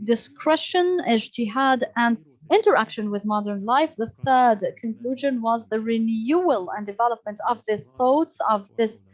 discretion, ijtihad, and interaction with modern life. The third conclusion was the renewal and development of the thoughts of this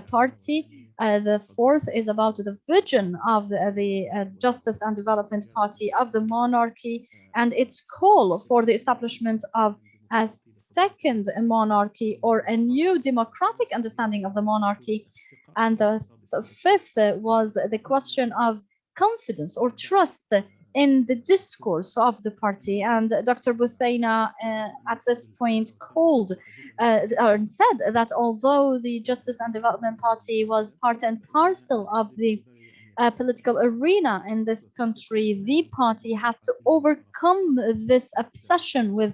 party. The fourth is about the vision of the Justice and Development Party of the monarchy and its call for the establishment of a second monarchy or a new democratic understanding of the monarchy. And the fifth was the question of confidence or trust in the discourse of the party. And Dr. Buthaina at this point called or said that although the Justice and Development Party was part and parcel of the political arena in this country, the party has to overcome this obsession with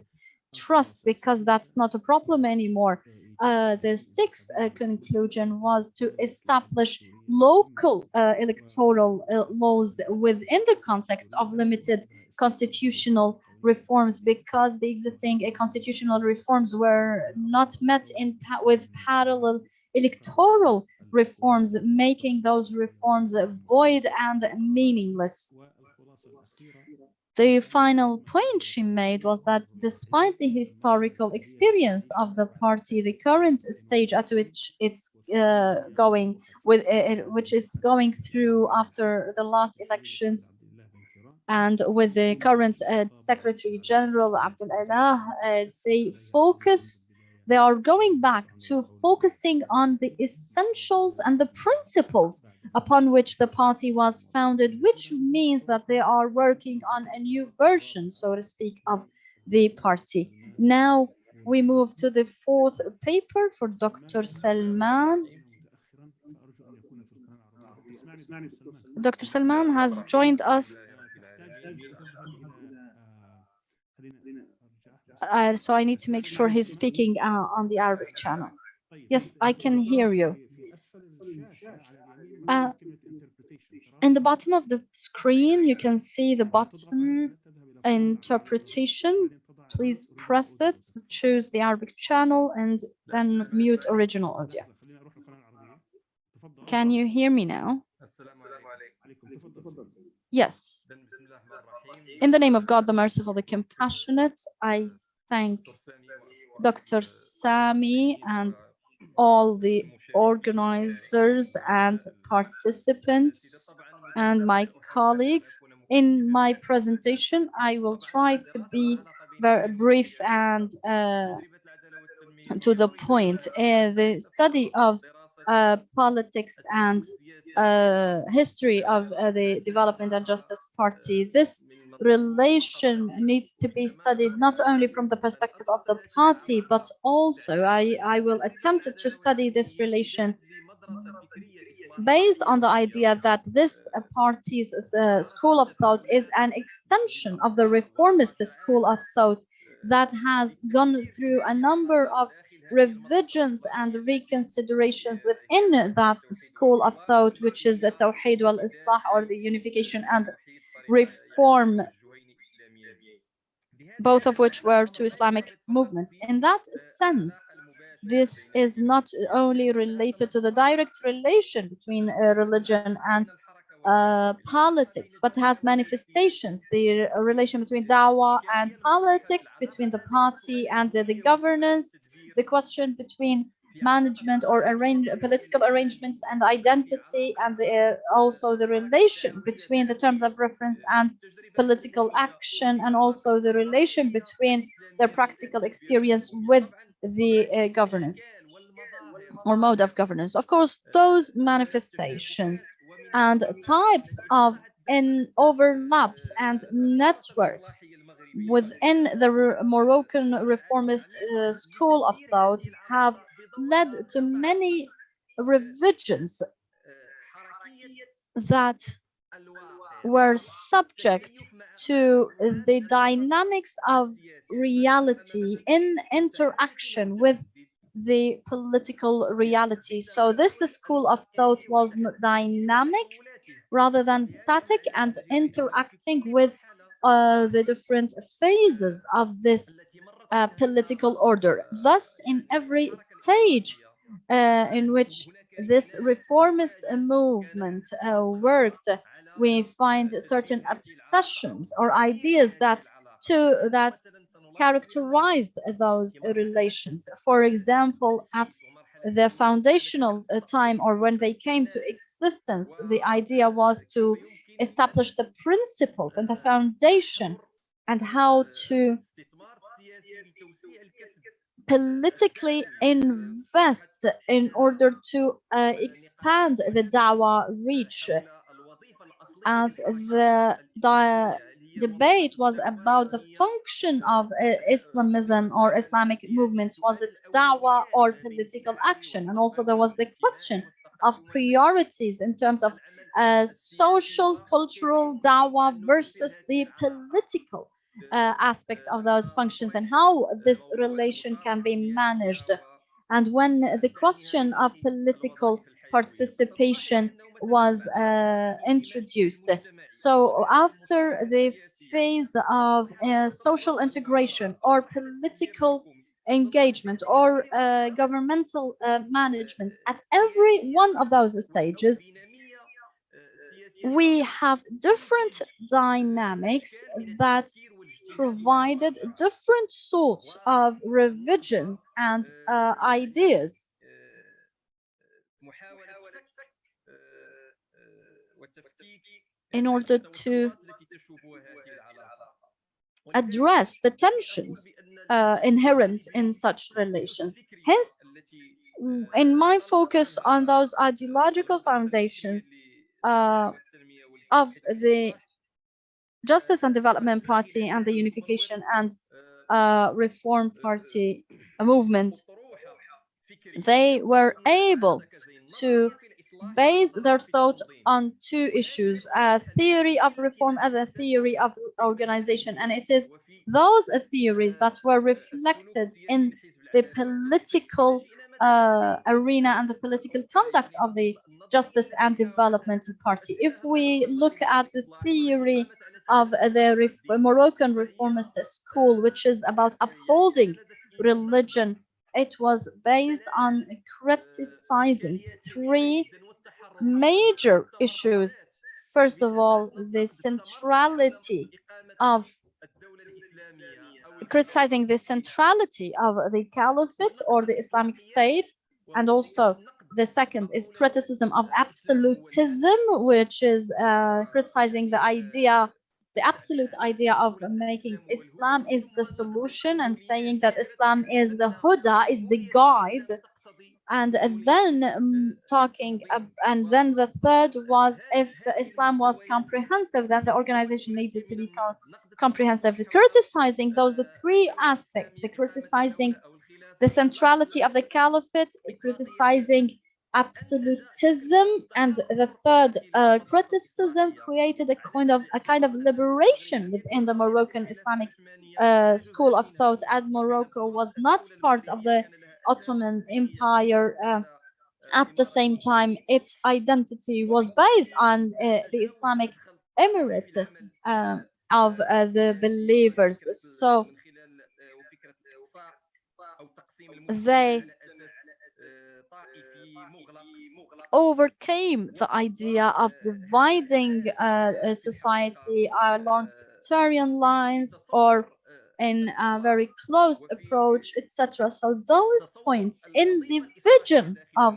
trust, because that's not a problem anymore. The sixth conclusion was to establish local electoral laws within the context of limited constitutional reforms, because the existing constitutional reforms were not met with parallel electoral reforms, making those reforms void and meaningless. The final point she made was that despite the historical experience of the party, the current stage at which it's going with, which is going through after the last elections, and with the current Secretary General Abdel Allah, they are going back to focusing on the essentials and the principles upon which the party was founded, which means that they are working on a new version, so to speak, of the party. Now we move to the fourth paper for Dr. Salman. Dr. Salman has joined us. So I need to make sure he's speaking on the Arabic channel. Yes, I can hear you. In the bottom of the screen, you can see the button interpretation. Please press it, choose the Arabic channel, and then mute original audio. Can you hear me now? Yes. In the name of God, the merciful, the compassionate, I thank Dr. Sami and all the organizers and participants and my colleagues. In my presentation, I will try to be very brief and to the point. The study of politics and history of the Development and Justice Party, this relation needs to be studied not only from the perspective of the party, but also I will attempt to study this relation based on the idea that this party's school of thought is an extension of the reformist school of thought that has gone through a number of revisions and reconsiderations within that school of thought, which is the Tawheed wal Islah, or the unification and reform, both of which were two Islamic movements. In that sense, this is not only related to the direct relation between religion and politics, but has manifestations, the relation between dawah and politics, between the party and the governance, the question between management or political arrangements and identity, and also the relation between the terms of reference and political action, and also the relation between their practical experience with the governance or mode of governance. Of course, those manifestations and types of overlaps and networks within the Moroccan reformist school of thought have led to many revisions that were subject to the dynamics of reality in interaction with the political reality. So this school of thought was dynamic rather than static and interacting with the different phases of this political order. Thus, in every stage in which this reformist movement worked, we find certain obsessions or ideas that characterized those relations. For example, at the foundational time, or when they came to existence, the idea was to establish the principles and the foundation and how to politically invest in order to expand the dawah reach, as the debate was about the function of Islamism or Islamic movements. Was it dawah or political action? And also there was the question of priorities in terms of social, cultural dawah versus the political aspect of those functions, and how this relation can be managed. And when the question of political participation was introduced, so after the phase of social integration or political engagement or governmental management, at every one of those stages, we have different dynamics that provided different sorts of revisions and ideas in order to address the tensions inherent in such relations. Hence, in my focus on those ideological foundations of the Justice and Development Party and the Unification and Reform Party movement, they were able to base their thought on two issues: a theory of reform and a theory of organization. And it is those theories that were reflected in the political arena and the political conduct of the Justice and Development Party. If we look at the theory of the Moroccan reformist school, which is about upholding religion, it was based on criticizing three major issues. First of all, the centrality of criticizing the centrality of the caliphate or the Islamic State, and also the second is criticism of absolutism, which is criticizing the idea the absolute idea of making Islam is the solution and saying that Islam is the huda, is the guide. And then and then the third was, if Islam was comprehensive, then the organization needed to be comprehensive, criticizing those three aspects, criticizing the centrality of the caliphate, criticizing absolutism, and the third criticism created a kind of liberation within the Moroccan Islamic school of thought. And Morocco was not part of the Ottoman Empire. At the same time, its identity was based on the Islamic Emirate of the believers. So they overcame the idea of dividing a society along sectarian lines or in a very closed approach, etc. So those points in the vision of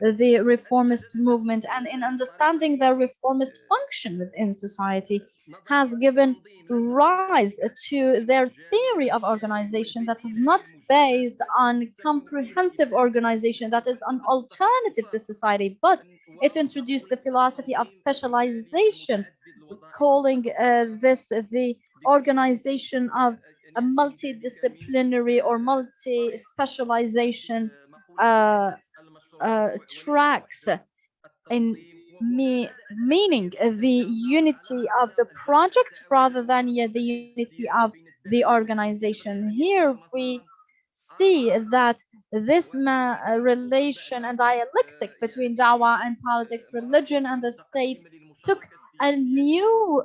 the reformist movement and in understanding the reformist function within society has given rise to their theory of organization that is not based on comprehensive organization, that is an alternative to society, but it introduced the philosophy of specialization, calling this the organization of a multidisciplinary or multi-specialization tracks, in meaning the unity of the project rather than the unity of the organization. Here we see that this relation and dialectic between dawah and politics, religion and the state, took a new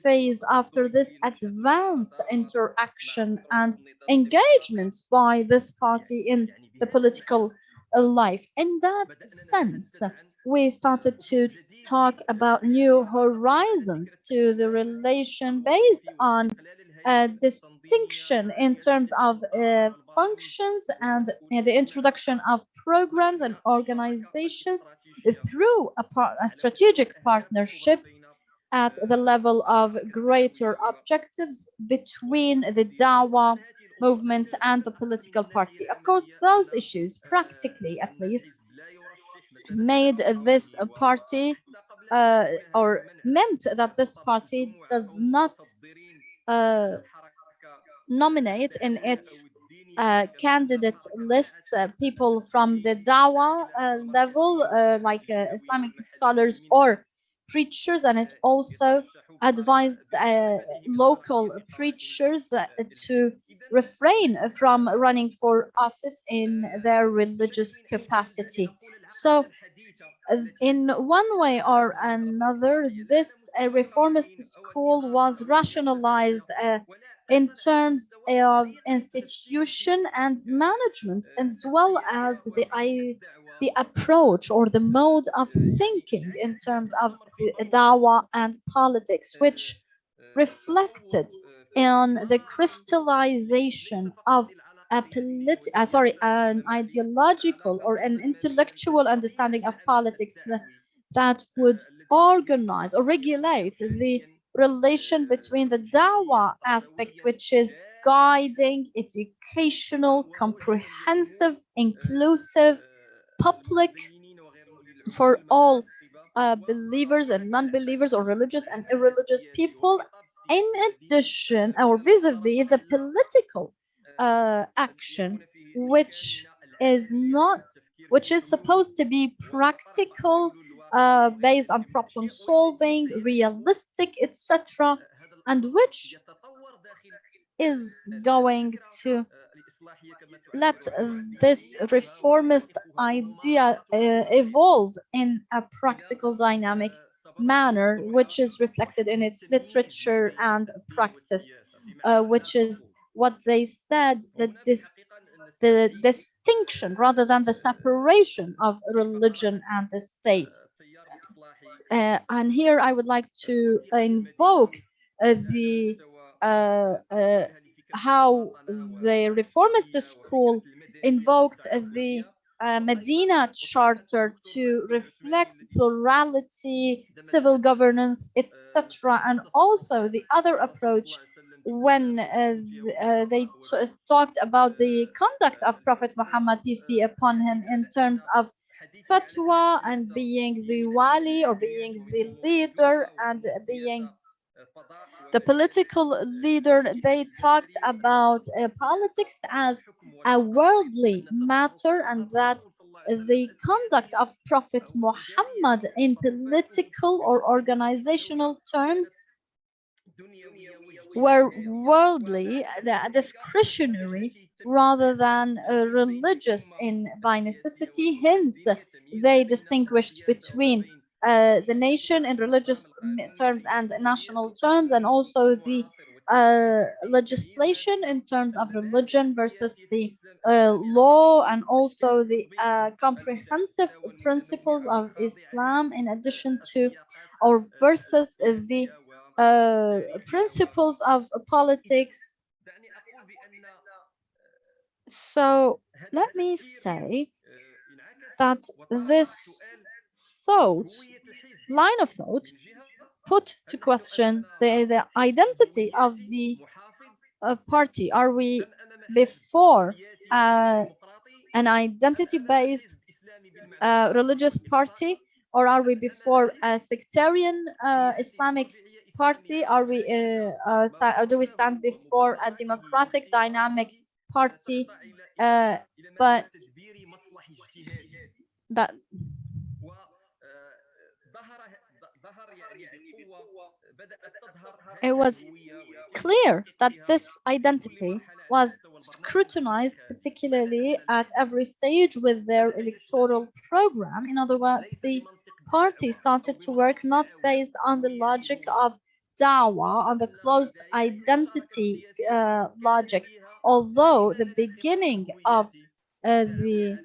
phase after this advanced interaction and engagement by this party in the political life. In that sense, we started to talk about new horizons to the relation based on distinction in terms of functions and the introduction of programs and organizations through a strategic partnership at the level of greater objectives between the Dawah movement and the political party. Of course, those issues, practically at least, made this party or meant that this party does not nominate in its candidate lists people from the Dawah level, like Islamic scholars or preachers, and it also advised local preachers to refrain from running for office in their religious capacity. So in one way or another, this reformist school was rationalized in terms of institution and management, as well as the approach or the mode of thinking in terms of the dawah and politics, which reflected in the crystallization of an ideological or an intellectual understanding of politics that would organize or regulate the relation between the dawah aspect, which is guiding, educational, comprehensive, inclusive, public for all believers and non-believers, or religious and irreligious people, in addition or vis-a-vis the political action, which is supposed to be practical, based on problem solving, realistic, etc., and which is going to let this reformist idea evolve in a practical, dynamic manner, which is reflected in its literature and practice, which is what they said, that the distinction rather than the separation of religion and the state. And here I would like to invoke the how the reformist school invoked the Medina Charter to reflect plurality, civil governance, etc. And also the other approach when they talked about the conduct of Prophet Muhammad, peace be upon him, in terms of fatwa and being the wali or being the leader and being the political leader. They talked about politics as a worldly matter, and that the conduct of Prophet Muhammad in political or organizational terms were worldly, discretionary, rather than religious in by necessity. Hence, they distinguished between the nation in religious terms and national terms, and also the legislation in terms of religion versus the law, and also the comprehensive principles of Islam, in addition to or versus the principles of politics. So let me say that this thought, line of thought, put to question the identity of the party. Are we before an identity-based religious party, or are we before a sectarian Islamic party? Are we do we stand before a democratic dynamic party? But that it was clear that this identity was scrutinized, particularly at every stage with their electoral program. In other words, the party started to work not based on the logic of dawah, on the closed identity logic, although the beginning of the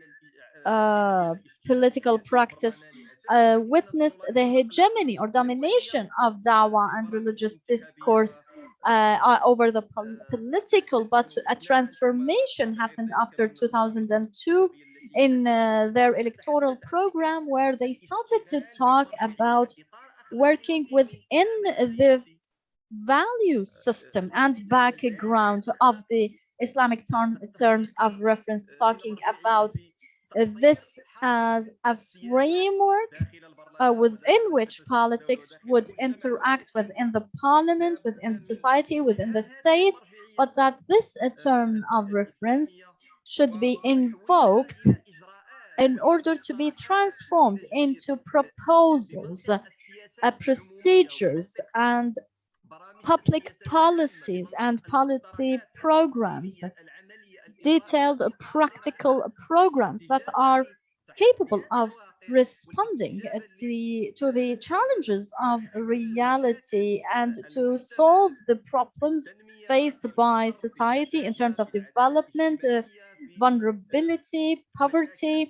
political practice witnessed the hegemony or domination of dawah and religious discourse over the political, but a transformation happened after 2002 in their electoral program, where they started to talk about working within the value system and background of the Islamic terms of reference, talking about this as a framework within which politics would interact within the parliament, within society, within the state, but that this term of reference should be invoked in order to be transformed into proposals, procedures, and public policies and policy programs, detailed practical programs that are capable of responding to the challenges of reality and to solve the problems faced by society in terms of development, vulnerability, poverty,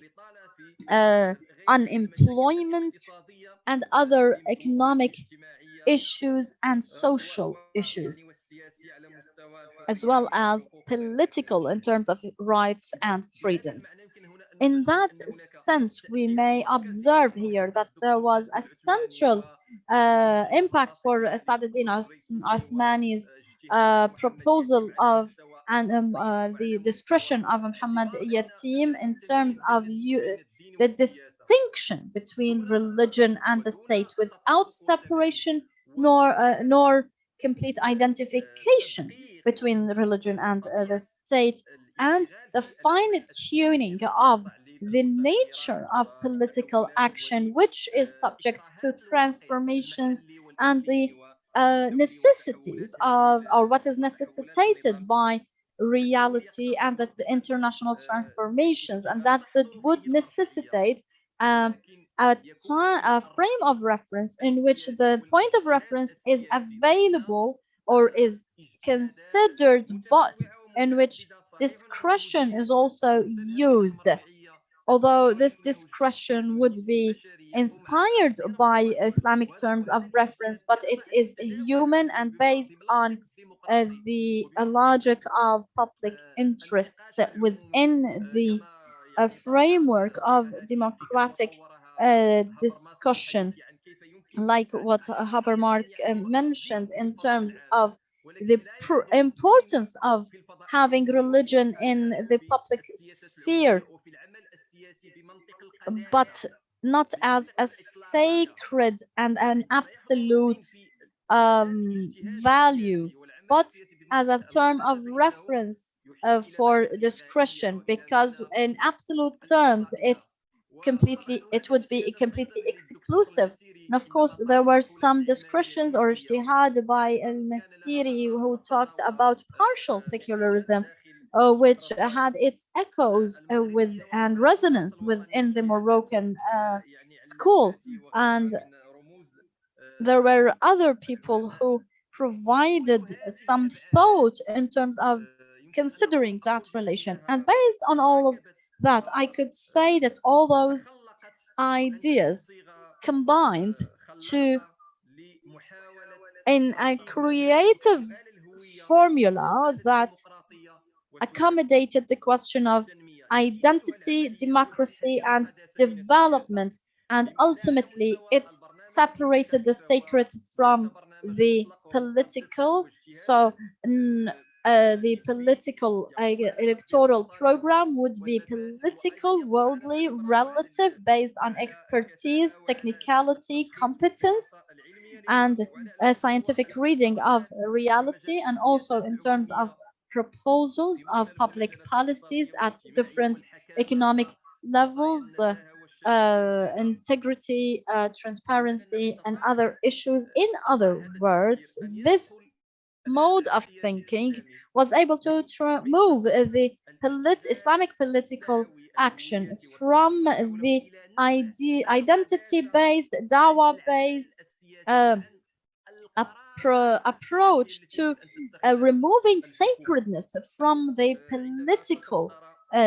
unemployment, and other economic issues and social issues, as well as political in terms of rights and freedoms. In that sense, we may observe here that there was a central impact for Saduddin Osmani's proposal of and the discretion of Muhammad Yatim in terms of the distinction between religion and the state without separation nor complete identification between religion and the state, and the fine tuning of the nature of political action, which is subject to transformations, and the necessities of, or what is necessitated by reality and the international transformations, and that would necessitate um, a frame of reference in which the point of reference is available or is considered, but in which discretion is also used, although this discretion would be inspired by Islamic terms of reference, but it is human and based on the logic of public interests within the a framework of democratic discussion, like what Habermark mentioned in terms of the importance of having religion in the public sphere, but not as a sacred and an absolute value, but as a term of reference for discretion, because in absolute terms, it would be completely exclusive. And of course, there were some discretions or ijtihad by al-Masiri, who talked about partial secularism, which had its echoes with and resonance within the Moroccan school. And there were other people who provided some thought in terms of considering that relation. And based on all of that, I could say that all those ideas combined to in a creative formula that accommodated the question of identity, democracy, and development, and ultimately it separated the sacred from the political. So, the political electoral program would be political, worldly, relative, based on expertise, technicality, competence, and a scientific reading of reality, and also in terms of proposals of public policies at different economic levels, integrity, transparency, and other issues. In other words, this mode of thinking was able to move the Islamic political action from the identity-based, dawah-based uh, approach to removing sacredness from the political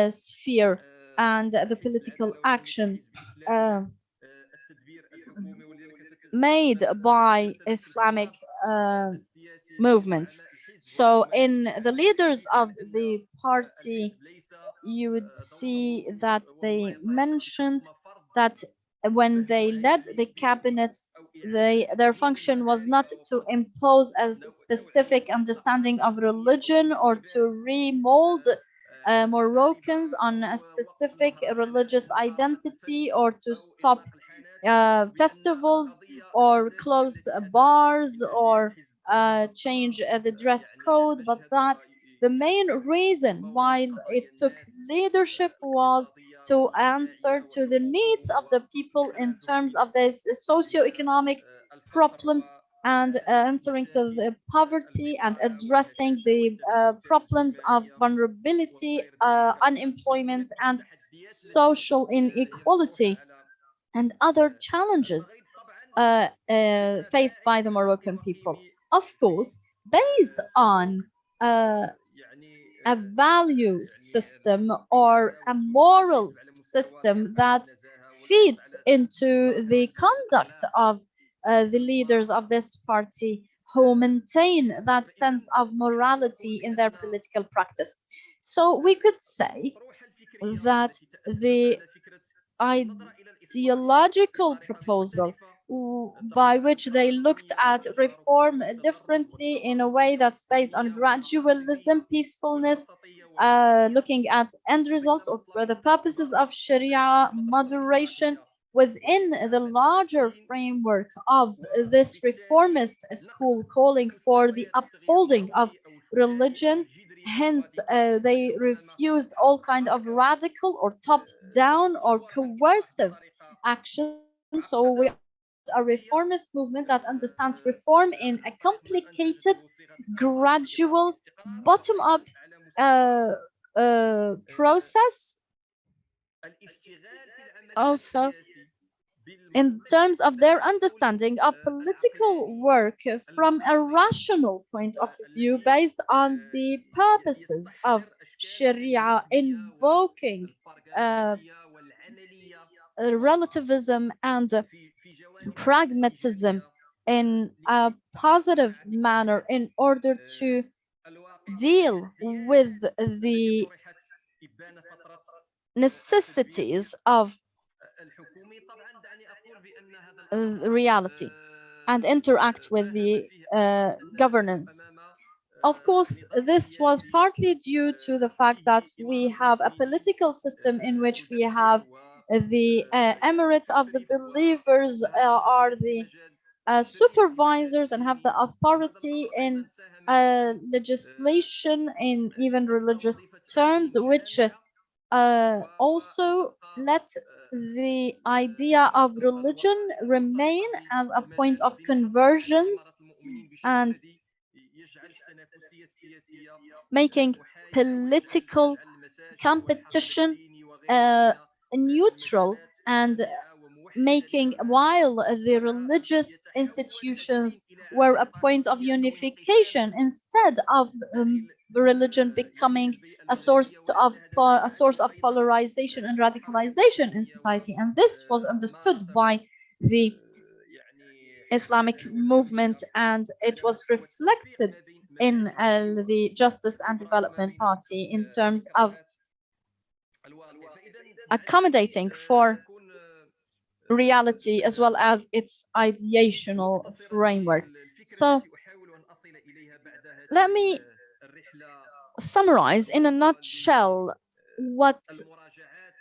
sphere and the political action uh, made by Islamic movements. So, in the leaders of the party, you would see that they mentioned that when they led the cabinet, their function was not to impose a specific understanding of religion or to remold Moroccans on a specific religious identity, or to stop festivals or close bars or change the dress code, but that the main reason why it took leadership was to answer to the needs of the people in terms of the socio-economic problems, and answering to the poverty and addressing the problems of vulnerability, unemployment, and social inequality, and other challenges faced by the Moroccan people. Of course, based on uh, a value system or a moral system that feeds into the conduct of the leaders of this party, who maintain that sense of morality in their political practice. So we could say that the ideological proposal by which they looked at reform differently in a way that's based on gradualism, peacefulness, looking at end results or the purposes of Sharia, moderation within the larger framework of this reformist school, calling for the upholding of religion. Hence, they refused all kind of radical or top-down or coercive action. So we are talking about a reformist movement that understands reform in a complicated, gradual, bottom-up process. Also, in terms of their understanding of political work from a rational point of view, based on the purposes of Sharia, invoking relativism and pragmatism in a positive manner in order to deal with the necessities of reality and interact with the governance. Of course, this was partly due to the fact that we have a political system in which we have the emirate of the believers are the supervisors and have the authority in legislation in even religious terms, which also let the idea of religion remain as a point of convergence and making political competition neutral and making, while the religious institutions were a point of unification, instead of religion becoming a source of polarization and radicalization in society. And this was understood by the Islamic movement, and it was reflected in the Justice and Development Party in terms of accommodating for reality as well as its ideational framework. So let me summarize in a nutshell what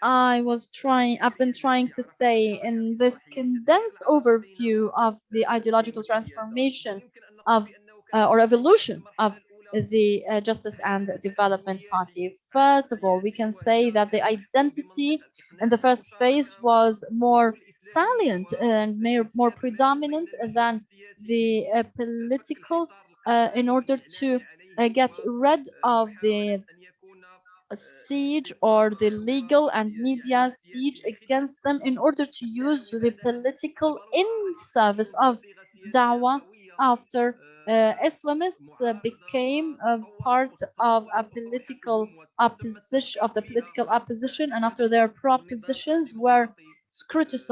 I've been trying to say in this condensed overview of the ideological transformation of or evolution of the Justice and Development Party. First of all, we can say that the identity in the first phase was more salient and more predominant than the political in order to get rid of the siege or the legal and media siege against them in order to use the political in service of dawah after Islamists became a part of a political opposition and after their propositions were scrutinized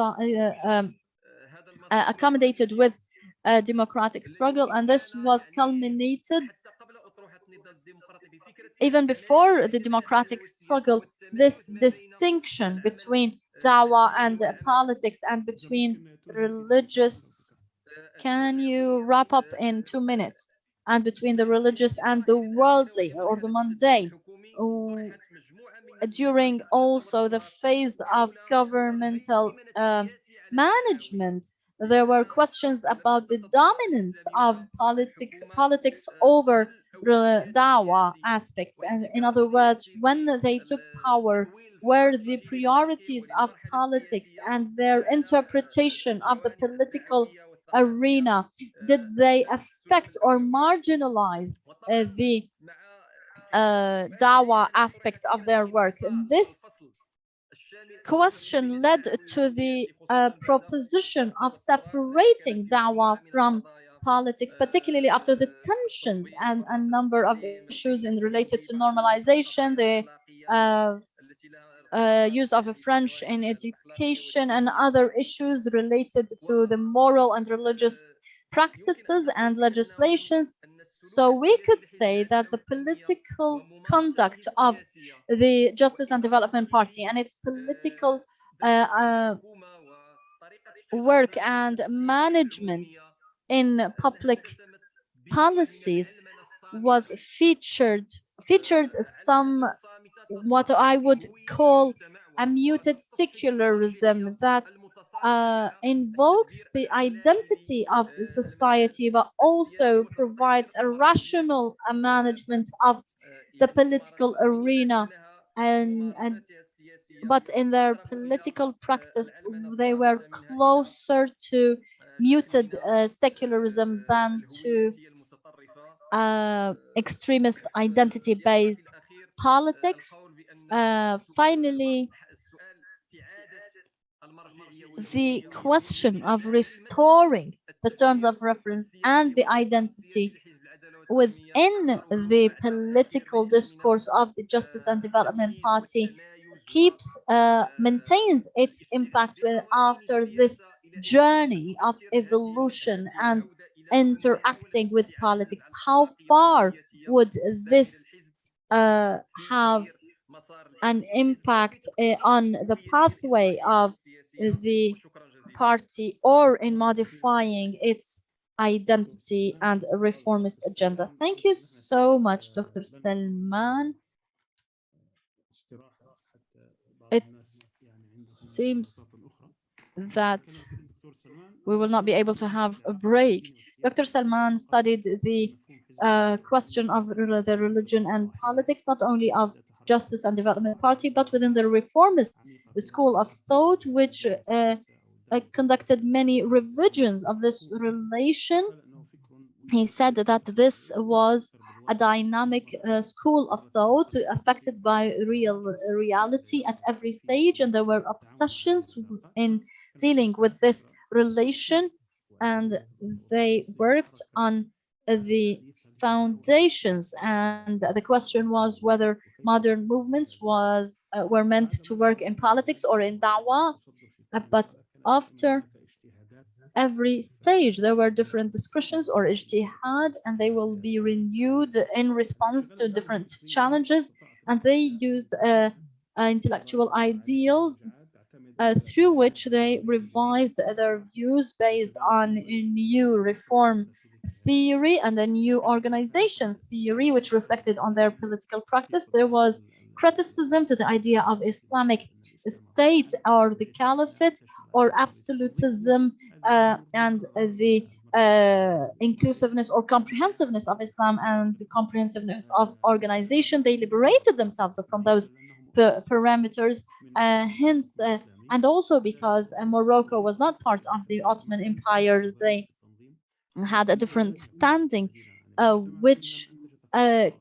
accommodated with a democratic struggle, and this was culminated even before the democratic struggle. This distinction between dawah and politics and between religious, can you wrap up in 2 minutes, and between the religious and the worldly or the mundane, during also the phase of governmental management, there were questions about the dominance of politics over dawah aspects. And in other words, when they took power, were the priorities of politics and their interpretation of the political arena, did they affect or marginalize the dawah aspect of their work? And this question led to the proposition of separating dawah from politics, particularly after the tensions and a number of issues related to normalization, the use of French in education, and other issues related to the moral and religious practices and legislations. So we could say that the political conduct of the Justice and Development Party and its political work and management in public policies was featured some what I would call a muted secularism that invokes the identity of the society, but also provides a rational management of the political arena. But in their political practice, they were closer to muted secularism than to extremist identity-based politics. Finally, the question of restoring the terms of reference and the identity within the political discourse of the Justice and Development Party maintains its impact after this journey of evolution and interacting with politics. How far would this have an impact on the pathway of the party or in modifying its identity and a reformist agenda. Thank you so much, Dr. Salman. It seems that we will not be able to have a break. Dr. Salman studied the question of the religion and politics, not only of Justice and Development Party, but within the reformist school of thought, which conducted many revisions of this relation. He said that this was a dynamic school of thought affected by reality at every stage, and there were obsessions in dealing with this relation, and they worked on the foundations. And the question was whether modern movements were meant to work in politics or in da'wah. But after every stage there were different discussions or ijtihad, and they will be renewed in response to different challenges, and they used intellectual ideals through which they revised their views based on a new reform theory and a new organization theory, which reflected on their political practice. There was criticism to the idea of Islamic state or the caliphate or absolutism and the inclusiveness or comprehensiveness of Islam and the comprehensiveness of organization. They liberated themselves from those parameters, hence and also because Morocco was not part of the Ottoman Empire, they had a different standing, which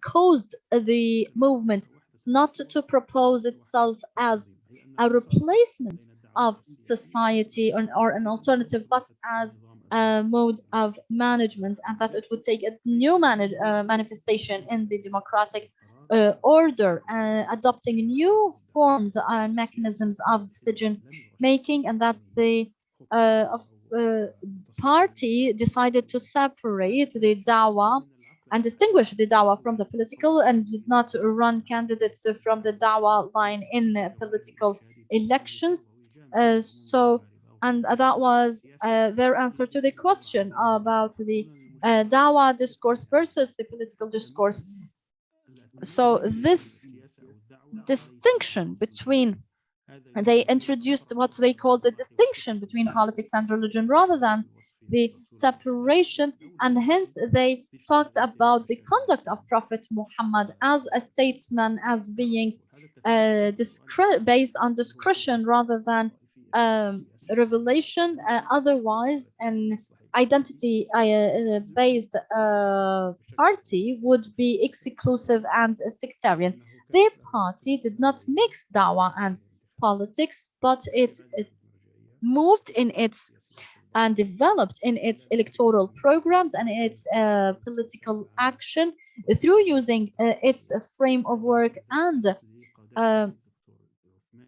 caused the movement not to propose itself as a replacement of society or an alternative, but as a mode of management, and that it would take a new manifestation in the democratic order, adopting new forms and mechanisms of decision making, and that the party decided to separate the dawah and distinguish the dawah from the political, and did not run candidates from the dawah line in political elections. And that was their answer to the question about the dawah discourse versus the political discourse. So this distinction between, they introduced what they call the distinction between politics and religion rather than the separation, and hence they talked about the conduct of Prophet Muhammad as a statesman as being based on discretion rather than revelation. Otherwise, an identity based party would be exclusive and sectarian. The party did not mix dawah and politics, but it moved in its and developed in its electoral programs and its political action through using its frame of work and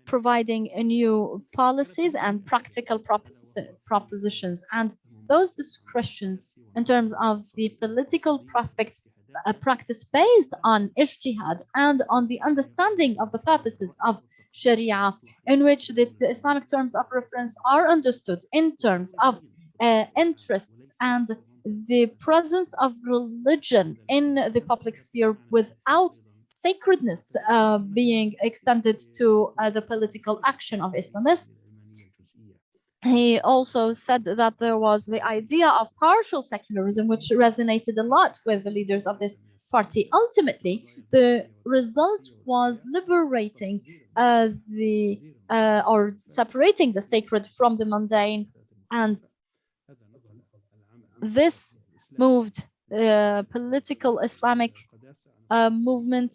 providing new policies and practical propositions. And those discretions in terms of the political prospect, a practice based on ijtihad and on the understanding of the purposes of Sharia, in which the Islamic terms of reference are understood in terms of interests and the presence of religion in the public sphere without sacredness being extended to the political action of Islamists. He also said that there was the idea of partial secularism, which resonated a lot with the leaders of this party. Ultimately, the result was liberating or separating the sacred from the mundane, and this moved political Islamic movement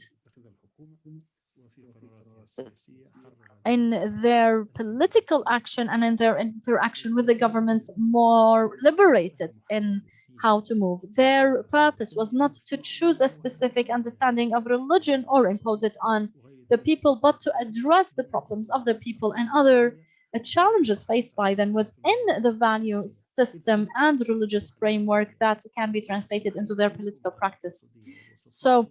in their political action and in their interaction with the government more liberated in how to move. Their purpose was not to choose a specific understanding of religion or impose it on the people, but to address the problems of the people and other challenges faced by them within the value system and religious framework that can be translated into their political practice. So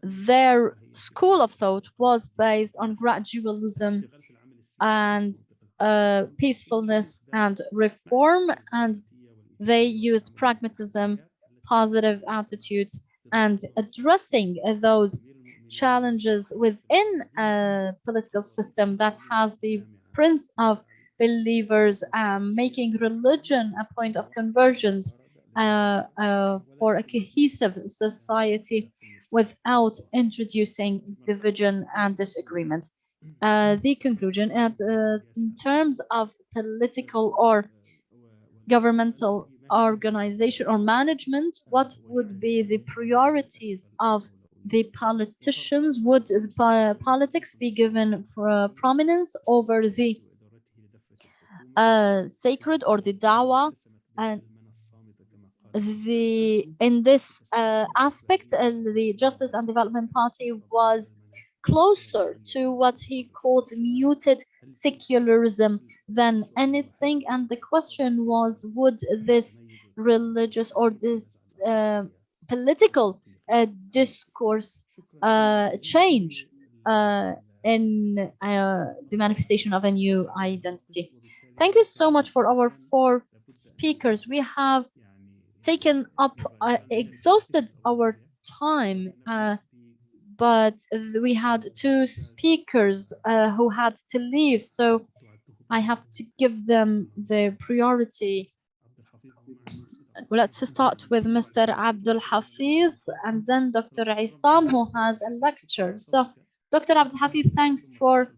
their school of thought was based on gradualism and peacefulness and reform, and they used pragmatism, positive attitudes, and addressing those challenges within a political system that has the prince of believers, making religion a point of convergence for a cohesive society without introducing division and disagreement. The conclusion, in terms of political or governmental organization or management, what would be the priorities of the politicians? Would politics be given prominence over the sacred or the dawah? And in this aspect, the Justice and Development Party was closer to what he called muted secularism than anything. And the question was, would this religious or this political discourse change in the manifestation of a new identity? Thank you so much for our 4 speakers. We have taken up, exhausted our time, but we had 2 speakers who had to leave, so I have to give them the priority. Let's start with Mr. Abdul Hafiz and then Dr. Isam, who has a lecture. So, Dr. Abdul Hafiz, thanks for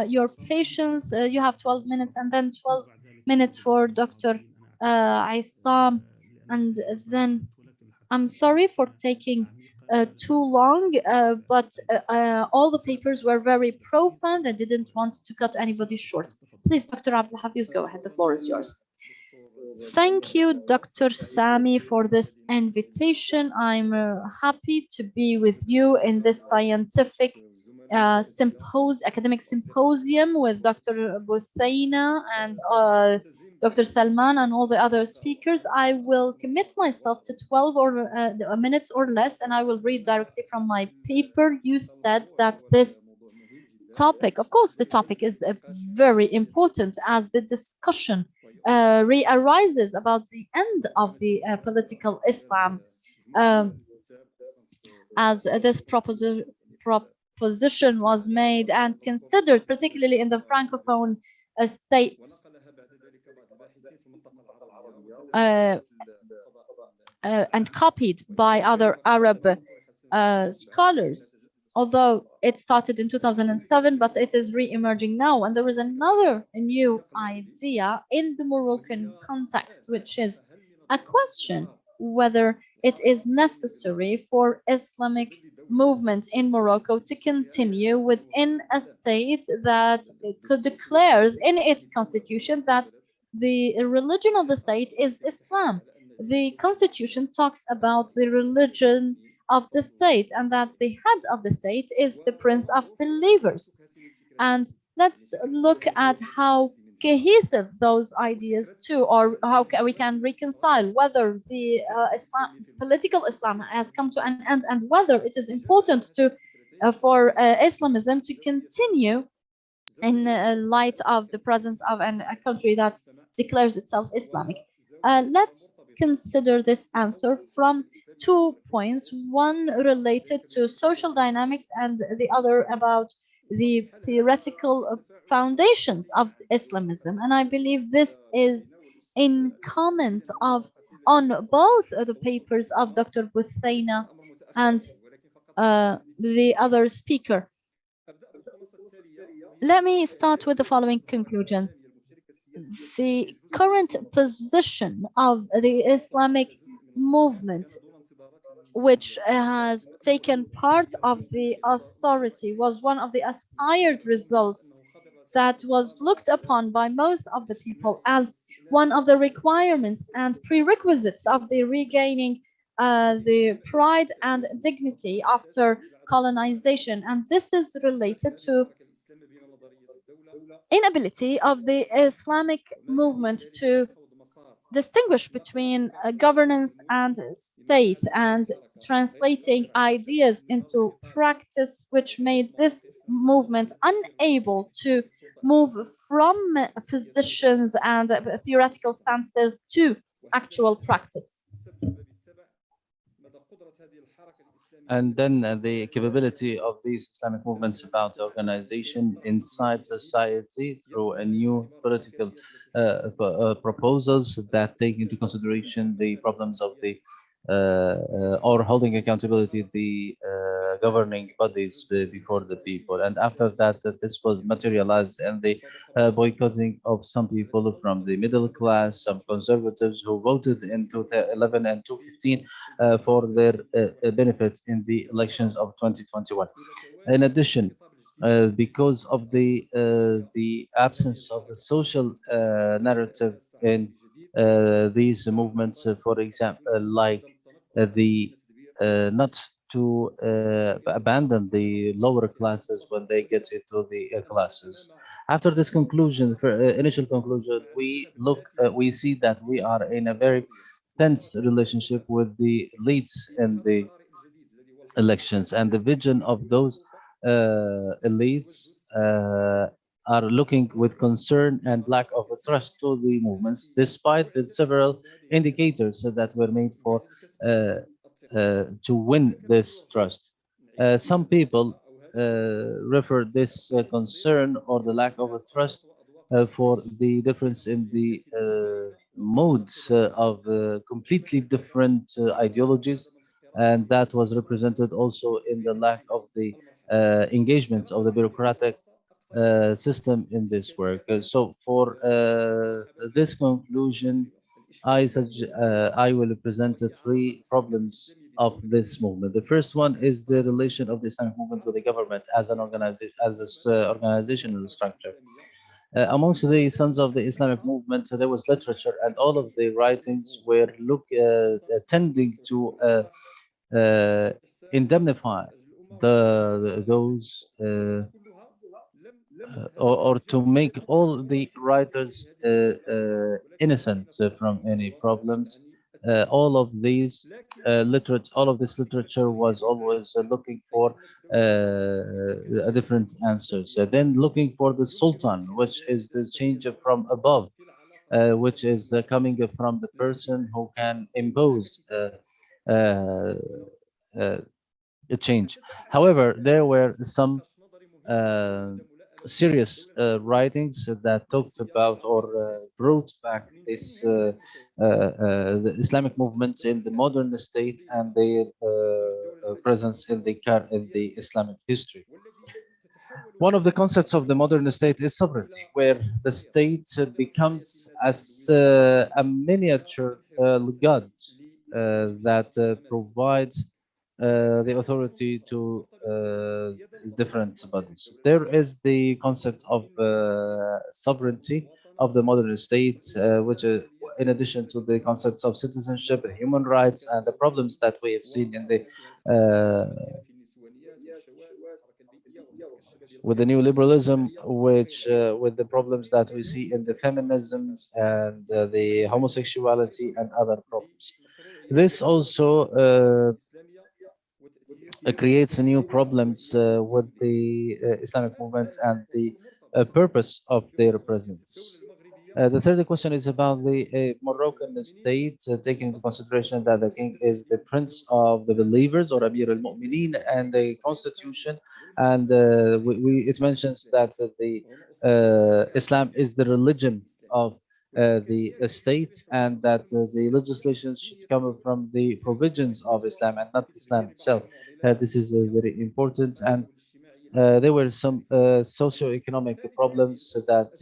your patience. You have 12 minutes and then 12 minutes for Dr. Isam. And then I'm sorry for taking too long, but all the papers were very profound. I didn't want to cut anybody short. Please, Dr. Abdul Hafiz, go ahead. The floor is yours. Thank you, Dr. Sami, for this invitation. I'm happy to be with you in this scientific academic symposium with Dr. Buthaina and Dr. Salman and all the other speakers. I will commit myself to 12 minutes or less, and I will read directly from my paper. You said that this topic, of course, the topic is very important as the discussion re-arises about the end of the political Islam, as this proposition was made and considered, particularly in the Francophone states, and copied by other Arab scholars, although it started in 2007, but it is re-emerging now. And there is another new idea in the Moroccan context, which is a question whether it is necessary for Islamic movement in Morocco to continue within a state that declares in its constitution that the religion of the state is Islam. The constitution talks about the religion of the state and that the head of the state is the prince of believers. And let's look at how cohesive those ideas too, or how we can reconcile whether the political Islam has come to an end and whether it is important to for Islamism to continue in light of the presence of a country that declares itself Islamic. Let's consider this answer from 2 points, one related to social dynamics and the other about the theoretical foundations of Islamism. And I believe this is in comment on both the papers of Dr. Buthaina and the other speaker. Let me start with the following conclusion. The current position of the Islamic movement, which has taken part of the authority, was one of the aspired results that was looked upon by most of the people as one of the requirements and prerequisites of the regaining the pride and dignity after colonization. And this is related to inability of the Islamic movement to distinguish between governance and state and translating ideas into practice, which made this movement unable to move from positions and theoretical stances to actual practice. And then the capability of these Islamic movements about organization inside society through a new political proposals that take into consideration the problems of the or holding accountability the governing bodies before the people. And after that, this was materialized in the boycotting of some people from the middle class, some conservatives who voted in 2011 and 2015 for their benefits in the elections of 2021. In addition, because of the absence of the social narrative in these movements, for example, like the not to abandon the lower classes when they get into the classes. After this conclusion, for initial conclusion, we see that we are in a very tense relationship with the elites in the elections, and the vision of those elites are looking with concern and lack of trust to the movements, despite the several indicators that were made for to win this trust. Some people refer this concern or the lack of a trust for the difference in the modes of completely different ideologies, and that was represented also in the lack of the engagements of the bureaucratic system in this work. So for this conclusion, I will present the three problems of this movement. The first one is the relation of the Islamic movement with the government as an organization, as an organizational structure. Amongst the sons of the Islamic movement, there was literature, and all of the writings were tending to indemnify those or to make all the writers innocent from any problems. All of this literature was always looking for different answers. Then looking for the Sultan, which is the change from above, which is coming from the person who can impose uh, uh, a change. However, there were some uh, serious writings that talked about or brought back this the Islamic movements in the modern state and their presence in the Islamic history. One of the concepts of the modern state is sovereignty, where the state becomes as a miniature god that provides the authority to different bodies. There is the concept of sovereignty of the modern state, which in addition to the concepts of citizenship and human rights and the problems that we have seen in the with the new liberalism, which with the problems that we see in the feminism and the homosexuality and other problems. This also creates new problems with the Islamic movement and the purpose of their presence. The third question is about the Moroccan state, taking into consideration that the king is the prince of the believers or Amir al-Mu'mineen and the constitution, and it mentions that the Islam is the religion of the state, and that the legislation should come from the provisions of Islam and not Islam itself. This is very important, and there were some socio-economic problems that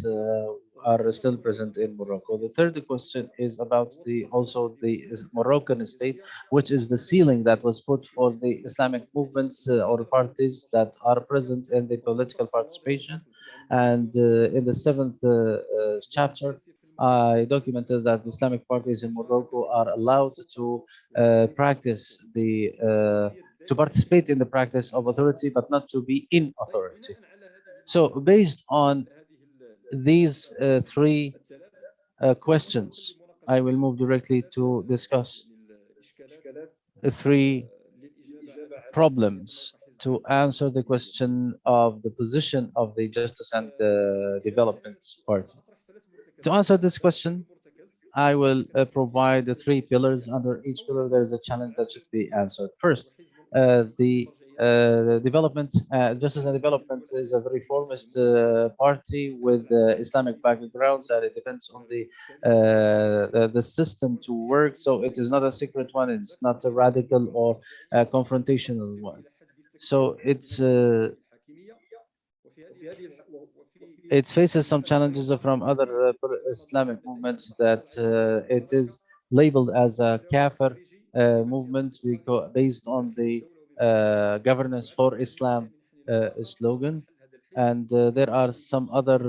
are still present in Morocco. The third question is about the also the Moroccan state, which is the ceiling that was put for the Islamic movements or parties that are present in the political participation. And in the seventh chapter, I documented that the Islamic parties in Morocco are allowed to practice to participate in the practice of authority, but not to be in authority. So based on these three questions, I will move directly to discuss three problems to answer the question of the position of the Justice and the Development Party. To answer this question, I will provide the three pillars. Under each pillar, there is a challenge that should be answered. First, the development, Justice and Development is a reformist party with Islamic backgrounds, and it depends on the system to work. So it is not a secret one. It's not a radical or confrontational one. So it faces some challenges from other Islamic movements that it is labeled as a kafir movement based on the governance for Islam slogan. And there are some other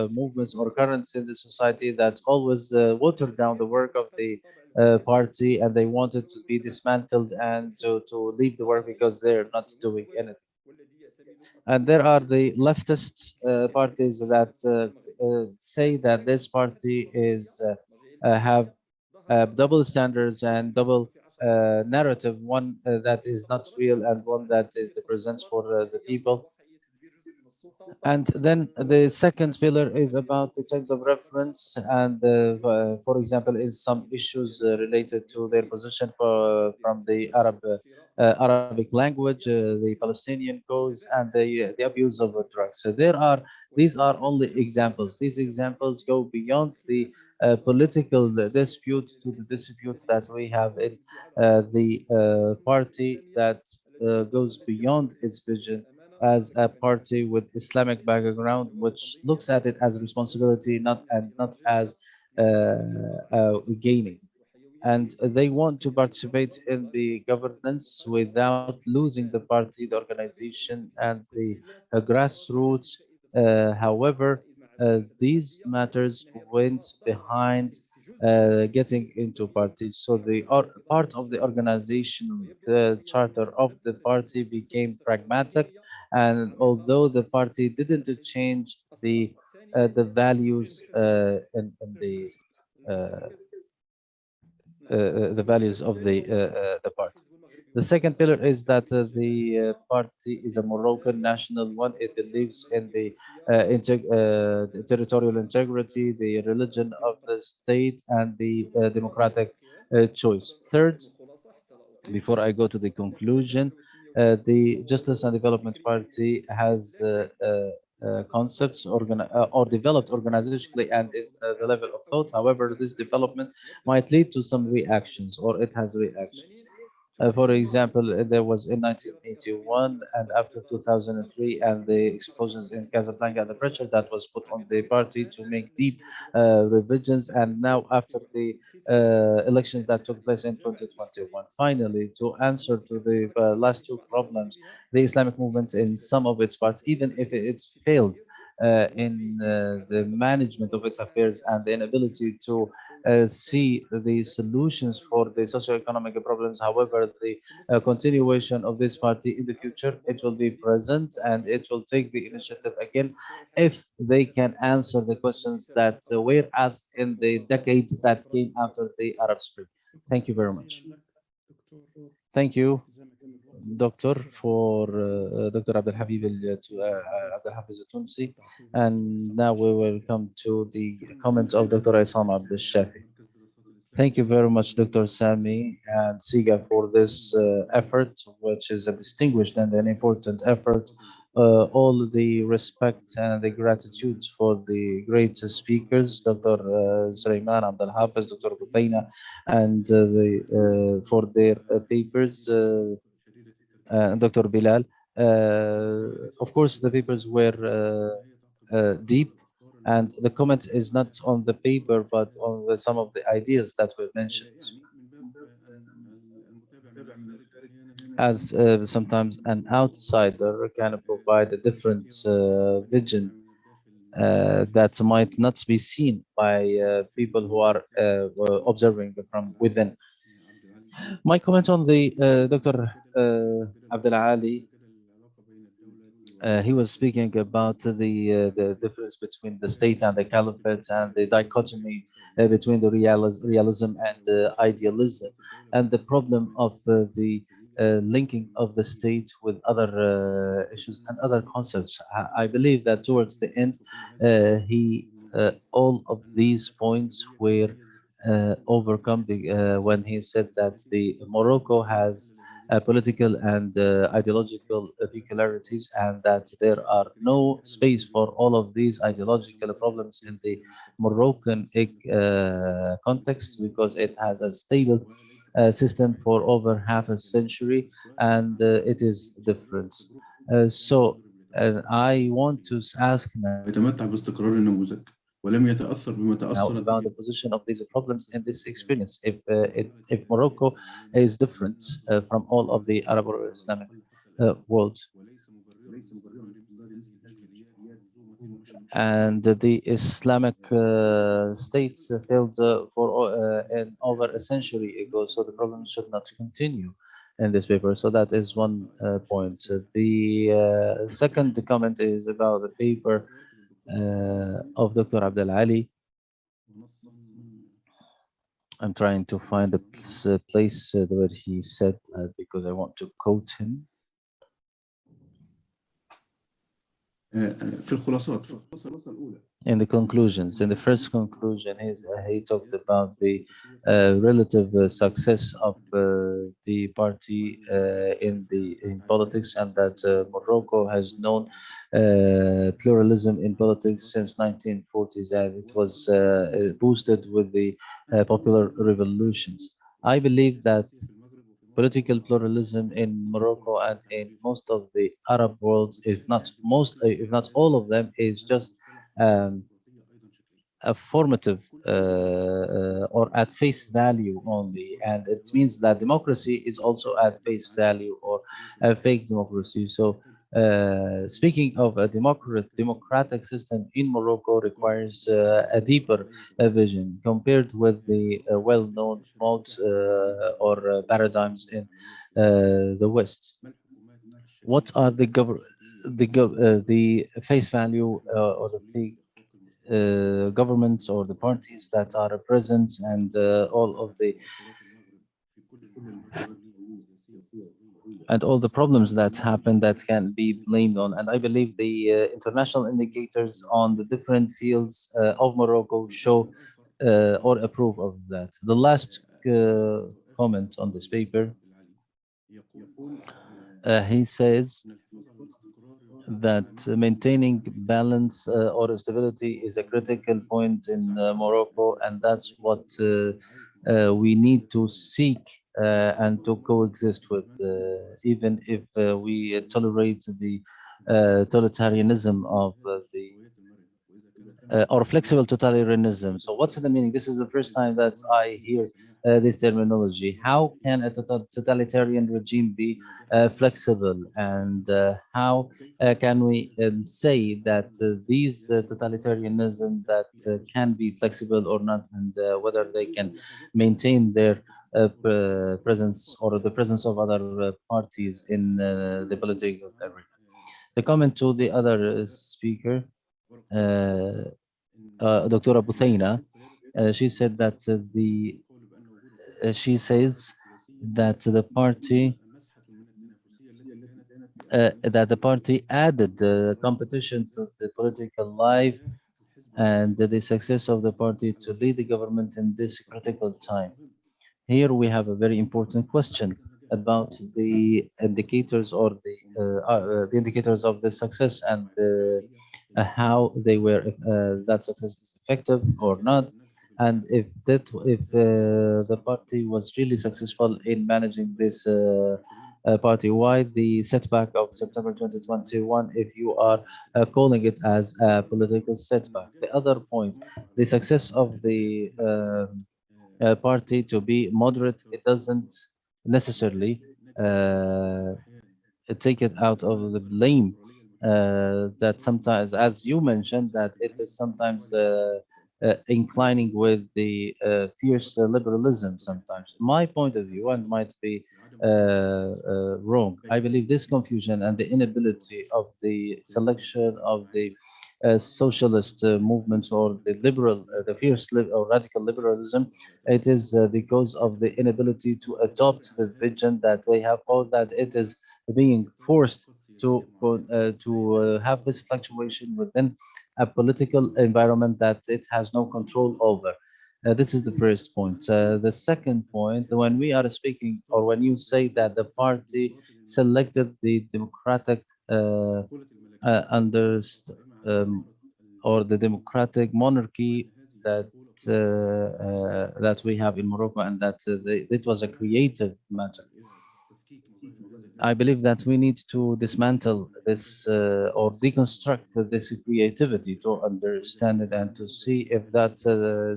movements or currents in the society that always water down the work of the party, and they want it to be dismantled and to leave the work because they're not doing anything. And there are the leftist parties that say that this party is have double standards and double narrative, one that is not real and one that is the presents for the people. And then the second pillar is about the terms of reference, and for example, is some issues related to their position from the Arabic language, the Palestinian cause, and the abuse of drugs. So these are only examples. These examples go beyond the political disputes to the disputes that we have in the party that goes beyond its vision as a party with Islamic background, which looks at it as a responsibility, not as gaining. And they want to participate in the governance without losing the party, the organization, and the grassroots. However, these matters went behind getting into parties. So the part of the organization, the charter of the party became pragmatic, and although the party didn't change the values in the values of the party. The second pillar is that the party is a Moroccan national one. It believes in the territorial integrity, the religion of the state, and the democratic choice. Third, before I go to the conclusion, the Justice and Development Party has concepts or developed organizationally and in the level of thought. However, this development might lead to some reactions, or it has reactions. For example, there was in 1981 and after 2003, and the explosions in Casablanca, and the pressure that was put on the party to make deep revisions, and now after the elections that took place in 2021. Finally, to answer to the last two problems, the Islamic movement in some of its parts, even if it's failed in the management of its affairs and the inability to see the solutions for the socio-economic problems. However, the continuation of this party in the future, it will be present and it will take the initiative again if they can answer the questions that were asked in the decades that came after the Arab Spring. Thank you very much. Thank you, Doctor, for Dr. Abdel Hafiz Tunsi. And now we will come to the comments of Dr. Isam Abdel Shafi. Thank you very much, Dr. Sami and Siga, for this effort, which is a distinguished and an important effort. All the respect and the gratitude for the great speakers, Dr. Sulaiman Abdel Hafiz, Dr. Butaina, and for their papers, Dr. Bilal. Of course, the papers were deep, and the comment is not on the paper, but on some of the ideas that were mentioned. As sometimes an outsider can provide a different vision that might not be seen by people who are observing from within. My comment on the Dr. Abdel Ali He was speaking about the difference between the state and the caliphate and the dichotomy between the realism and the idealism, and the problem of the linking of the state with other issues and other concepts. I believe that towards the end, he all of these points were overcome when he said that the Morocco has political and ideological peculiarities, and that there are no space for all of these ideological problems in the Moroccan context, because it has a stable system for over half a century, and it is different. I want to ask now ويتمتع باستقرار النموذج ولم يتأثر بما تأثرت about به. the position of these problems in this experience. If Morocco is different from all of the Arab or Islamic world, and the Islamic states failed in over a century ago, so the problem should not continue in this paper. So that is one point. The second comment is about the paper of Dr. Abdel Ali. I'm trying to find a place where he said, because I want to quote him. في الخلاصات في الخلاصة الأولى In the conclusions, in the first conclusion, he talked about the relative success of the party in politics, and that Morocco has known pluralism in politics since 1940s, and it was boosted with the popular revolutions. I believe that political pluralism in Morocco and in most of the Arab world, if not all of them, is just a formative or at face value only, and it means that democracy is also at face value or a fake democracy. So speaking of a democratic system in Morocco requires a deeper vision compared with the well-known modes or paradigms in the West. What are the face value or the fake governments or the parties that are present, and all the problems that happen that can be blamed on. And I believe the international indicators on the different fields of Morocco show or approve of that. The last comment on this paper, he says that maintaining balance or stability is a critical point in Morocco, and that's what we need to seek and to coexist with, even if we tolerate the totalitarianism of the or flexible totalitarianism. So what's the meaning? This is the first time that I hear this terminology. How can a totalitarian regime be flexible, and how can we say that these totalitarianism that can be flexible or not, and whether they can maintain their presence or the presence of other parties in the political arena? The comment to the other speaker, Dr. Buthayna, she said that she says that the party added competition to the political life and the success of the party to lead the government in this critical time. Here we have a very important question about the indicators or the indicators of the success, and how they were that success is effective or not, and if the party was really successful in managing this party. Why the setback of September 2021 if you are calling it as a political setback? The other point, the success of the party to be moderate, it doesn't necessarily take it out of the blame that sometimes, as you mentioned, that it is sometimes inclining with the fierce liberalism sometimes. My point of view, and might be wrong, I believe this confusion and the inability of the selection of the socialist movements or the liberal, the fierce or radical liberalism, it is because of the inability to adopt the vision that they have, or that it is being forced to have this fluctuation within a political environment that it has no control over. This is the first point. The second point, when we are speaking, or when you say that the party selected the democratic underst or the democratic monarchy that that we have in Morocco, and that it was a creative matter. I believe that we need to dismantle this or deconstruct this creativity to understand it and to see if that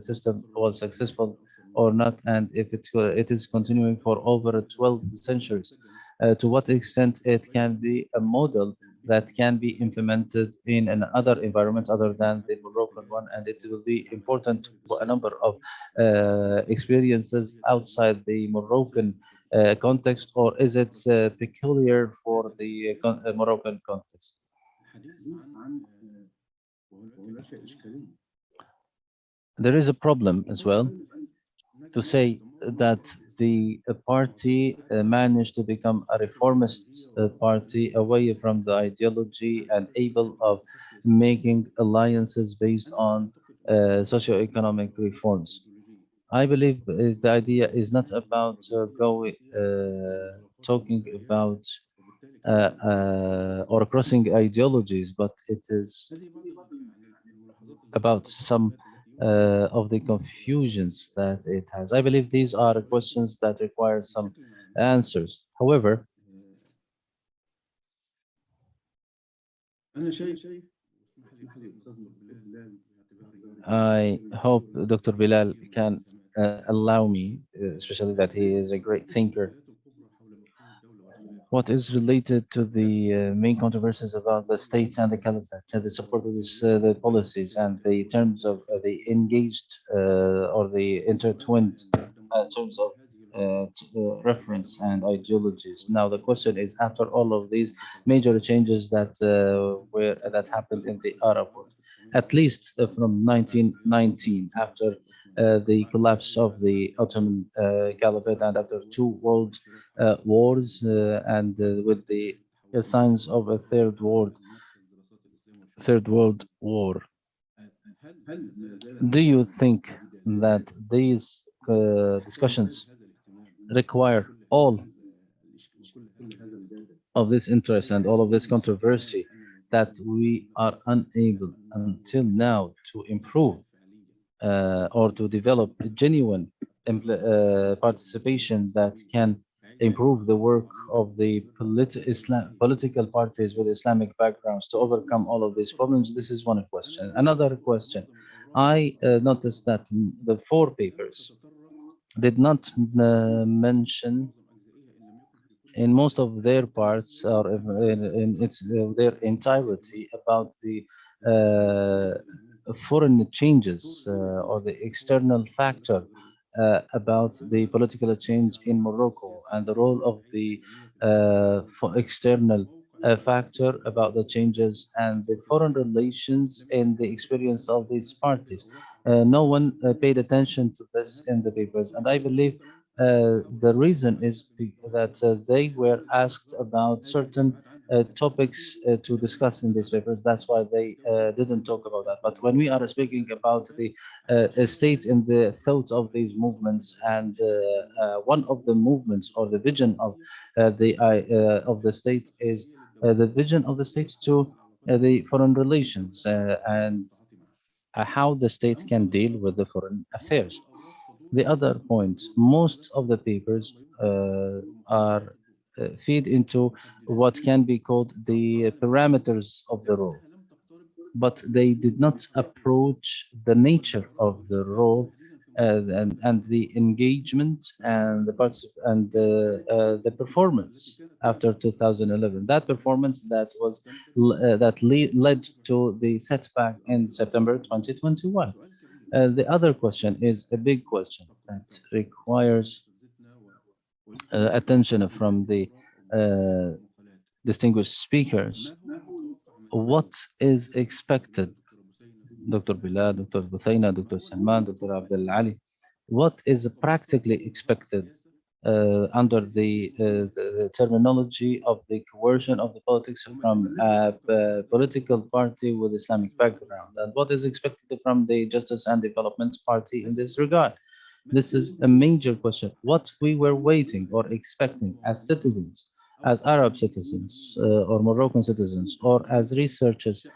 system was successful or not, and if it is continuing for over 12 centuries. To what extent it can be a model that can be implemented in another environments other than the Moroccan one, and it will be important for a number of experiences outside the Moroccan context, or is it peculiar for the Moroccan context? There is a problem as well to say that the party managed to become a reformist party away from the ideology and able of making alliances based on socioeconomic reforms. I believe the idea is not about talking about or crossing ideologies, but it is about some of the confusions that it has. I believe these are questions that require some answers. However, I hope Dr. Bilal can allow me, especially that he is a great thinker. What is related to the main controversies about the states and the caliphate, the support of the policies and the terms of the engaged or the intertwined terms of reference and ideologies. Now the question is, after all of these major changes that happened in the Arab world, at least from 1919, after the collapse of the Ottoman Caliphate and after two world wars and with the signs of a third world war. Do you think that these discussions require all of this interest and all of this controversy that we are unable until now to improve or to develop a genuine participation that can improve the work of the political parties with Islamic backgrounds to overcome all of these problems? This is one question. Another question, I noticed that the four papers did not mention in most of their parts or in their entirety about the foreign changes or the external factor about the political change in Morocco and the role of the external factor about the changes and the foreign relations in the experience of these parties. No one paid attention to this in the papers, and I believe the reason is that they were asked about certain topics to discuss in these papers. That's why they didn't talk about that. But when we are speaking about the state in the thoughts of these movements, and one of the movements or the vision of the state is the vision of the state to the foreign relations and how the state can deal with the foreign affairs. The other point, most of the papers are feed into what can be called the parameters of the role, but they did not approach the nature of the role and the engagement and the parts and the performance after 2011. That performance that led to the setback in September 2021. The other question is a big question that requires attention from the uh, distinguished speakers. What is expected, Dr. Bilal, Dr. Buthaina, Dr. Salman, Dr. Abdul Ali? What is practically expected under the terminology of the coercion of the politics from a political party with Islamic background? And what is expected from the Justice and Development Party in this regard? This is a major question. What we were waiting or expecting as citizens, as Arab citizens or Moroccan citizens, or as researchers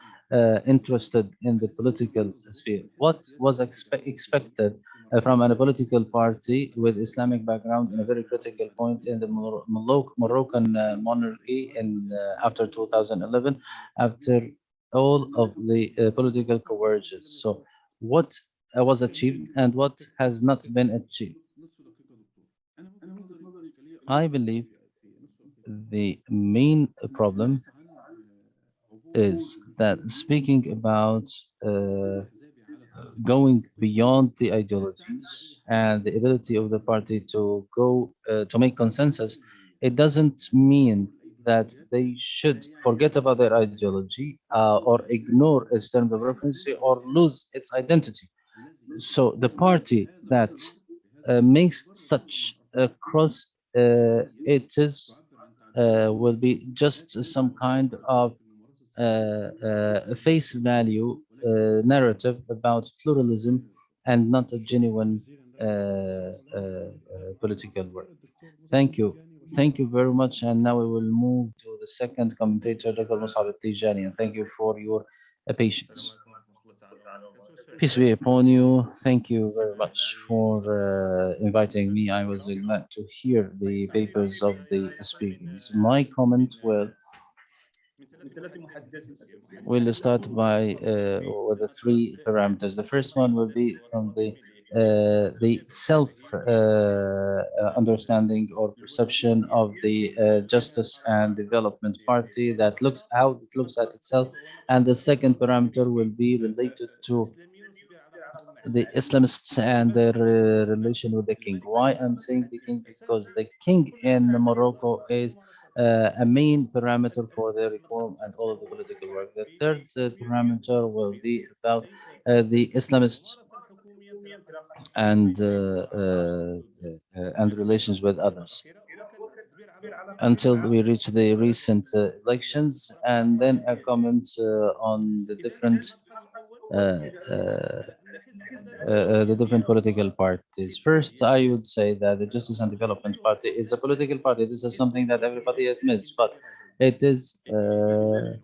interested in the political sphere, what was expected from a political party with Islamic background in a very critical point in the Moroccan monarchy in after 2011, after all of the political coercions. So, what was achieved and what has not been achieved? I believe the main problem is that speaking about uh, going beyond the ideologies and the ability of the party to go to make consensus, it doesn't mean that they should forget about their ideology or ignore its terms of reference or lose its identity. So the party that makes such a cross, it is will be just some kind of face value narrative about pluralism and not a genuine political work. Thank you. Thank you very much. And now we will move to the second commentator, Dr. Musab Tijani. And thank you for your patience. Peace be upon you. Thank you very much for inviting me. I was glad to hear the papers of the speakers. My comment will start by with the three parameters. The first one will be from the self understanding or perception of the Justice and Development Party, that looks how it looks at itself, and the second parameter will be related to the Islamists and their relation with the king. Why I'm saying the king? Because the king in Morocco is a main parameter for the reform and all of the political work. The third parameter will be about the Islamists and relations with others until we reach the recent elections, and then a comment on uh, uh, the different political parties. First, I would say that the Justice and Development Party is a political party. This is something that everybody admits, but it is uh,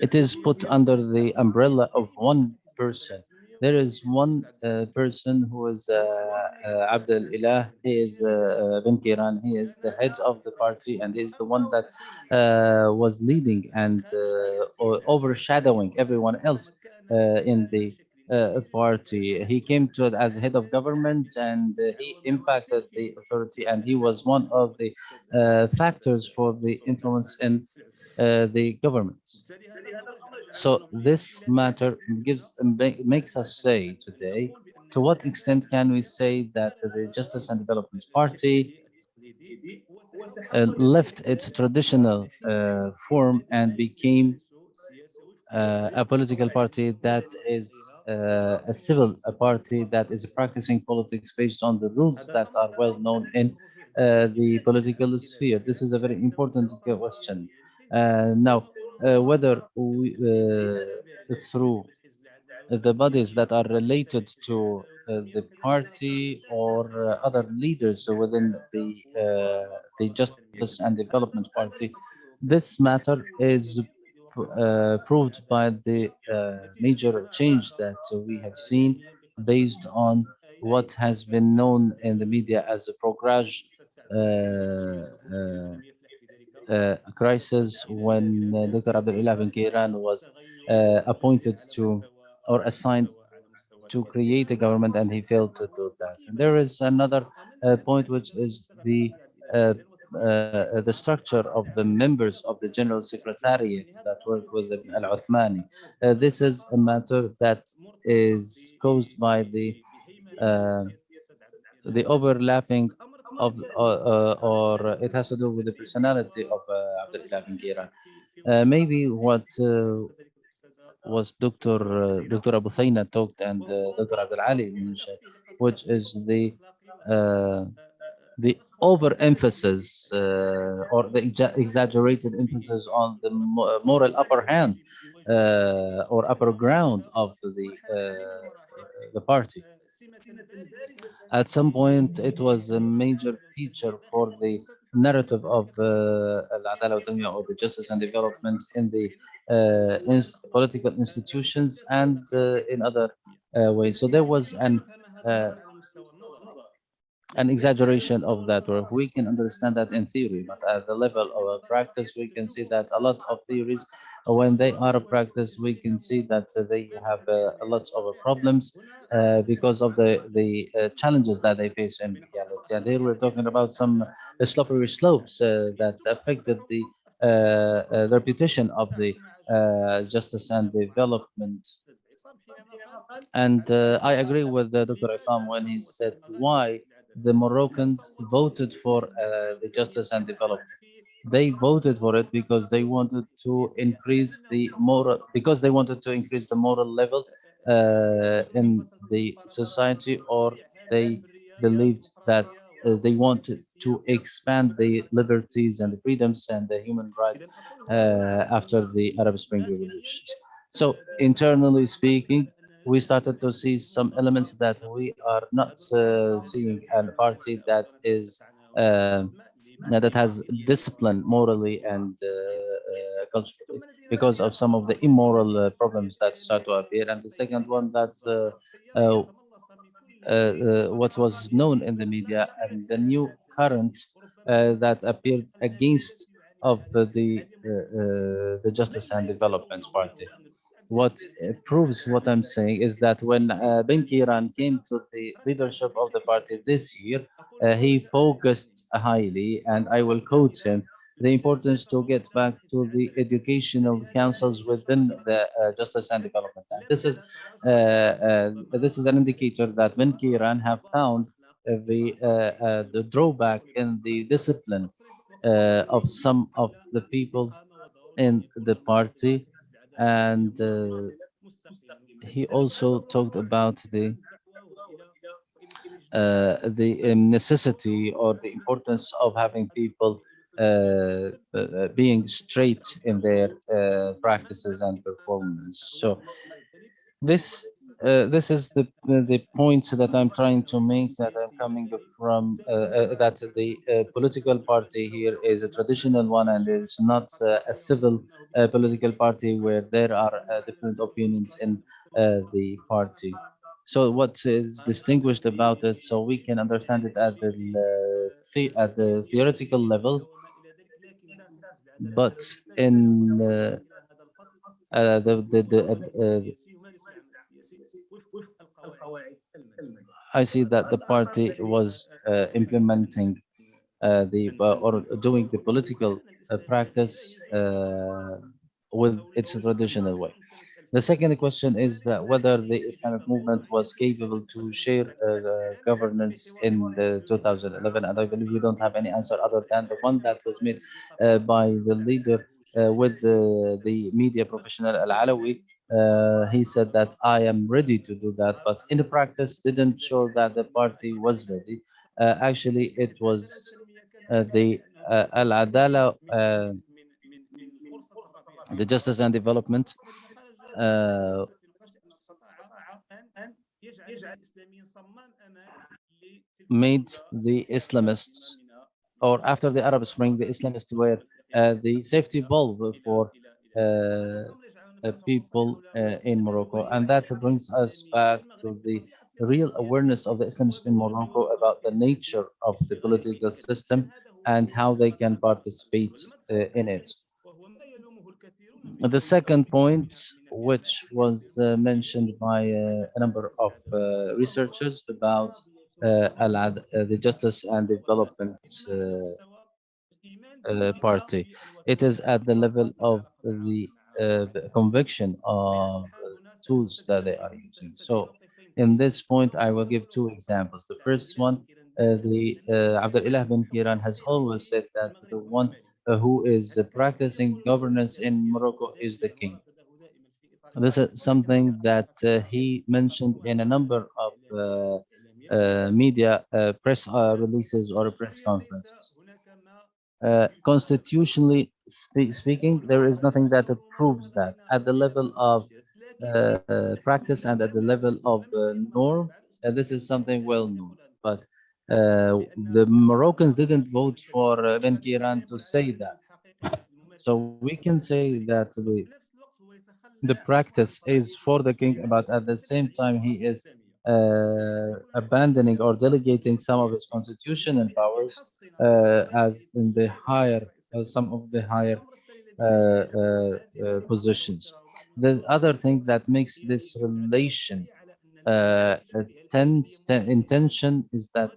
it is put under the umbrella of one person. There is one person who is Abdel Ilah. He is Ben Kiran. He is the head of the party, and he is the one that was leading and overshadowing everyone else in the party. He came to it as head of government, and he impacted the authority, and he was one of the factors for the influence in the government. So this matter makes us say today, to what extent can we say that the Justice and Development Party left its traditional form and became a political party that is a civil a party that is practicing politics based on the rules that are well known in the political sphere? This is a very important question. Now, whether we, through the bodies that are related to the party or other leaders within the Justice and Development Party, this matter is proved by the major change that we have seen based on what has been known in the media as a prograge crisis, when Dr. Abdullah bin Kiran was appointed to or assigned to create a government, and he failed to do that. And there is another point, which is the uh, the structure of the members of the General Secretariat that work with Al Uthmani. This is a matter that is caused by uh, the overlapping of, or it has to do with the personality of Abdullah bin Kiran. Maybe what was Dr. Abu Thayna talked and Dr. Abdul Ali mentioned, which is uh, the overemphasis or the exaggerated emphasis on the moral upper hand or upper ground of the party. At some point, it was a major feature for the narrative of Al-Adala wa Tanmiya, or the justice and development in the political institutions and in other ways. So there was uh, an exaggeration of that work. We can understand that in theory, but at the level of practice, we can see that a lot of theories, when they are practiced, we can see that they have a lot of problems because of the challenges that they face in reality. And here we're talking about some slippery slopes that affected the reputation of the justice and development. And I agree with Dr. Isam when he said why the Moroccans voted for the justice and development. They voted for it because they wanted to increase the moral, because they wanted to increase the moral level in the society, or they believed that they wanted to expand the liberties and the freedoms and the human rights after the Arab Spring Revolution. So internally speaking, we started to see some elements that we are not seeing a party that is that has discipline morally and culturally, because of some of the immoral problems that start to appear. And the second one, that uh, what was known in the media and the new current that appeared against of the Justice and Development Party. What proves what I'm saying is that when Ben Kiran came to the leadership of the party this year, he focused highly, and I will quote him, the importance to get back to the educational councils within the Justice and Development. And this is an indicator that Ben Kiran have found the drawback in the discipline of some of the people in the party, and he also talked about the necessity or the importance of having people being straight in their practices and performance. So this is the point that I'm trying to make, that I'm coming from that the political party here is a traditional one, and is not a civil political party where there are different opinions in the party. So what is distinguished about it, so we can understand it at at the theoretical level, but in I see that the party was implementing the or doing the political practice with its traditional way. The second question is that whether the Islamic movement was capable to share governance in the 2011, and I believe we don't have any answer other than the one that was made by the leader with the media professional Al Alawi. He said that I am ready to do that, but in the practice didn't show that the party was ready. Actually, it was the Al Adala, the Justice and Development, uh, made the Islamists, or after the Arab Spring, the Islamists were the safety valve for people in Morocco. And that brings us back to the real awareness of the Islamists in Morocco about the nature of the political system and how they can participate in it. The second point, which was mentioned by a number of researchers about the justice and development party. It is at the level of the conviction of tools that they are using. So, in this point, I will give two examples. The first one, the Abdullah bin Kiran has always said that the one who is practicing governance in Morocco is the king. This is something that he mentioned in a number of media press releases or press conferences. Constitutionally speaking, there is nothing that proves that. At the level of practice and at the level of norm, this is something well known. But the Moroccans didn't vote for Ben Kiran to say that. So we can say that the practice is for the king, but at the same time he is abandoning or delegating some of his constitutional powers as in the higher some of the higher positions. The other thing that makes this relation intention is that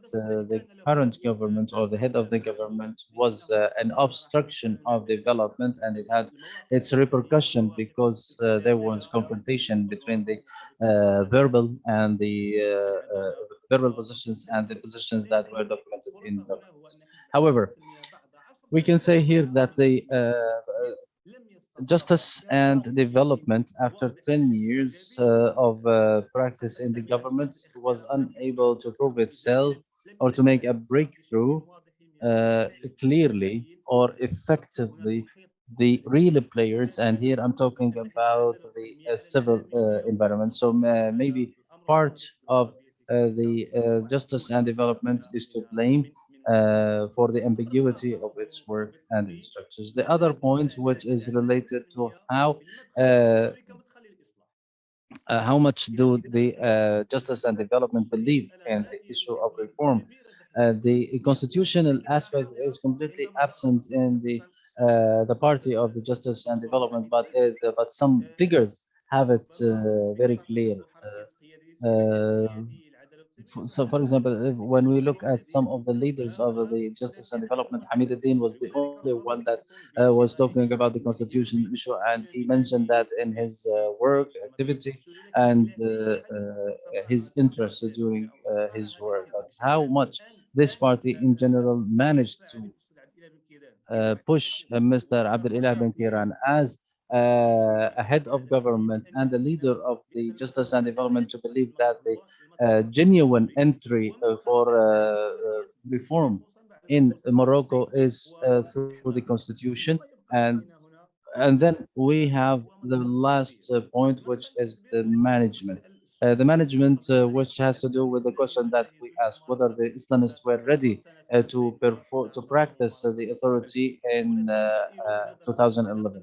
the current government or the head of the government was an obstruction of development, and it had its repercussion because there was confrontation between the verbal and the verbal positions and the positions that were documented in documents. However, we can say here that the justice and development after 10 years of practice in the government was unable to prove itself or to make a breakthrough clearly or effectively the real players, and here I'm talking about the civil environment. So maybe part of the justice and development is to blame for the ambiguity of its work and its structures. The other point, which is related to how much do the justice and development believe in the issue of reform. The constitutional aspect is completely absent in the party of the justice and development, but some figures have it very clear. So, for example, when we look at some of the leaders of the justice and development, Hamid al-Din was the only one that was talking about the constitution issue, and he mentioned that in his work activity and his interest during his work. But how much this party in general managed to push Mr. Abdullah bin Kiran as a head of government and the leader of the justice and development to believe that the genuine entry for reform in Morocco is through the constitution, and then we have the last point, which is the management. The management, which has to do with the question that we asked, whether the Islamists were ready to perform, to practice the authority in 2011.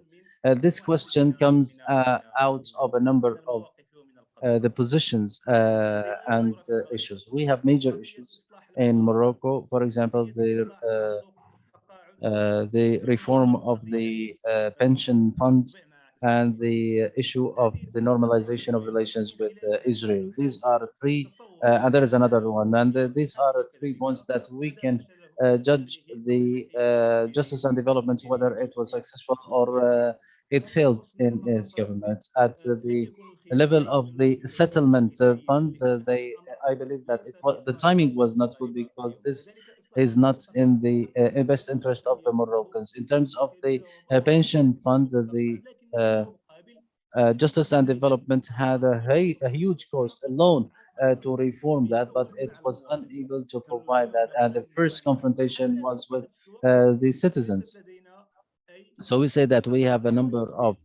This question comes out of a number of the positions and issues. We have major issues in Morocco, for example, the reform of the pension fund and the issue of the normalization of relations with Israel. These are three, and there is another one, and these are three points that we can judge the justice and development whether it was successful or it failed in its government. At the level of the settlement fund, I believe that the timing was not good because this is not in the best interest of the Moroccans. In terms of the pension fund, the justice and development had a huge cost alone to reform that, but it was unable to provide that. And the first confrontation was with the citizens. So we say that we have a number of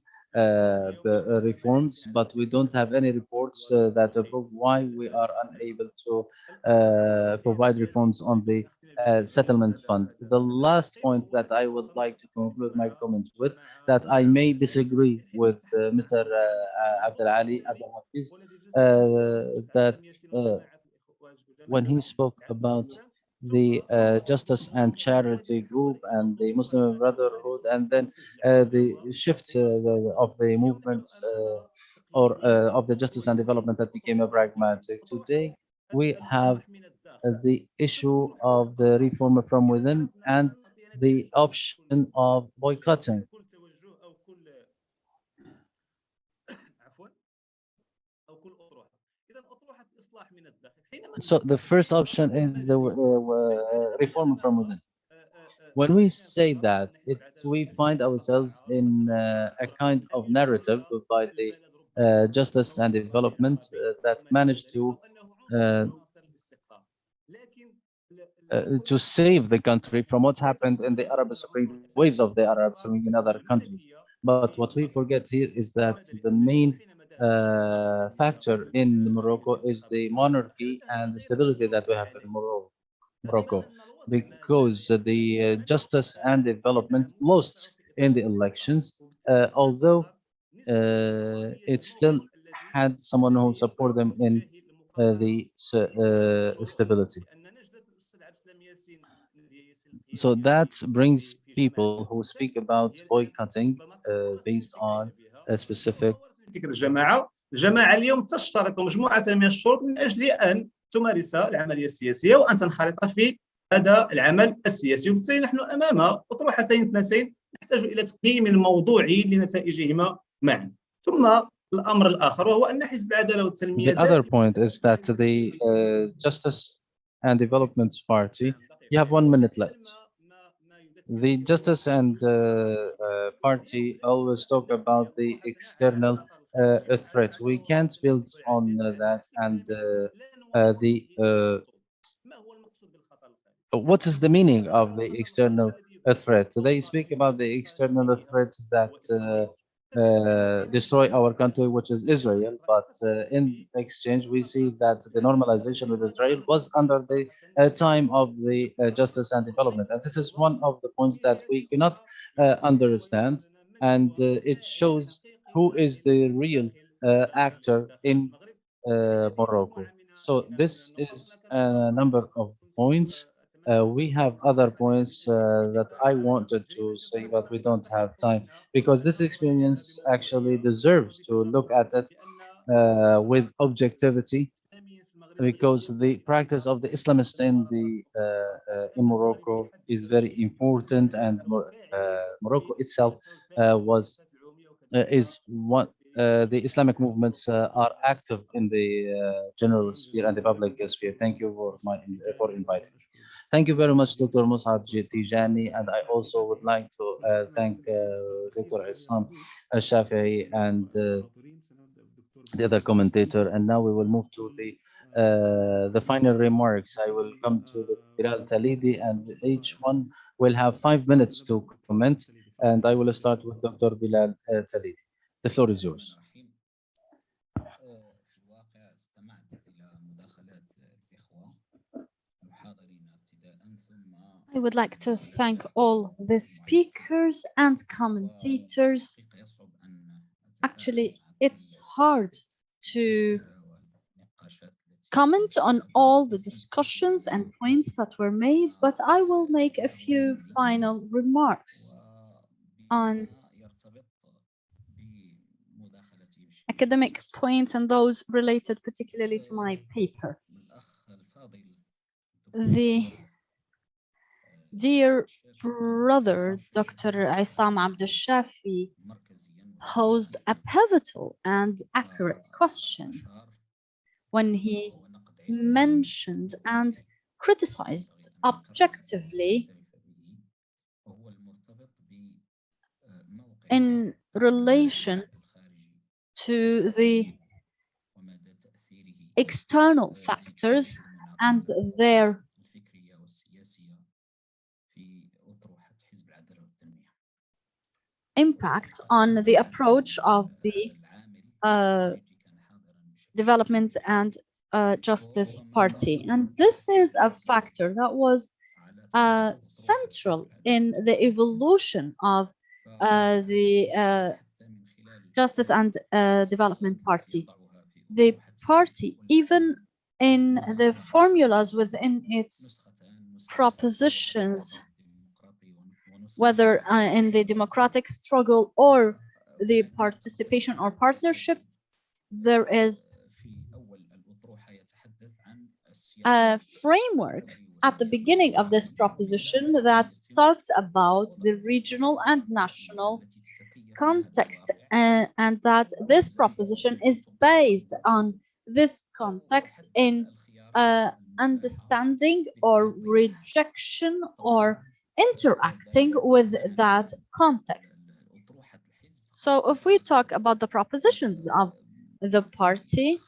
reforms, but we don't have any reports that prove why we are unable to provide reforms on the settlement fund. The last point that I would like to conclude my comments with, that I may disagree with Mr. Abdel Ali Abdel Hafiz, that uh, when he spoke about the Justice and Charity Group and the Muslim Brotherhood, and then the shift of the movement or of the justice and development that became a pragmatic. Today, we have the issue of the reform from within and the option of boycotting. So the first option is the reform from within. When we say that, we find ourselves in a kind of narrative by the justice and development that managed uh, to save the country from what happened in the Arab Spring, the waves of the Arab Spring in other countries. But what we forget here is that the main factor in Morocco is the monarchy and the stability that we have in Morocco, because the justice and development lost in the elections, although it still had someone who support them in the stability. So that brings people who speak about boycotting based on a specific. فكرة الجماعة اليوم تشترط مجموعة من الشروط من أجل أن تمارس العملية السياسية وأن تنخرط في هذا العمل السياسي، وبالتالي نحن أمام أطروحتين اثنتين نحتاج إلى تقييم موضوعي لنتائجهما معا. ثم الأمر الآخر وهو أن حزب العدالة والتنمية. The other point is that the Justice and Development Party, you have 1 minute left. The Justice and Party always talk about the external threat. We can't build on that, and what is the meaning of the external threat? They speak about the external threat that destroy our country, which is Israel. But in exchange, we see that the normalization with Israel was under the time of the justice and development. And this is one of the points that we cannot understand. And it shows who is the real actor in Morocco. So this is a number of points. We have other points that I wanted to say, but we don't have time because this experience actually deserves to look at it with objectivity, because the practice of the Islamists in Morocco is very important, and Morocco itself was is one. The Islamic movements are active in the general sphere and the public sphere. Thank you for inviting. Thank you very much, Dr. Musab Tijani, and I also would like to thank Dr. Isam Al-Shafi'i and the other commentator. And now we will move to the final remarks. I will come to the Bilal Talidi, and each one will have 5 minutes to comment. And I will start with Dr. Bilal Talidi. The floor is yours. I would like to thank all the speakers and commentators. Actually, it's hard to comment on all the discussions and points that were made, but I will make a few final remarks on academic points and those related particularly to my paper. The dear brother, Dr. Isam Abdel-Shafi, posed a pivotal and accurate question when he mentioned and criticized objectively in relation to the external factors and their impact on the approach of the Development and Justice Party. And this is a factor that was central in the evolution of the Justice and Development Party. The party, even in the formulas within its propositions, whether in the democratic struggle or the participation or partnership, there is a framework at the beginning of this proposition that talks about the regional and national context, and that this proposition is based on this context in understanding or rejection or interacting with that context. So if we talk about the propositions of the party,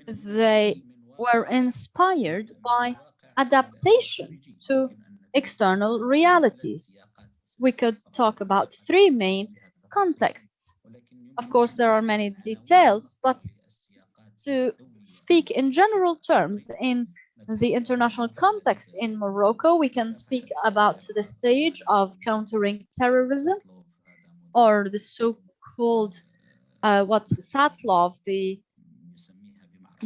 they were inspired by adaptation to external realities. We could talk about three main contexts. Of course, there are many details, but to speak in general terms, in the international context in Morocco, we can speak about the stage of countering terrorism, or the so-called what Satlov, the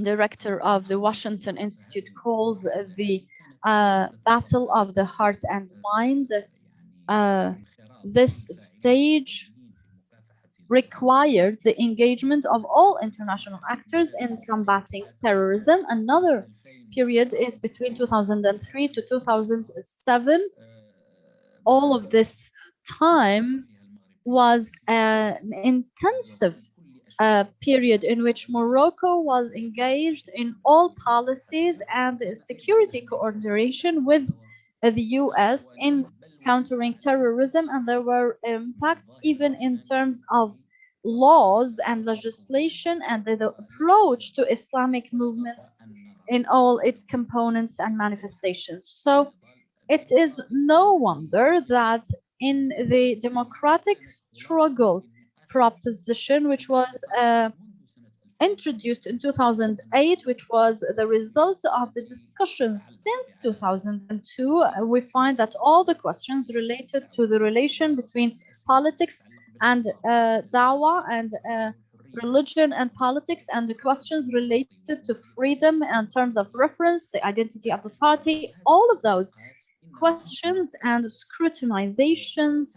director of the Washington Institute, calls the battle of the heart and mind. This stage required the engagement of all international actors in combating terrorism. Another period is between 2003 to 2007. All of this time was an intensive period in which Morocco was engaged in all policies and security coordination with the US in countering terrorism, and there were impacts even in terms of laws and legislation and the approach to Islamic movements in all its components and manifestations. So it is no wonder that in the democratic struggle proposition, which was introduced in 2008, which was the result of the discussions since 2002, we find that all the questions related to the relation between politics and dawah and religion and politics, and the questions related to freedom in terms of reference, the identity of the party, all of those questions and scrutinizations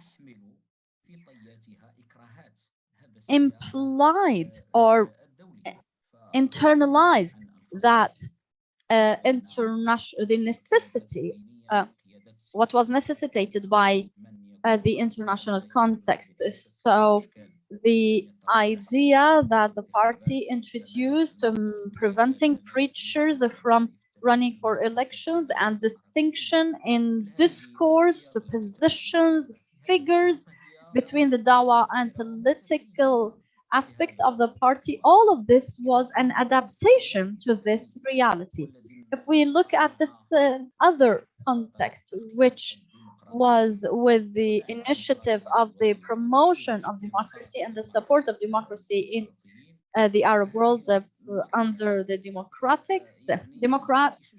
implied or internalized that the necessity, what was necessitated by the international context. So the idea that the party introduced preventing preachers from running for elections and distinction in discourse, positions, figures between the dawah and political aspect of the party, all of this was an adaptation to this reality. If we look at this other context, which was with the initiative of the promotion of democracy and the support of democracy in the Arab world under the Democrats,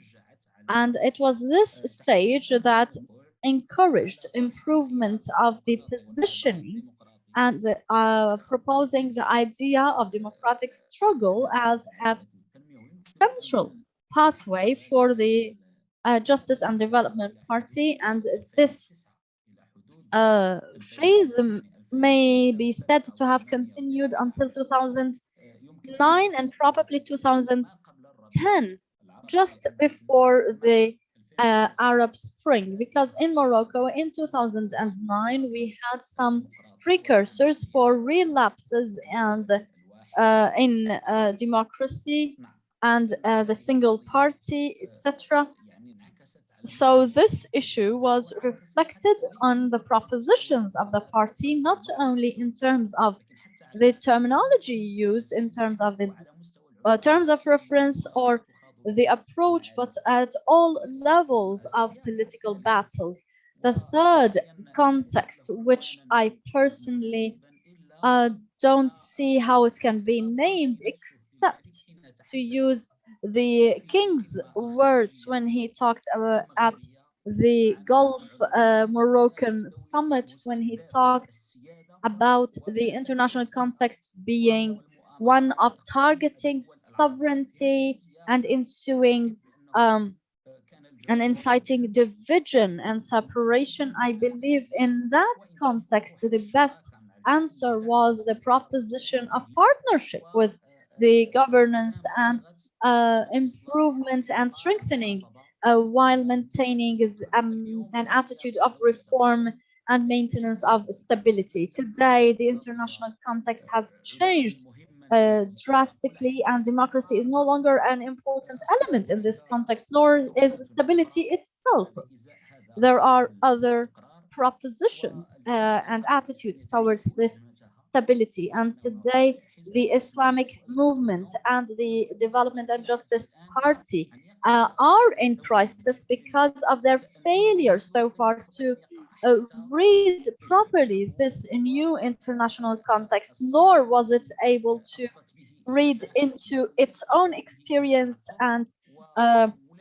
and it was this stage that encouraged improvement of the positioning and proposing the idea of democratic struggle as a central pathway for the Justice and Development Party. And this phase may be said to have continued until 2009 and probably 2010, just before the Arab Spring, because in Morocco in 2009 we had some precursors for relapses and in democracy and the single party, etc. So this issue was reflected on the propositions of the party, not only in terms of the terminology used in terms of the terms of reference or the approach, but at all levels of political battles. The third context, which I personally don't see how it can be named except to use the king's words when he talked at the Gulf Moroccan summit, when he talked about the international context being one of targeting sovereignty and ensuing and inciting division and separation. I believe in that context, the best answer was the proposition of partnership with the governance and improvement and strengthening while maintaining an attitude of reform and maintenance of stability. Today, the international context has changed drastically, and democracy is no longer an important element in this context, nor is stability itself. There are other propositions and attitudes towards this stability. And today, the Islamic movement and the Development and Justice Party are in crisis because of their failure so far to read properly this new international context, nor was it able to read into its own experience and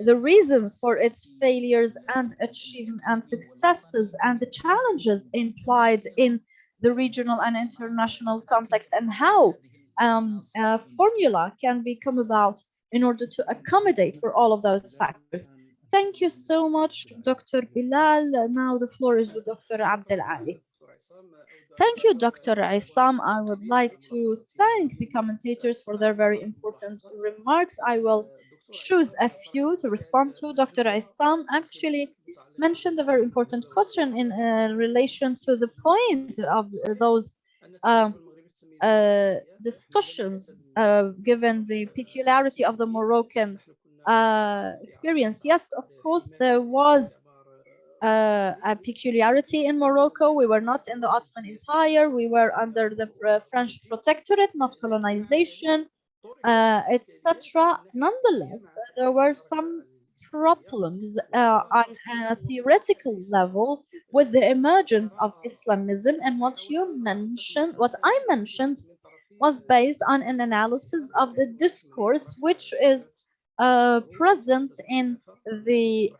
the reasons for its failures and achievements and successes and the challenges implied in the regional and international context, and how a formula can become about in order to accommodate for all of those factors. Thank you so much, Dr. Bilal. Now the floor is with Dr. Abdel Ali. Thank you, Dr. Isam. I would like to thank the commentators for their very important remarks. I will choose a few to respond to. Dr. Isam actually mentioned a very important question in relation to the point of those discussions given the peculiarity of the Moroccan experience. Yes, of course, there was a peculiarity in Morocco. We were not in the Ottoman Empire. We were under the French protectorate, not colonization, etc. Nonetheless, there were some problems on a theoretical level with the emergence of Islamism, and what I mentioned was based on an analysis of the discourse which is present in the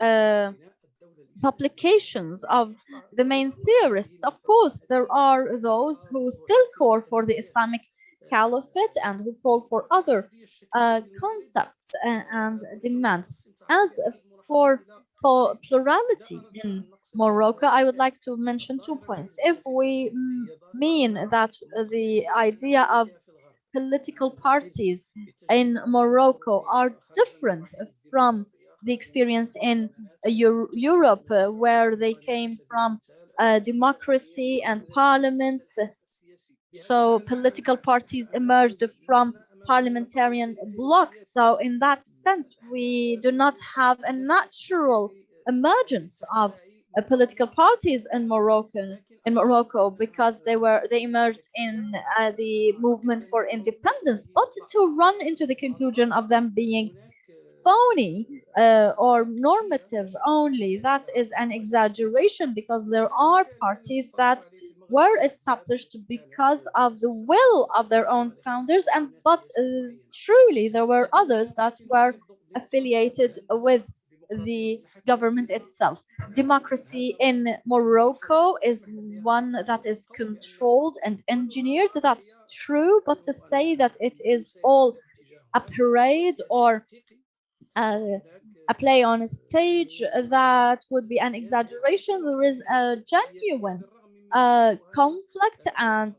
publications of the main theorists. Of course, there are those who still call for the Islamic Caliphate and who call for other concepts and demands. As for plurality in Morocco, I would like to mention 2 points. If we mean that the idea of political parties in Morocco are different from the experience in Europe, where they came from democracy and parliaments. So political parties emerged from parliamentarian blocks. So in that sense, we do not have a natural emergence of political parties in Morocco because they emerged in the movement for independence. But to run into the conclusion of them being phony or normative only, that is an exaggeration, because there are parties that were established because of the will of their own founders, but truly there were others that were affiliated with the government itself. Democracy in Morocco is one that is controlled and engineered. That's true, but to say that it is all a parade or a play on a stage, that would be an exaggeration. There is a genuine conflict and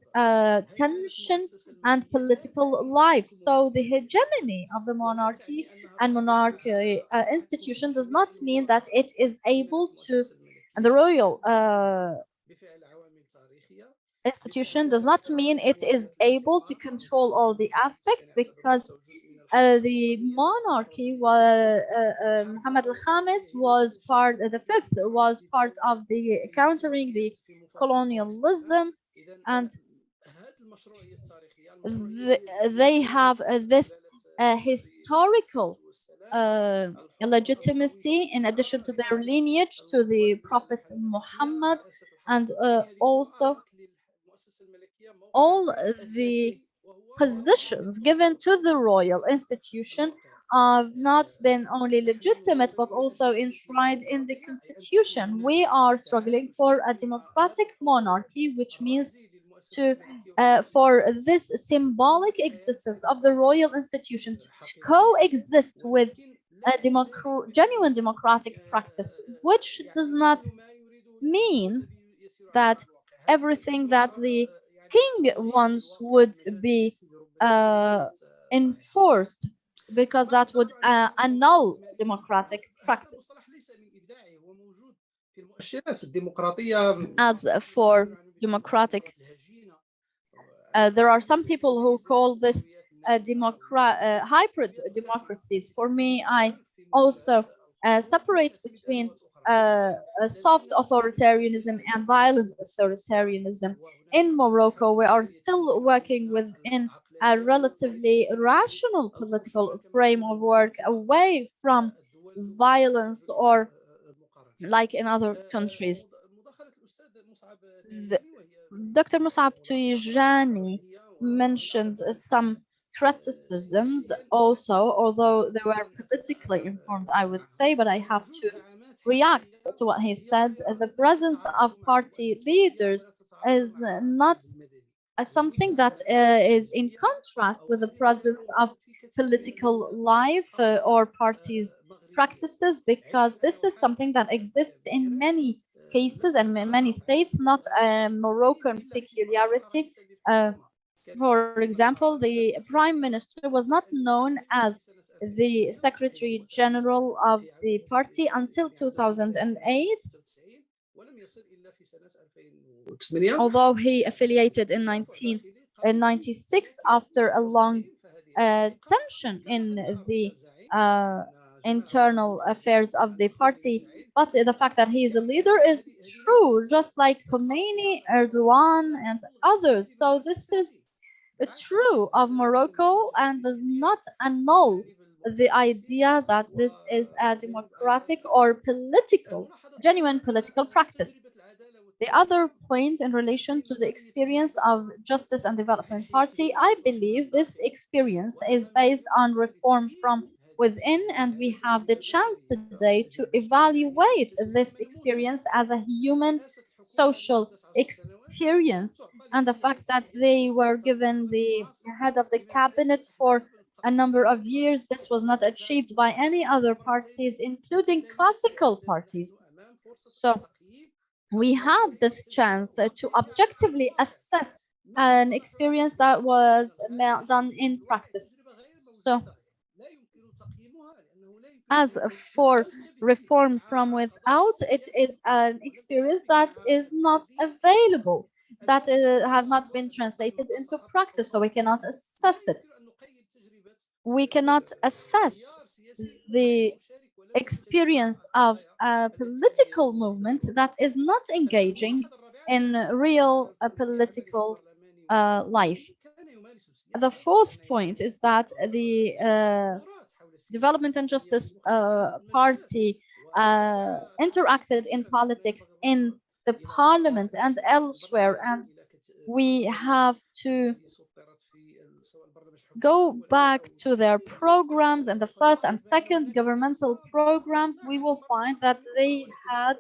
tension and political life. So the hegemony of the monarchy and monarchy institution does not mean that it is able to, and the royal institution does not mean it is able to control all the aspects, because the monarchy was Muhammad al-Khamis was part, the fifth was part of the countering the colonialism, and they have this historical legitimacy in addition to their lineage to the Prophet Muhammad, and also all the positions given to the royal institution have not been only legitimate but also enshrined in the constitution. We are struggling for a democratic monarchy, which means for this symbolic existence of the royal institution to coexist with a genuine democratic practice, which does not mean that everything that the king wants would be enforced because that would annul democratic practice. As for democratic, there are some people who call this hybrid democracies. For me, I also separate between soft authoritarianism and violent authoritarianism. In Morocco, we are still working within a relatively rational political frame of work, away from violence, or like in other countries. Dr. Musab Tijani mentioned some criticisms also, although they were politically informed, I would say, but I have to react to what he said. The presence of party leaders is not something that is in contrast with the presence of political life or parties' practices, because this is something that exists in many cases and in many states, not a Moroccan peculiarity. For example, the prime minister was not known as the secretary general of the party until 2008, although he affiliated in 1996 after a long tension in the internal affairs of the party. But the fact that he is a leader is true, just like Khomeini, Erdogan, and others. So this is true of Morocco and does not annul the idea that this is a democratic or political, genuine political practice. The other point in relation to the experience of Justice and Development Party, I believe this experience is based on reform from within, and we have the chance today to evaluate this experience as a human social experience, and the fact that they were given the head of the cabinet for a number of years. This was not achieved by any other parties, including classical parties. So we have this chance to objectively assess an experience that was done in practice. So, as for reform from without, it is an experience that is not available, that has not been translated into practice, so we cannot assess it. We cannot assess the experience of a political movement that is not engaging in real political life. The fourth point is that the Development and Justice Party interacted in politics in the parliament and elsewhere, and we have to go back to their programs and the first and second governmental programs. We will find that they had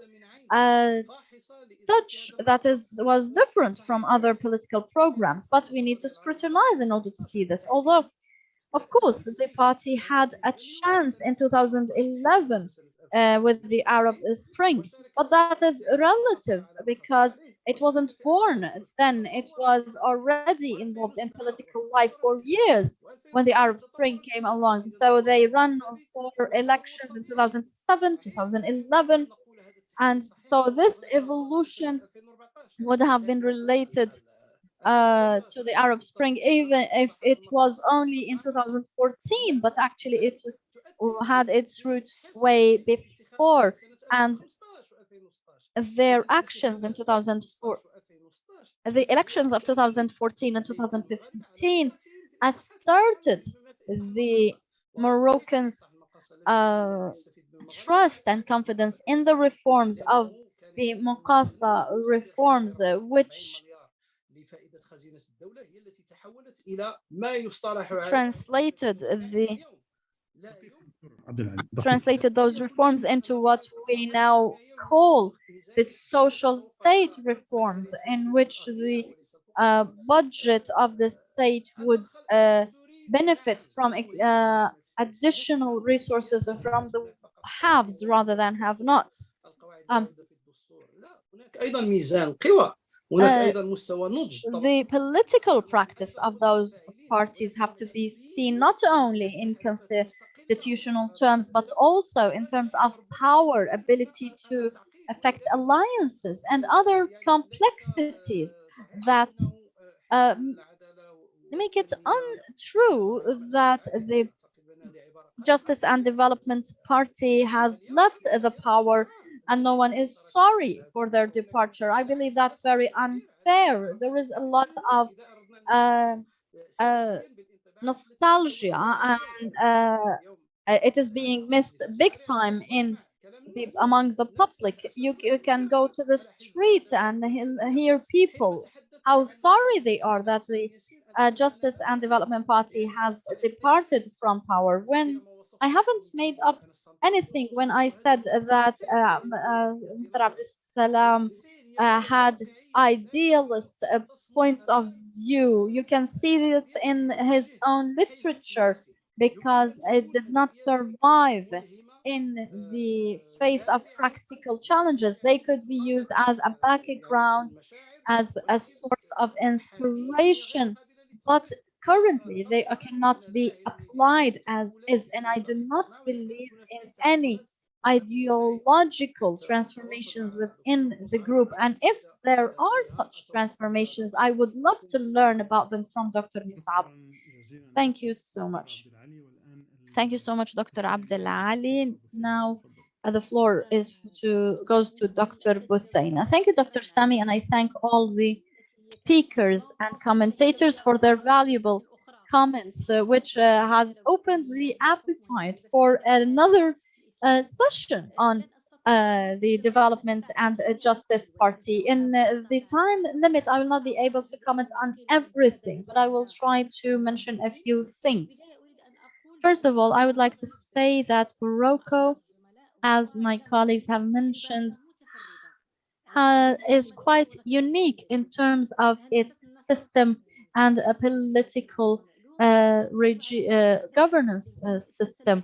a touch that was different from other political programs, but we need to scrutinize in order to see this. Although, of course, the party had a chance in 2011 with the Arab Spring, but that is relative because it wasn't born then. It was already involved in political life for years when the Arab Spring came along. So they ran for elections in 2007, 2011, and so this evolution would have been related to the Arab Spring, even if it was only in 2014, but actually it had its roots way before, and their actions in 2004, the elections of 2014 and 2015 asserted the Moroccans' trust and confidence in the reforms of the Muqasa reforms, which translated those reforms into what we now call the social state reforms, in which the budget of the state would benefit from additional resources from the haves rather than have-nots. The political practice of those parties have to be seen not only in constitutional terms, but also in terms of power, ability to affect alliances, and other complexities that make it untrue that the Justice and Development Party has left the power and no one is sorry for their departure. I believe that's very unfair. There is a lot of nostalgia, and it is being missed big time in among the public. You can go to the street and hear people how sorry they are that the Justice and Development Party has departed from power. When I haven't made up anything when I said that Mr. Abdessalam had idealist points of view. You can see it in his own literature because it did not survive in the face of practical challenges. They could be used as a background, as a source of inspiration, but currently they cannot be applied as is. And I do not believe in any ideological transformations within the group. And if there are such transformations, I would love to learn about them from Dr. Musab. Thank you so much. Thank you so much, Dr. Abdel Ali. Now the floor goes to Dr. Buthaina. Thank you, Dr. Sami, and I thank all the speakers and commentators for their valuable comments, which has opened the appetite for another session on the Development and Justice Party. In the time limit, I will not be able to comment on everything, but I will try to mention a few things. First of all, I would like to say that Morocco, as my colleagues have mentioned, is quite unique in terms of its system and a political governance system,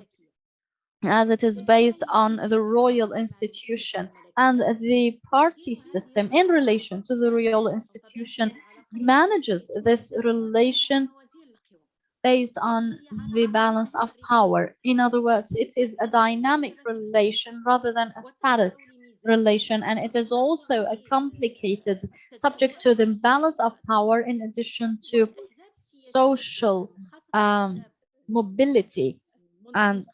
as it is based on the royal institution, and the party system in relation to the royal institution manages this relation based on the balance of power. In other words, it is a dynamic relation rather than a static relation, and it is also a complicated subject to the balance of power in addition to social mobility and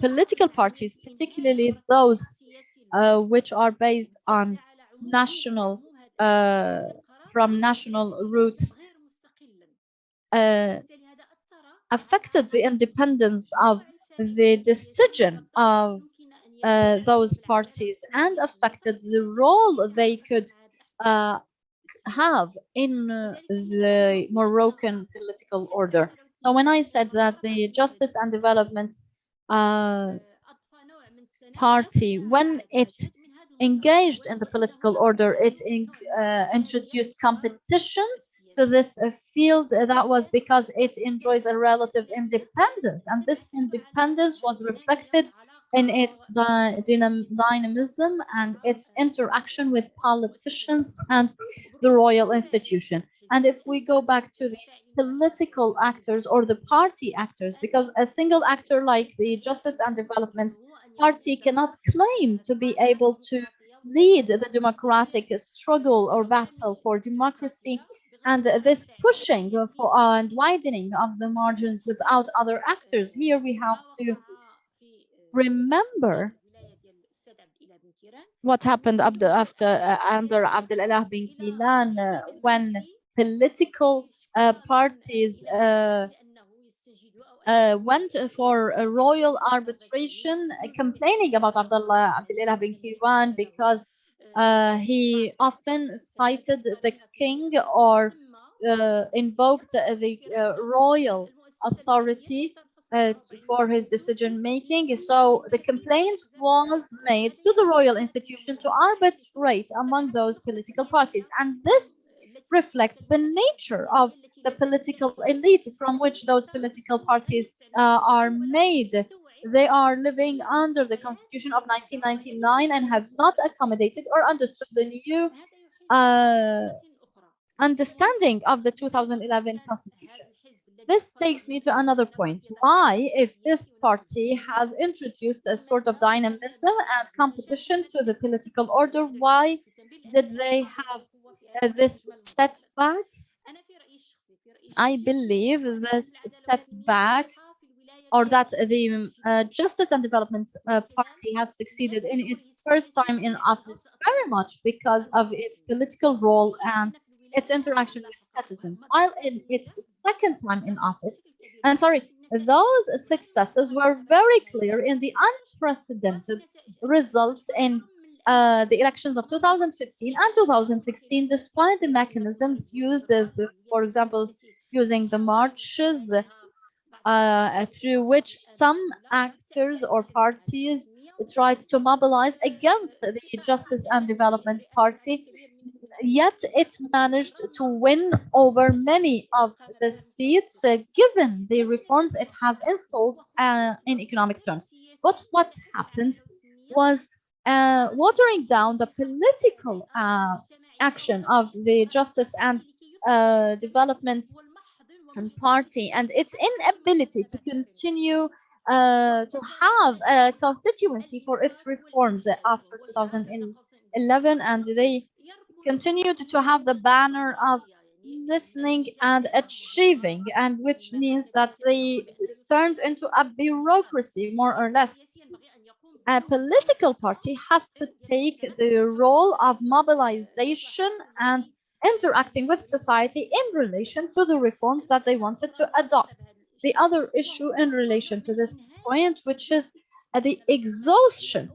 political parties, particularly those which are based on national from national roots, affected the independence of the decision of those parties and affected the role they could have in the Moroccan political order. So when I said that the Justice and Development Party, when it engaged in the political order, it introduced competition to this field. That was because it enjoys a relative independence, and this independence was reflected in its dynamism and its interaction with politicians and the royal institution. And if we go back to the political actors or the party actors, because a single actor like the Justice and Development Party cannot claim to be able to lead the democratic struggle or battle for democracy, and this pushing for and widening of the margins without other actors. Here we have to remember what happened under Abdel Elah bin Tilan, when political parties went for a royal arbitration, complaining about Abdel Elah bin Tilan because he often cited the king or invoked the royal authority for his decision making. So the complaint was made to the royal institution to arbitrate among those political parties, and this reflects the nature of the political elite from which those political parties are made. They are living under the Constitution of 1999 and have not accommodated or understood the new understanding of the 2011 constitution. This takes me to another point. Why, if this party has introduced a sort of dynamism and competition to the political order, why did they have this setback? I believe this setback, or that the Justice and Development Party had succeeded in its first time in office very much because of its political role and its interaction with citizens, while in its second time in office, and sorry, those successes were very clear in the unprecedented results in the elections of 2015 and 2016, despite the mechanisms used, for example, using the marches through which some actors or parties tried to mobilize against the Justice and Development Party, yet it managed to win over many of the seats given the reforms it has installed in economic terms. But what happened was watering down the political action of the Justice and Development Party and its inability to continue to have a constituency for its reforms after 2011, and they continued to have the banner of listening and achieving, and which means that they turned into a bureaucracy, more or less. A political party has to take the role of mobilization and interacting with society in relation to the reforms that they wanted to adopt. The other issue in relation to this point, which is the exhaustion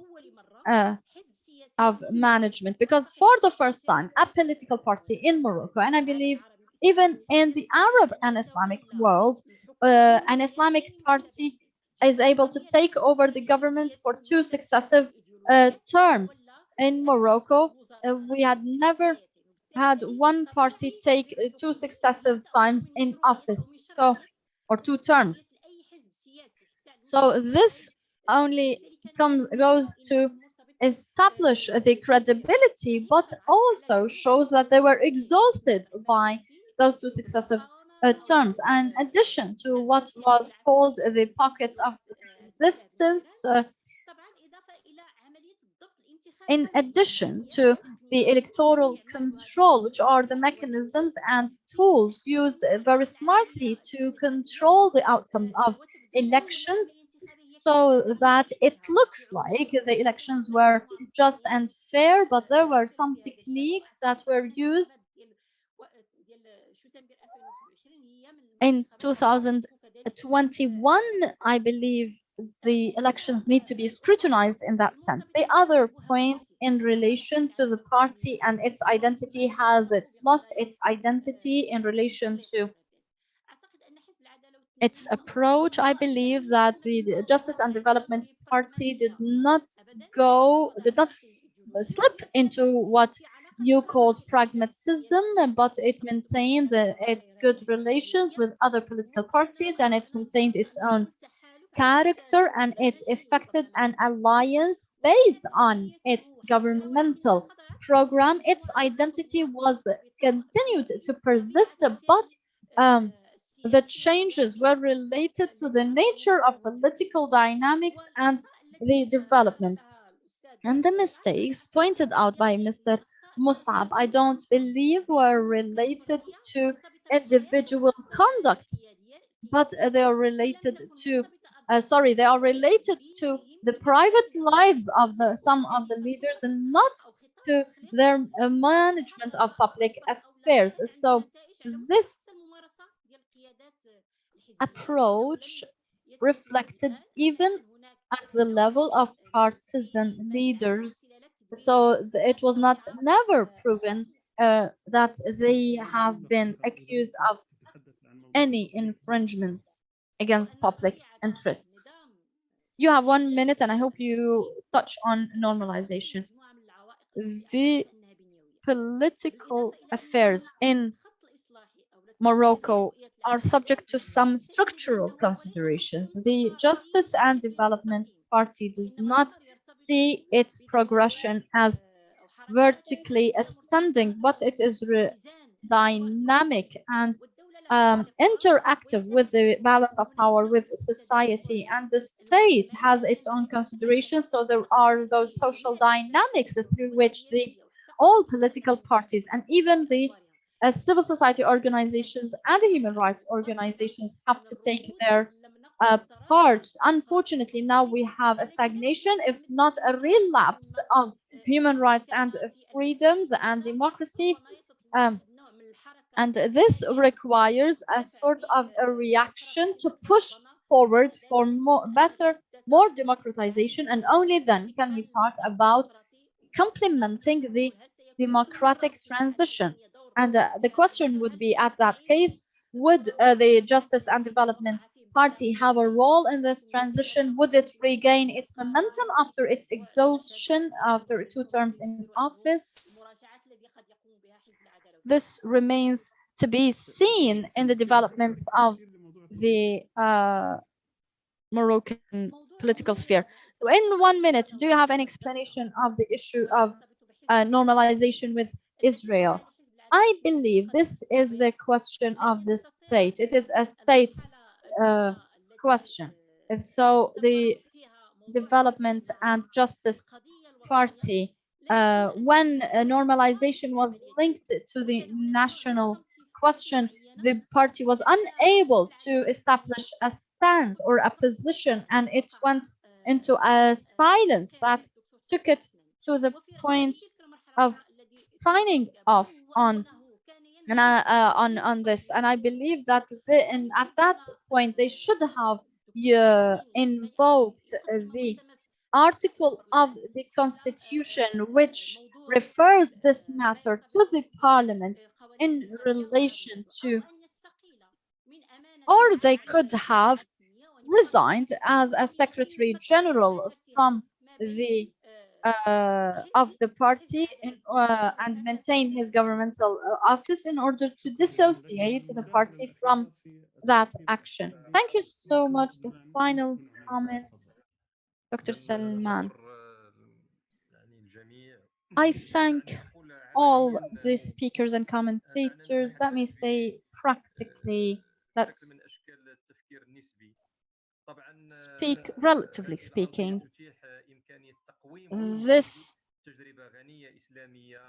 of management, because for the first time, a political party in Morocco, and I believe even in the Arab and Islamic world, an Islamic party is able to take over the government for 2 successive terms. In Morocco, we had never had one party take 2 successive times in office, or 2 terms. So this only goes to establish the credibility, but also shows that they were exhausted by those 2 successive terms. And in addition to what was called the pockets of resistance, in addition to the electoral control, which are the mechanisms and tools used very smartly to control the outcomes of elections, so that it looks like the elections were just and fair, but there were some techniques that were used in 2021. I believe the elections need to be scrutinized in that sense. The other point in relation to the party and its identity, has it lost its identity in relation to its approach? I believe that the Justice and Development Party did not slip into what you called pragmatism, but it maintained its good relations with other political parties, and it maintained its own character, and it effected an alliance based on its governmental program. Its identity was continued to persist, but the changes were related to the nature of political dynamics and the developments. And the mistakes pointed out by Mr. Musab, I don't believe were related to individual conduct, but they are related to they are related to the private lives of some of the leaders, and not to their management of public affairs. So this approach reflected even at the level of partisan leaders. So it was not never proven that they have been accused of any infringements against public interests. You have 1 minute, and I hope you touch on normalization. The political affairs in Morocco are subject to some structural considerations. The Justice and Development Party does not see its progression as vertically ascending, but it is dynamic and interactive with the balance of power with society, and the state has its own considerations. So there are those social dynamics through which all political parties and even the civil society organizations and the human rights organizations have to take their part. Unfortunately, now we have a stagnation, if not a relapse, of human rights and freedoms and democracy. And this requires a sort of a reaction to push forward for more democratization, and only then can we talk about complementing the democratic transition. And the question would be, at that case, would the Justice and Development Party have a role in this transition? Would it regain its momentum after its exhaustion after 2 terms in office? This remains to be seen in the developments of the Moroccan political sphere. In 1 minute, do you have any explanation of the issue of normalization with Israel? I believe this is the question of the state. It is a state question. And so the Development and Justice Party, when normalization was linked to the national question, the party was unable to establish a stance or a position, and it went into a silence that took it to the point of signing off on this. And I believe that at that point they should have invoked the article of the Constitution which refers this matter to the Parliament in relation to, or they could have resigned as a Secretary General from the of the party and maintain his governmental office in order to dissociate the party from that action. Thank you so much. The final comment, Dr. Salman. I thank all the speakers and commentators. Let me say practically, let's speak relatively speaking. This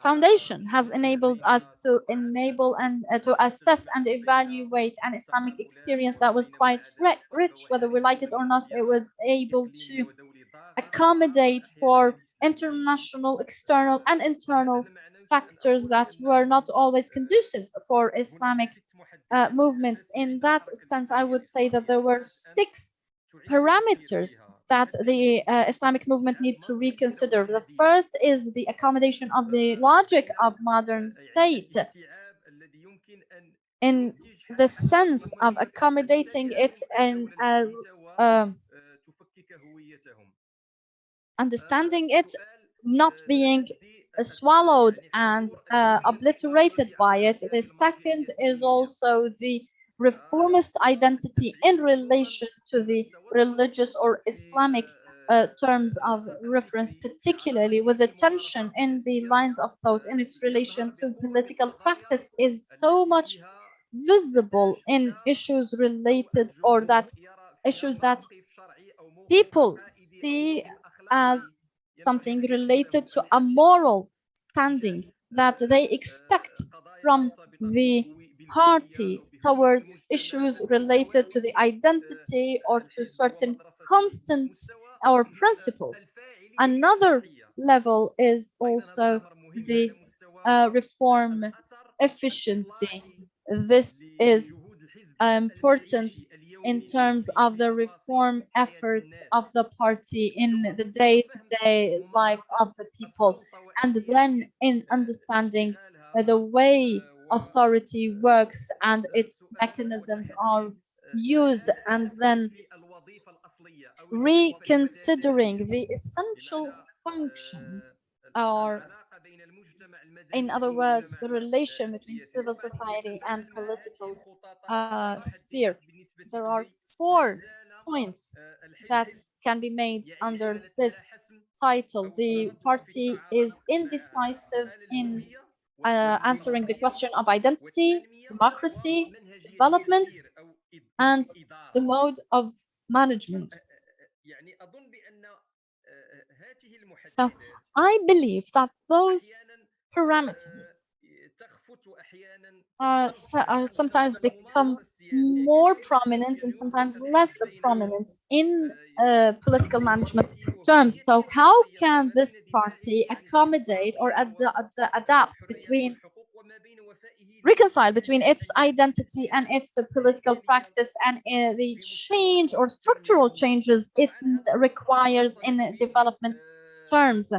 foundation has enabled us to enable and to assess and evaluate an Islamic experience that was quite rich, whether we like it or not. It was able to accommodate for international, external, and internal factors that were not always conducive for Islamic movements. In that sense, I would say that there were 6 parameters that the Islamic movement need to reconsider. The first is the accommodation of the logic of modern state, in the sense of accommodating it and understanding it, not being swallowed and obliterated by it. The second is also the reformist identity in relation to the religious or Islamic terms of reference, particularly with the tension in the lines of thought in its relation to political practice is so much visible in issues related, or that issues that people see as something related to a moral standing that they expect from the party towards issues related to the identity or to certain constants or principles. Another level is also the reform efficiency. This is important in terms of the reform efforts of the party in the day-to-day life of the people, and then in understanding the way authority works and its mechanisms are used, and then reconsidering the essential function, or in other words, the relation between civil society and political sphere. There are 4 points that can be made under this title. The party is indecisive in answering the question of identity, democracy, development, and the mode of management. So I believe that those parameters are sometimes become more prominent and sometimes less prominent in political management terms. So how can this party accommodate or adapt between reconcile between its identity and its political practice and the change or structural changes it requires in development terms?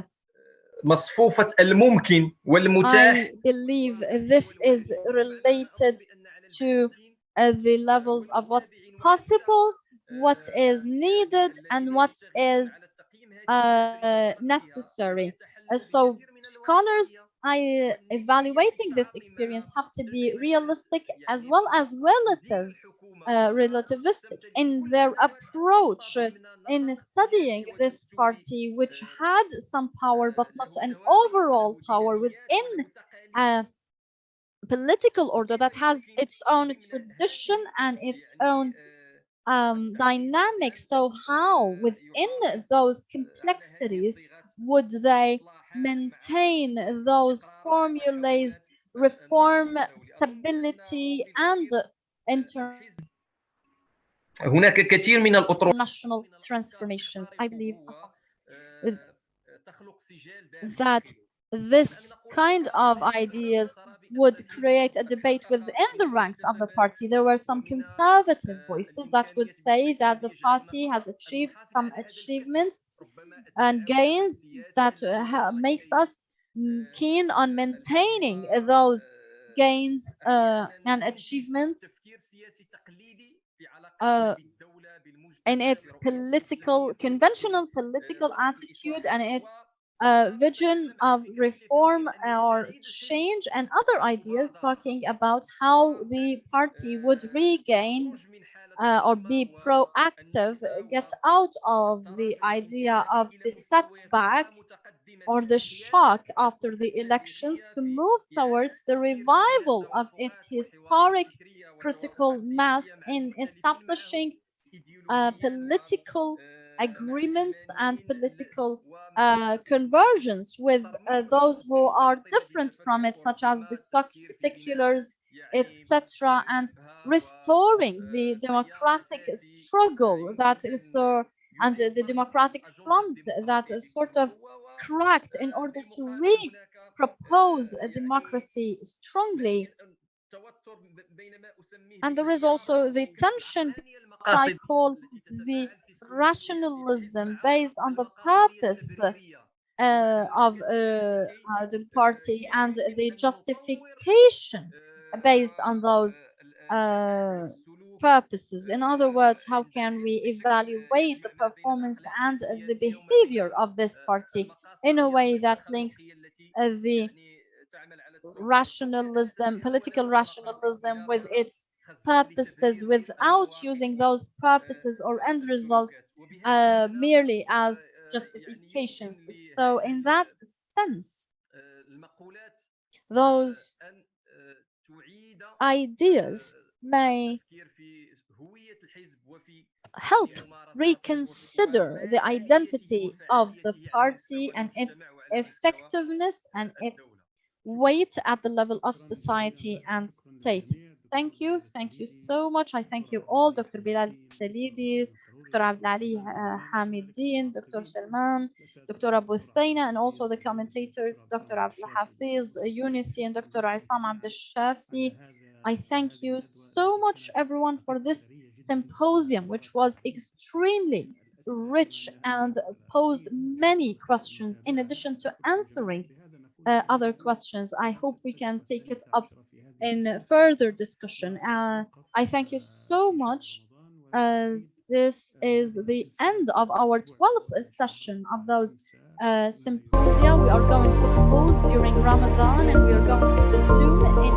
مصفوفة الممكن والمتاح. I believe this is related to the levels of what's possible, what is needed, and what is necessary. So scholars evaluating this experience have to be realistic as well as relativistic in their approach in studying this party, which had some power but not an overall power within a political order that has its own tradition and its own dynamics. So how within those complexities would they maintain those formulas, reform, stability, and هناك كثير من الأطروحات international transformations? I believe that this kind of ideas would create a debate within the ranks of the party. There were some conservative voices that would say that the party has achieved some achievements and gains that makes us keen on maintaining those gains and achievements in its conventional political attitude and its vision of reform or change and other ideas talking about how the party would regain or be proactive, get out of the idea of the setback or the shock after the elections to move towards the revival of its historic critical mass in establishing political agreements and political conversions with those who are different from it, such as the seculars, etc., and restoring the democratic struggle that is and the democratic front that is sort of cracked in order to re-propose a democracy strongly. And there is also the tension I call the rationalism based on the purpose of the party and the justification based on those purposes. In other words, how can we evaluate the performance and the behavior of this party in a way that links the rationalism, political rationalism, with its purposes without using those purposes or end results merely as justifications. So in that sense, those ideas may help reconsider the identity of the party and its effectiveness and its weight at the level of society and state. Thank you so much. I thank you all, Dr. Bilal Salidi, Dr. Abdali Hamidin, Dr. Salman, Dr. Abu Thaina, and also the commentators, Dr. Abdul Hafiz Yunisi and Dr. Isam Abdel Shafi. I thank you so much, everyone, for this symposium, which was extremely rich and posed many questions in addition to answering other questions. I hope we can take it up in further discussion. I thank you so much. This is the end of our 12th session of those symposia. We are going to close during Ramadan and we are going to resume in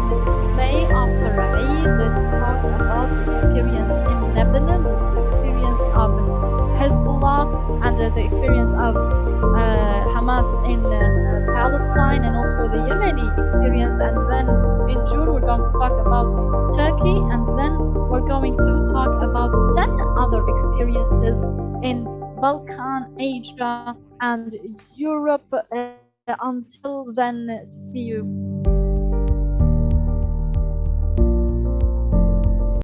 May after Eid to talk about the experience in Lebanon, the experience of Hezbollah, and the experience of Hamas in Palestine, and also the Yemen many experience, and then in June we're going to talk about Turkey, and then we're going to talk about 10 other experiences in Balkan, Asia, and Europe. Until then, see you.